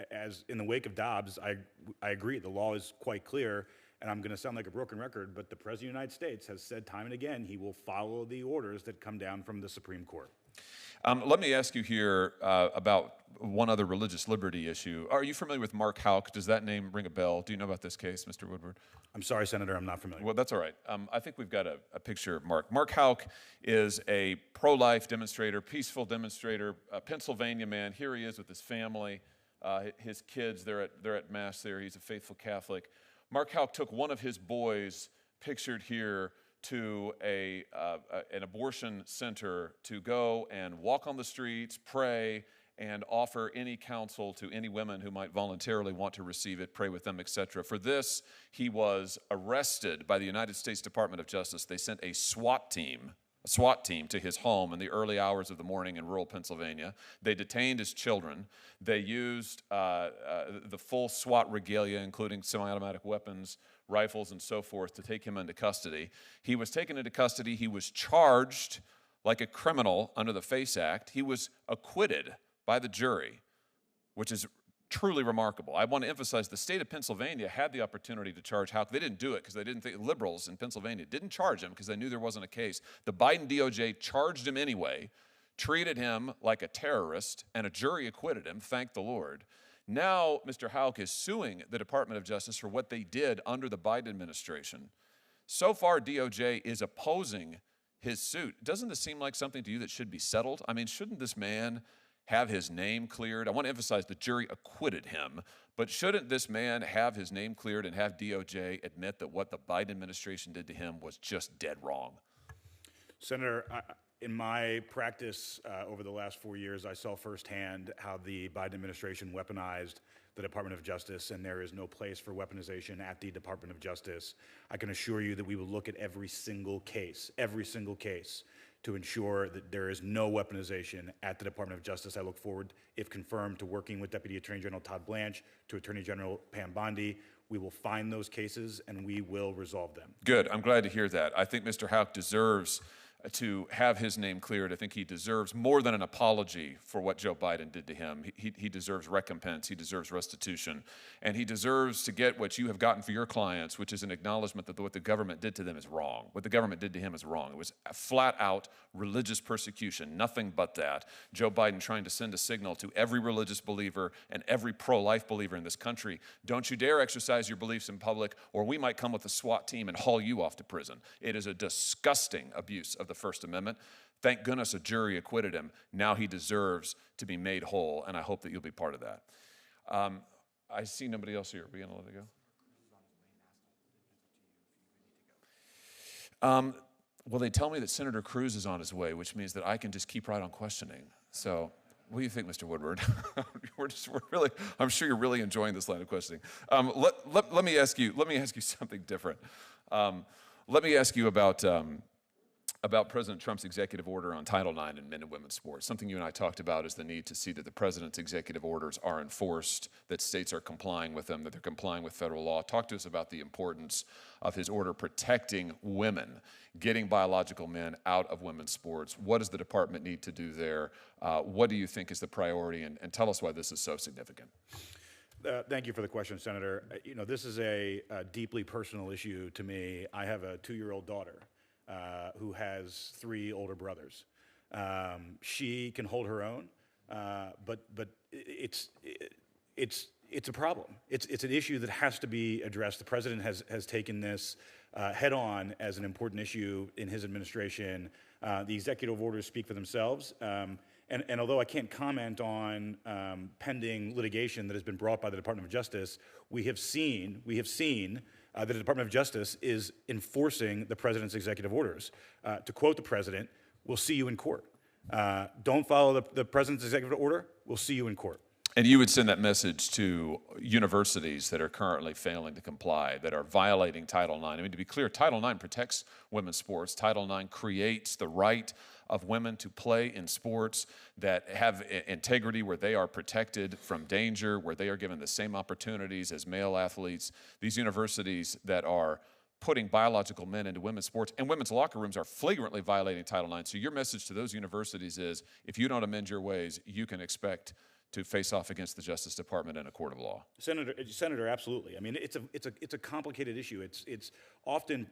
I: As in the wake of Dobbs, I agree. The law is quite clear, and I'm going to sound like a broken record, but the President of the United States has said time and again he will follow the orders that come down from the Supreme Court.
N: Let me ask you here about one other religious liberty issue. Are you familiar with Mark Houck? Does that name ring a bell? Do you know about this case, Mr. Woodward?
I: I'm sorry, Senator, I'm not familiar.
N: Well, that's all right. I think we've got a picture of Mark. Mark Houck is a pro-life demonstrator, peaceful demonstrator, a Pennsylvania man. Here he is with his family, his kids. They're at Mass there. He's a faithful Catholic. Mark Houck took one of his boys, pictured here, to an abortion center to go and walk on the streets, pray, and offer any counsel to any women who might voluntarily want to receive it, pray with them, etc. For this, he was arrested by the United States Department of Justice. They sent a SWAT team to his home in the early hours of the morning in rural Pennsylvania. They detained his children. They used the full SWAT regalia, including semi-automatic weapons, rifles, and so forth, to take him into custody. He was taken into custody. He was charged like a criminal under the FACE Act. He was acquitted by the jury, which is truly remarkable. I want to emphasize the state of Pennsylvania had the opportunity to charge Houck. They didn't do it because they didn't think, liberals in Pennsylvania didn't charge him because they knew there wasn't a case. The Biden DOJ charged him anyway, treated him like a terrorist, and a jury acquitted him, thank the Lord. Now, Mr. Houck is suing the Department of Justice for what they did under the Biden administration. So far, DOJ is opposing his suit. Doesn't this seem like something to you that should be settled? I mean, shouldn't this man have his name cleared? I want to emphasize the jury acquitted him, but shouldn't this man have his name cleared and have DOJ admit that what the Biden administration did to him was just dead wrong?
I: Senator, in my practice over the last 4 years, I saw firsthand how the Biden administration weaponized the Department of Justice, and there is no place for weaponization at the Department of Justice. I can assure you that we will look at every single case, to ensure that there is no weaponization at the Department of Justice. I look forward, if confirmed, to working with Deputy Attorney General Todd Blanche, to Attorney General Pam Bondi. We will find those cases and we will resolve them.
N: Good. I'm glad to hear that. I think Mr. Houck deserves to have his name cleared. I think he deserves more than an apology for what Joe Biden did to him. He deserves recompense, he deserves restitution, and he deserves to get what you have gotten for your clients, which is an acknowledgement that what the government did to them is wrong. What the government did to him is wrong. It was a flat out religious persecution, nothing but that. Joe Biden trying to send a signal to every religious believer and every pro-life believer in this country: don't you dare exercise your beliefs in public, or we might come with a SWAT team and haul you off to prison. It is a disgusting abuse of the First Amendment. Thank goodness a jury acquitted him. Now he deserves to be made whole, and I hope that you'll be part of that. I see nobody else here. Are we going to let it go? Well, they tell me that Senator Cruz is on his way, which means that I can just keep right on questioning. So what do you think, Mr. Woodward? I'm sure you're really enjoying this line of questioning. Let me ask you something different. Let me ask you about President Trump's executive order on Title IX in men and women's sports. Something you and I talked about is the need to see that the president's executive orders are enforced, that states are complying with them, that they're complying with federal law. Talk to us about the importance of his order protecting women, getting biological men out of women's sports. What does the department need to do there? What do you think is the priority? And tell us why this is so significant.
I: Thank you for the question, Senator. This is a deeply personal issue to me. I have a 2-year-old daughter who has 3 older brothers. She can hold her own, but it's a problem. It's an issue that has to be addressed. The president has taken this head on as an important issue in his administration. The executive orders speak for themselves. And although I can't comment on pending litigation that has been brought by the Department of Justice, we have seen that the Department of Justice is enforcing the president's executive orders. To quote the president, "We'll see you in court." Don't follow the president's executive order, we'll see you in court.
N: And you would send that message to universities that are currently failing to comply, that are violating Title IX. I mean, to be clear, Title IX protects women's sports. Title IX creates the right of women to play in sports that have integrity, where they are protected from danger, where they are given the same opportunities as male athletes. These universities that are putting biological men into women's sports and women's locker rooms are flagrantly violating Title IX. So your message to those universities is, if you don't amend your ways, you can expect to face off against the Justice Department in a court of law.
I: Senator, absolutely. I mean, it's a complicated issue. It's often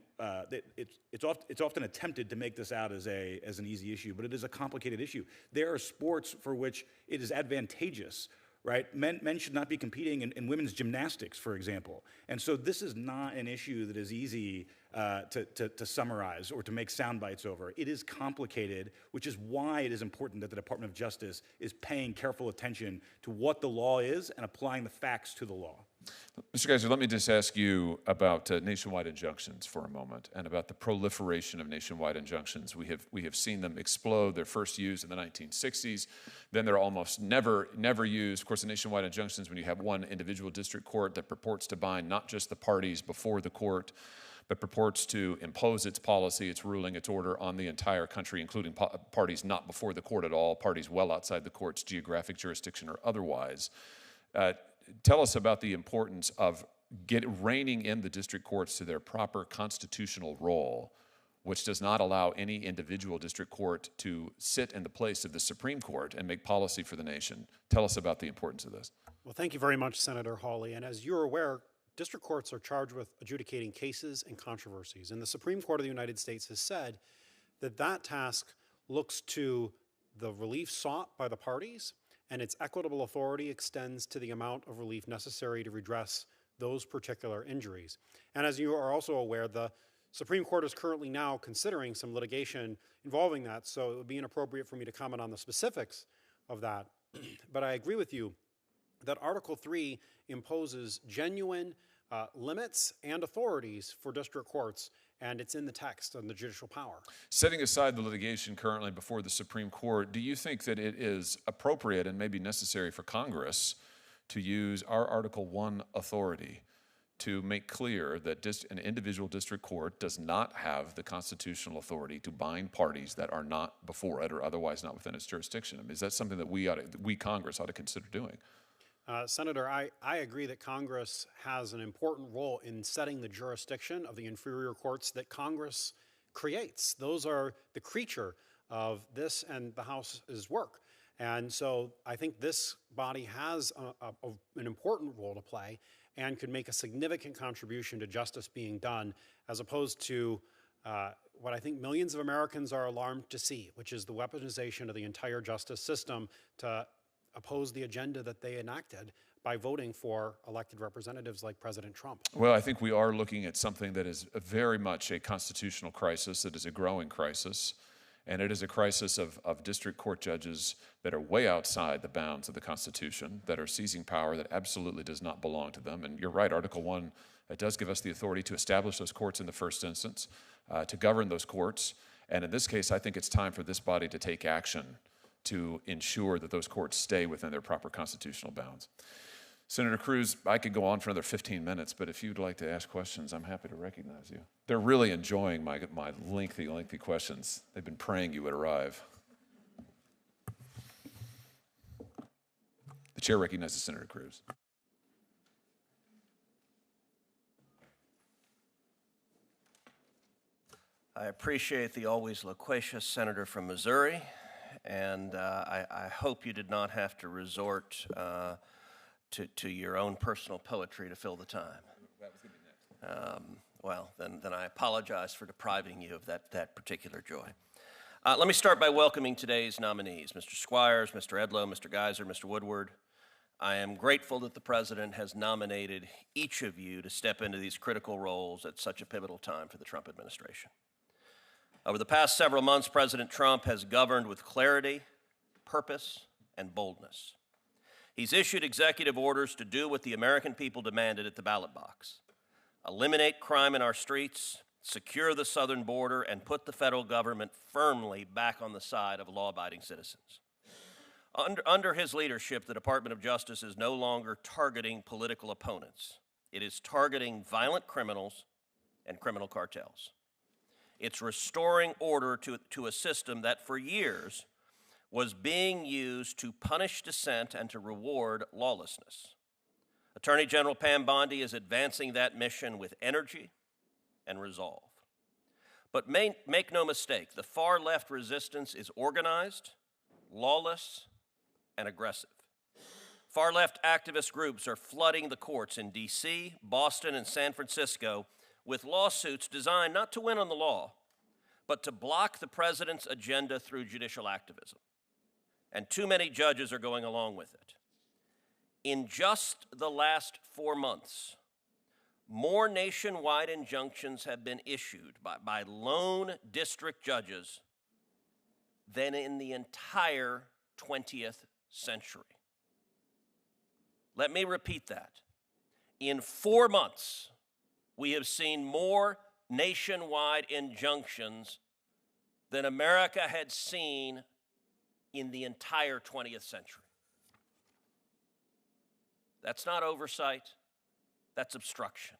I: attempted to make this out as an easy issue, but it is a complicated issue. There are sports for which it is advantageous, right? Men should not be competing in women's gymnastics, for example. And so this is not an issue that is easy to summarize or to make sound bites over. It is complicated, which is why it is important that the Department of Justice is paying careful attention to what the law is and applying the facts to the law.
N: Mr. Geiser, let me just ask you about nationwide injunctions for a moment, and about the proliferation of nationwide injunctions. We have seen them explode. They're first used in the 1960s, then they're almost never used. Of course, the nationwide injunctions, when you have one individual district court that purports to bind not just the parties before the court, but purports to impose its policy, its ruling, its order on the entire country, including parties not before the court at all, parties well outside the court's geographic jurisdiction or otherwise. Tell us about the importance of reining in the district courts to their proper constitutional role, which does not allow any individual district court to sit in the place of the Supreme Court and make policy for the nation. Tell us about the importance of this.
G: Well, thank you very much, Senator Hawley. And as you're aware, district courts are charged with adjudicating cases and controversies. And the Supreme Court of the United States has said that that task looks to the relief sought by the parties, and its equitable authority extends to the amount of relief necessary to redress those particular injuries. And as you are also aware, the Supreme Court is currently now considering some litigation involving that, so it would be inappropriate for me to comment on the specifics of that. But I agree with you that Article 3 imposes genuine limits and authorities for district courts, and it's in the text on the judicial power.
N: Setting aside the litigation currently before the Supreme Court, do you think that it is appropriate and maybe necessary for Congress to use our Article 1 authority to make clear that an individual district court does not have the constitutional authority to bind parties that are not before it or otherwise not within its jurisdiction? I mean, is that something that we Congress ought to consider doing?
G: Senator, I agree that Congress has an important role in setting the jurisdiction of the inferior courts that Congress creates. Those are the creature of this and the House's work. And so I think this body has an important role to play and could make a significant contribution to justice being done, as opposed to what I think millions of Americans are alarmed to see, which is the weaponization of the entire justice system to oppose the agenda that they enacted by voting for elected representatives like President Trump.
N: Well, I think we are looking at something that is very much a constitutional crisis, that is a growing crisis. And it is a crisis of district court judges that are way outside the bounds of the Constitution, that are seizing power that absolutely does not belong to them. And you're right, Article 1 does give us the authority to establish those courts in the first instance, to govern those courts. And in this case, I think it's time for this body to take action to ensure that those courts stay within their proper constitutional bounds. Senator Cruz, I could go on for another 15 minutes, but if you'd like to ask questions, I'm happy to recognize you. They're really enjoying my lengthy questions. They've been praying you would arrive. The chair recognizes Senator Cruz.
S: I appreciate the always loquacious senator from Missouri, and I hope you did not have to resort to your own personal poetry to fill the time.
N: That was going to be next.
S: Well, then I apologize for depriving you of that particular joy. Let me start by welcoming today's nominees, Mr. Squires, Mr. Edlow, Mr. Geiser, Mr. Woodward. I am grateful that the President has nominated each of you to step into these critical roles at such a pivotal time for the Trump administration. Over the past several months, President Trump has governed with clarity, purpose, and boldness. He's issued executive orders to do what the American people demanded at the ballot box: eliminate crime in our streets, secure the southern border, and put the federal government firmly back on the side of law-abiding citizens. Under his leadership, the Department of Justice is no longer targeting political opponents. It is targeting violent criminals and criminal cartels. It's restoring order to a system that for years was being used to punish dissent and to reward lawlessness. Attorney General Pam Bondi is advancing that mission with energy and resolve. But make no mistake, the far-left resistance is organized, lawless, and aggressive. Far-left activist groups are flooding the courts in D.C., Boston, and San Francisco with lawsuits designed not to win on the law, but to block the president's agenda through judicial activism. And too many judges are going along with it. In just the last 4 months, more nationwide injunctions have been issued by lone district judges than in the entire 20th century. Let me repeat that. In 4 months, we have seen more nationwide injunctions than America had seen in the entire 20th century. That's not oversight, that's obstruction.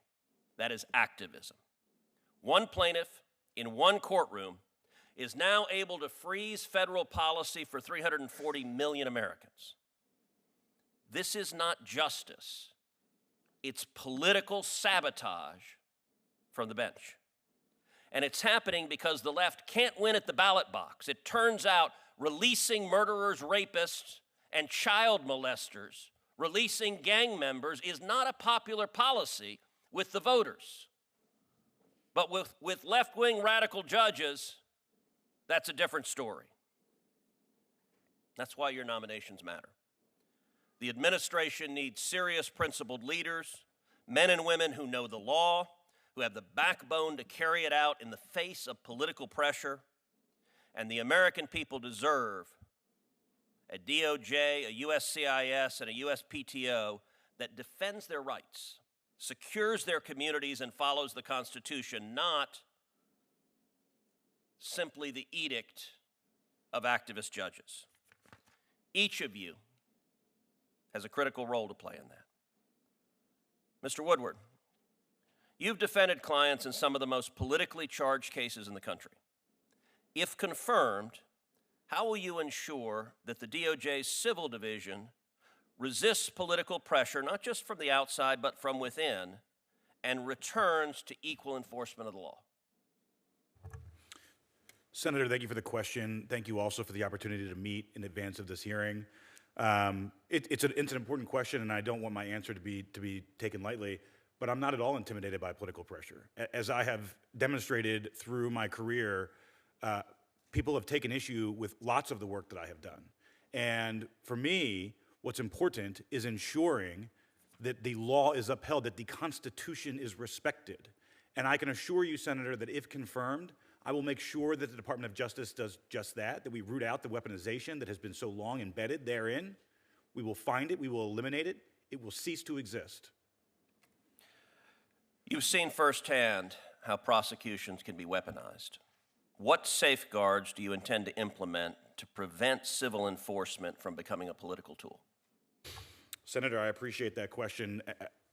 S: That is activism. One plaintiff in one courtroom is now able to freeze federal policy for 340 million Americans. This is not justice. It's political sabotage from the bench. And it's happening because the left can't win at the ballot box. It turns out releasing murderers, rapists, and child molesters, releasing gang members is not a popular policy with the voters. But with left-wing radical judges, that's a different story. That's why your nominations matter. The administration needs serious, principled leaders, men and women who know the law, who have the backbone to carry it out in the face of political pressure. And the American people deserve a DOJ, a USCIS, and a USPTO that defends their rights, secures their communities, and follows the Constitution, not simply the edict of activist judges. Each of you has a critical role to play in that. Mr. Woodward, you've defended clients in some of the most politically charged cases in the country. If confirmed, how will you ensure that the DOJ's civil division resists political pressure, not just from the outside, but from within, and returns to equal enforcement of the law?
I: Senator, thank you for the question. Thank you also for the opportunity to meet in advance of this hearing. It's an important question, and I don't want my answer to be taken lightly, but I'm not at all intimidated by political pressure. As I have demonstrated through my career, people have taken issue with lots of the work that I have done. And for me, what's important is ensuring that the law is upheld, that the Constitution is respected. And I can assure you, Senator, that if confirmed, I will make sure that the Department of Justice does just that we root out the weaponization that has been so long embedded therein. We will find it, we will eliminate it, it will cease to exist.
S: You've seen firsthand how prosecutions can be weaponized. What safeguards do you intend to implement to prevent civil enforcement from becoming a political tool?
I: Senator, I appreciate that question.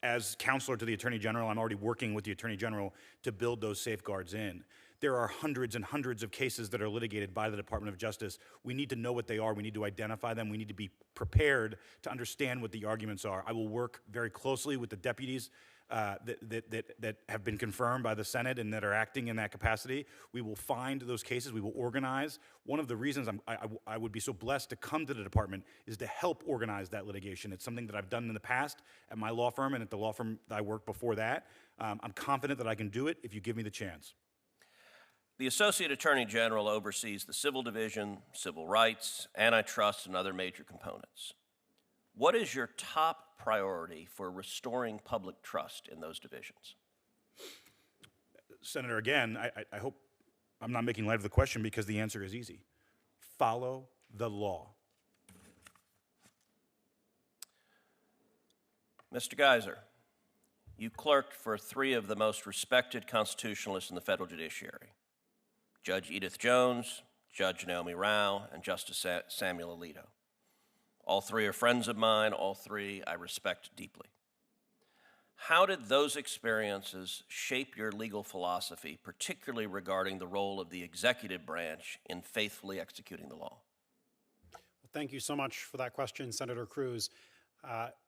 I: As counselor to the Attorney General, I'm already working with the Attorney General to build those safeguards in. There are hundreds and hundreds of cases that are litigated by the Department of Justice. We need to know what they are. We need to identify them. We need to be prepared to understand what the arguments are. I will work very closely with the deputies that have been confirmed by the Senate and that are acting in that capacity. We will find those cases. We will organize. One of the reasons I would be so blessed to come to the department is to help organize that litigation. It's something that I've done in the past at my law firm and at the law firm that I worked before that. I'm confident that I can do it if you give me the chance.
S: The Associate Attorney General oversees the Civil Division, Civil Rights, Antitrust, and other major components. What is your top priority for restoring public trust in those divisions?
I: Senator, again, I hope I'm not making light of the question because the answer is easy. Follow the law.
S: Mr. Geiser, you clerked for three of the most respected constitutionalists in the federal judiciary: Judge Edith Jones, Judge Naomi Rao, and Justice Samuel Alito. All three are friends of mine. All three I respect deeply. How did those experiences shape your legal philosophy, particularly regarding the role of the executive branch in faithfully executing the law?
G: Well, thank you so much for that question, Senator Cruz.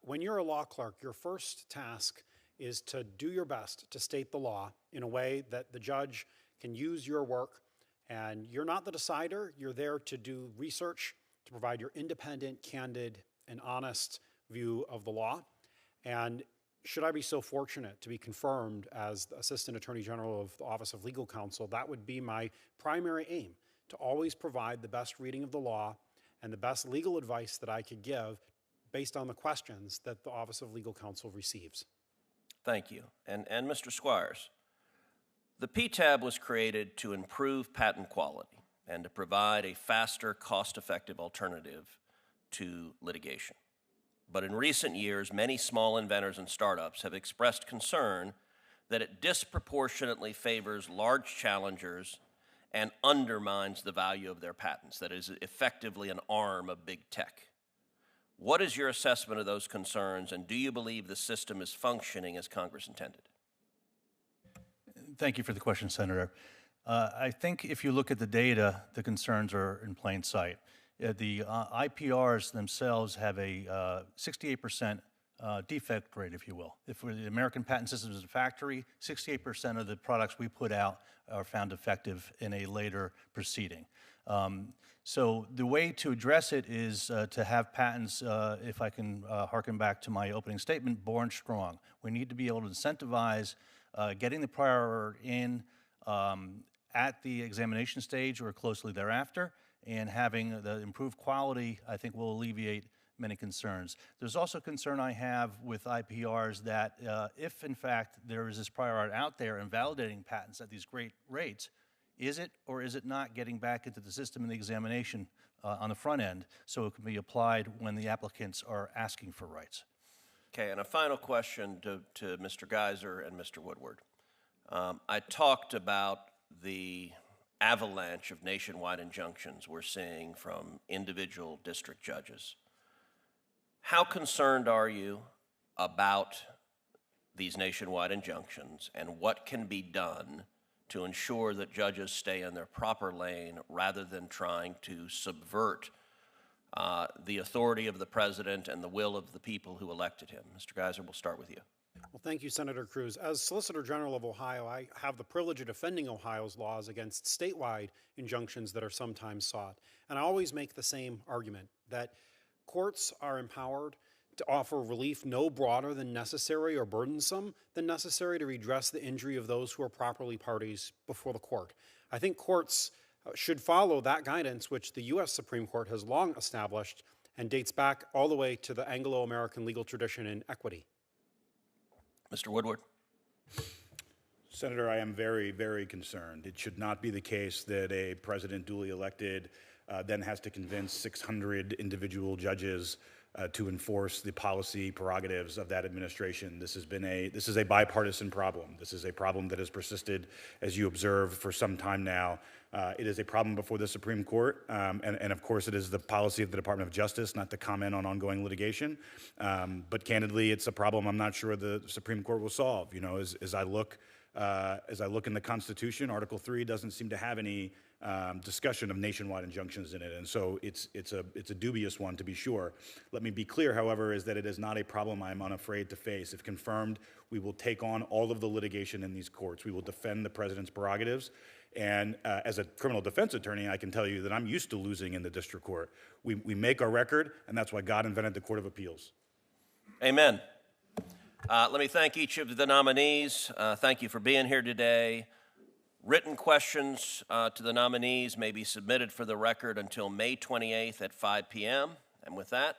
G: When you're a law clerk, your first task is to do your best to state the law in a way that the judge can use your work. And you're not the decider. You're there to do research, to provide your independent, candid, and honest view of the law. And should I be so fortunate to be confirmed as the Assistant Attorney General of the Office of Legal Counsel, that would be my primary aim, to always provide the best reading of the law and the best legal advice that I could give based on the questions that the Office of Legal Counsel receives.
S: Thank you. And Mr. Squires, the PTAB was created to improve patent quality and to provide a faster, cost-effective alternative to litigation. But in recent years, many small inventors and startups have expressed concern that it disproportionately favors large challengers and undermines the value of their patents, that is effectively an arm of big tech. What is your assessment of those concerns, and do you believe the system is functioning as Congress intended?
H: Thank you for the question, Senator. I think if you look at the data, the concerns are in plain sight. The IPRs themselves have a 68% defect rate, if you will. If the American patent system is a factory, 68% of the products we put out are found defective in a later proceeding. So the way to address it is to have patents, if I can harken back to my opening statement, born strong. We need to be able to incentivize getting the prior art in at the examination stage or closely thereafter, and having the improved quality, I think, will alleviate many concerns. There's also a concern I have with IPRs that if, in fact, there is this prior art out there and validating patents at these great rates, is it or is it not getting back into the system in the examination on the front end so it can be applied when the applicants are asking for rights?
S: Okay, and a final question to Mr. Geiser and Mr. Woodward. I talked about the avalanche of nationwide injunctions we're seeing from individual district judges. How concerned are you about these nationwide injunctions, and what can be done to ensure that judges stay in their proper lane rather than trying to subvert the authority of the president and the will of the people who elected him? Mr. Geiser, we'll start with you.
G: Well, thank you, Senator Cruz. As Solicitor General of Ohio, I have the privilege of defending Ohio's laws against statewide injunctions that are sometimes sought. And I always make the same argument that courts are empowered to offer relief no broader than necessary or burdensome than necessary to redress the injury of those who are properly parties before the court. I think courts should follow that guidance, which the U.S. Supreme Court has long established and dates back all the way to the Anglo-American legal tradition in equity.
S: Mr. Woodward.
I: Senator, I am very, very concerned. It should not be the case that a president duly elected then has to convince 600 individual judges to enforce the policy prerogatives of that administration. This is a bipartisan problem. This is a problem that has persisted, as you observe, for some time now. It is a problem before the Supreme Court, and of course it is the policy of the Department of Justice not to comment on ongoing litigation. But candidly, it's a problem I'm not sure the Supreme Court will solve. You know, as I look in the Constitution, Article 3 doesn't seem to have any discussion of nationwide injunctions in it, and so it's a dubious one, to be sure. Let me be clear, however, is that it is not a problem I'm unafraid to face. If confirmed, we will take on all of the litigation in these courts. We will defend the president's prerogatives, and as a criminal defense attorney, I can tell you that I'm used to losing in the district court. We make our record, and that's why God invented the Court of Appeals.
S: Amen. Let me thank each of the nominees. Thank you for being here today. Written questions to the nominees may be submitted for the record until May 28th at 5 p.m. And with that,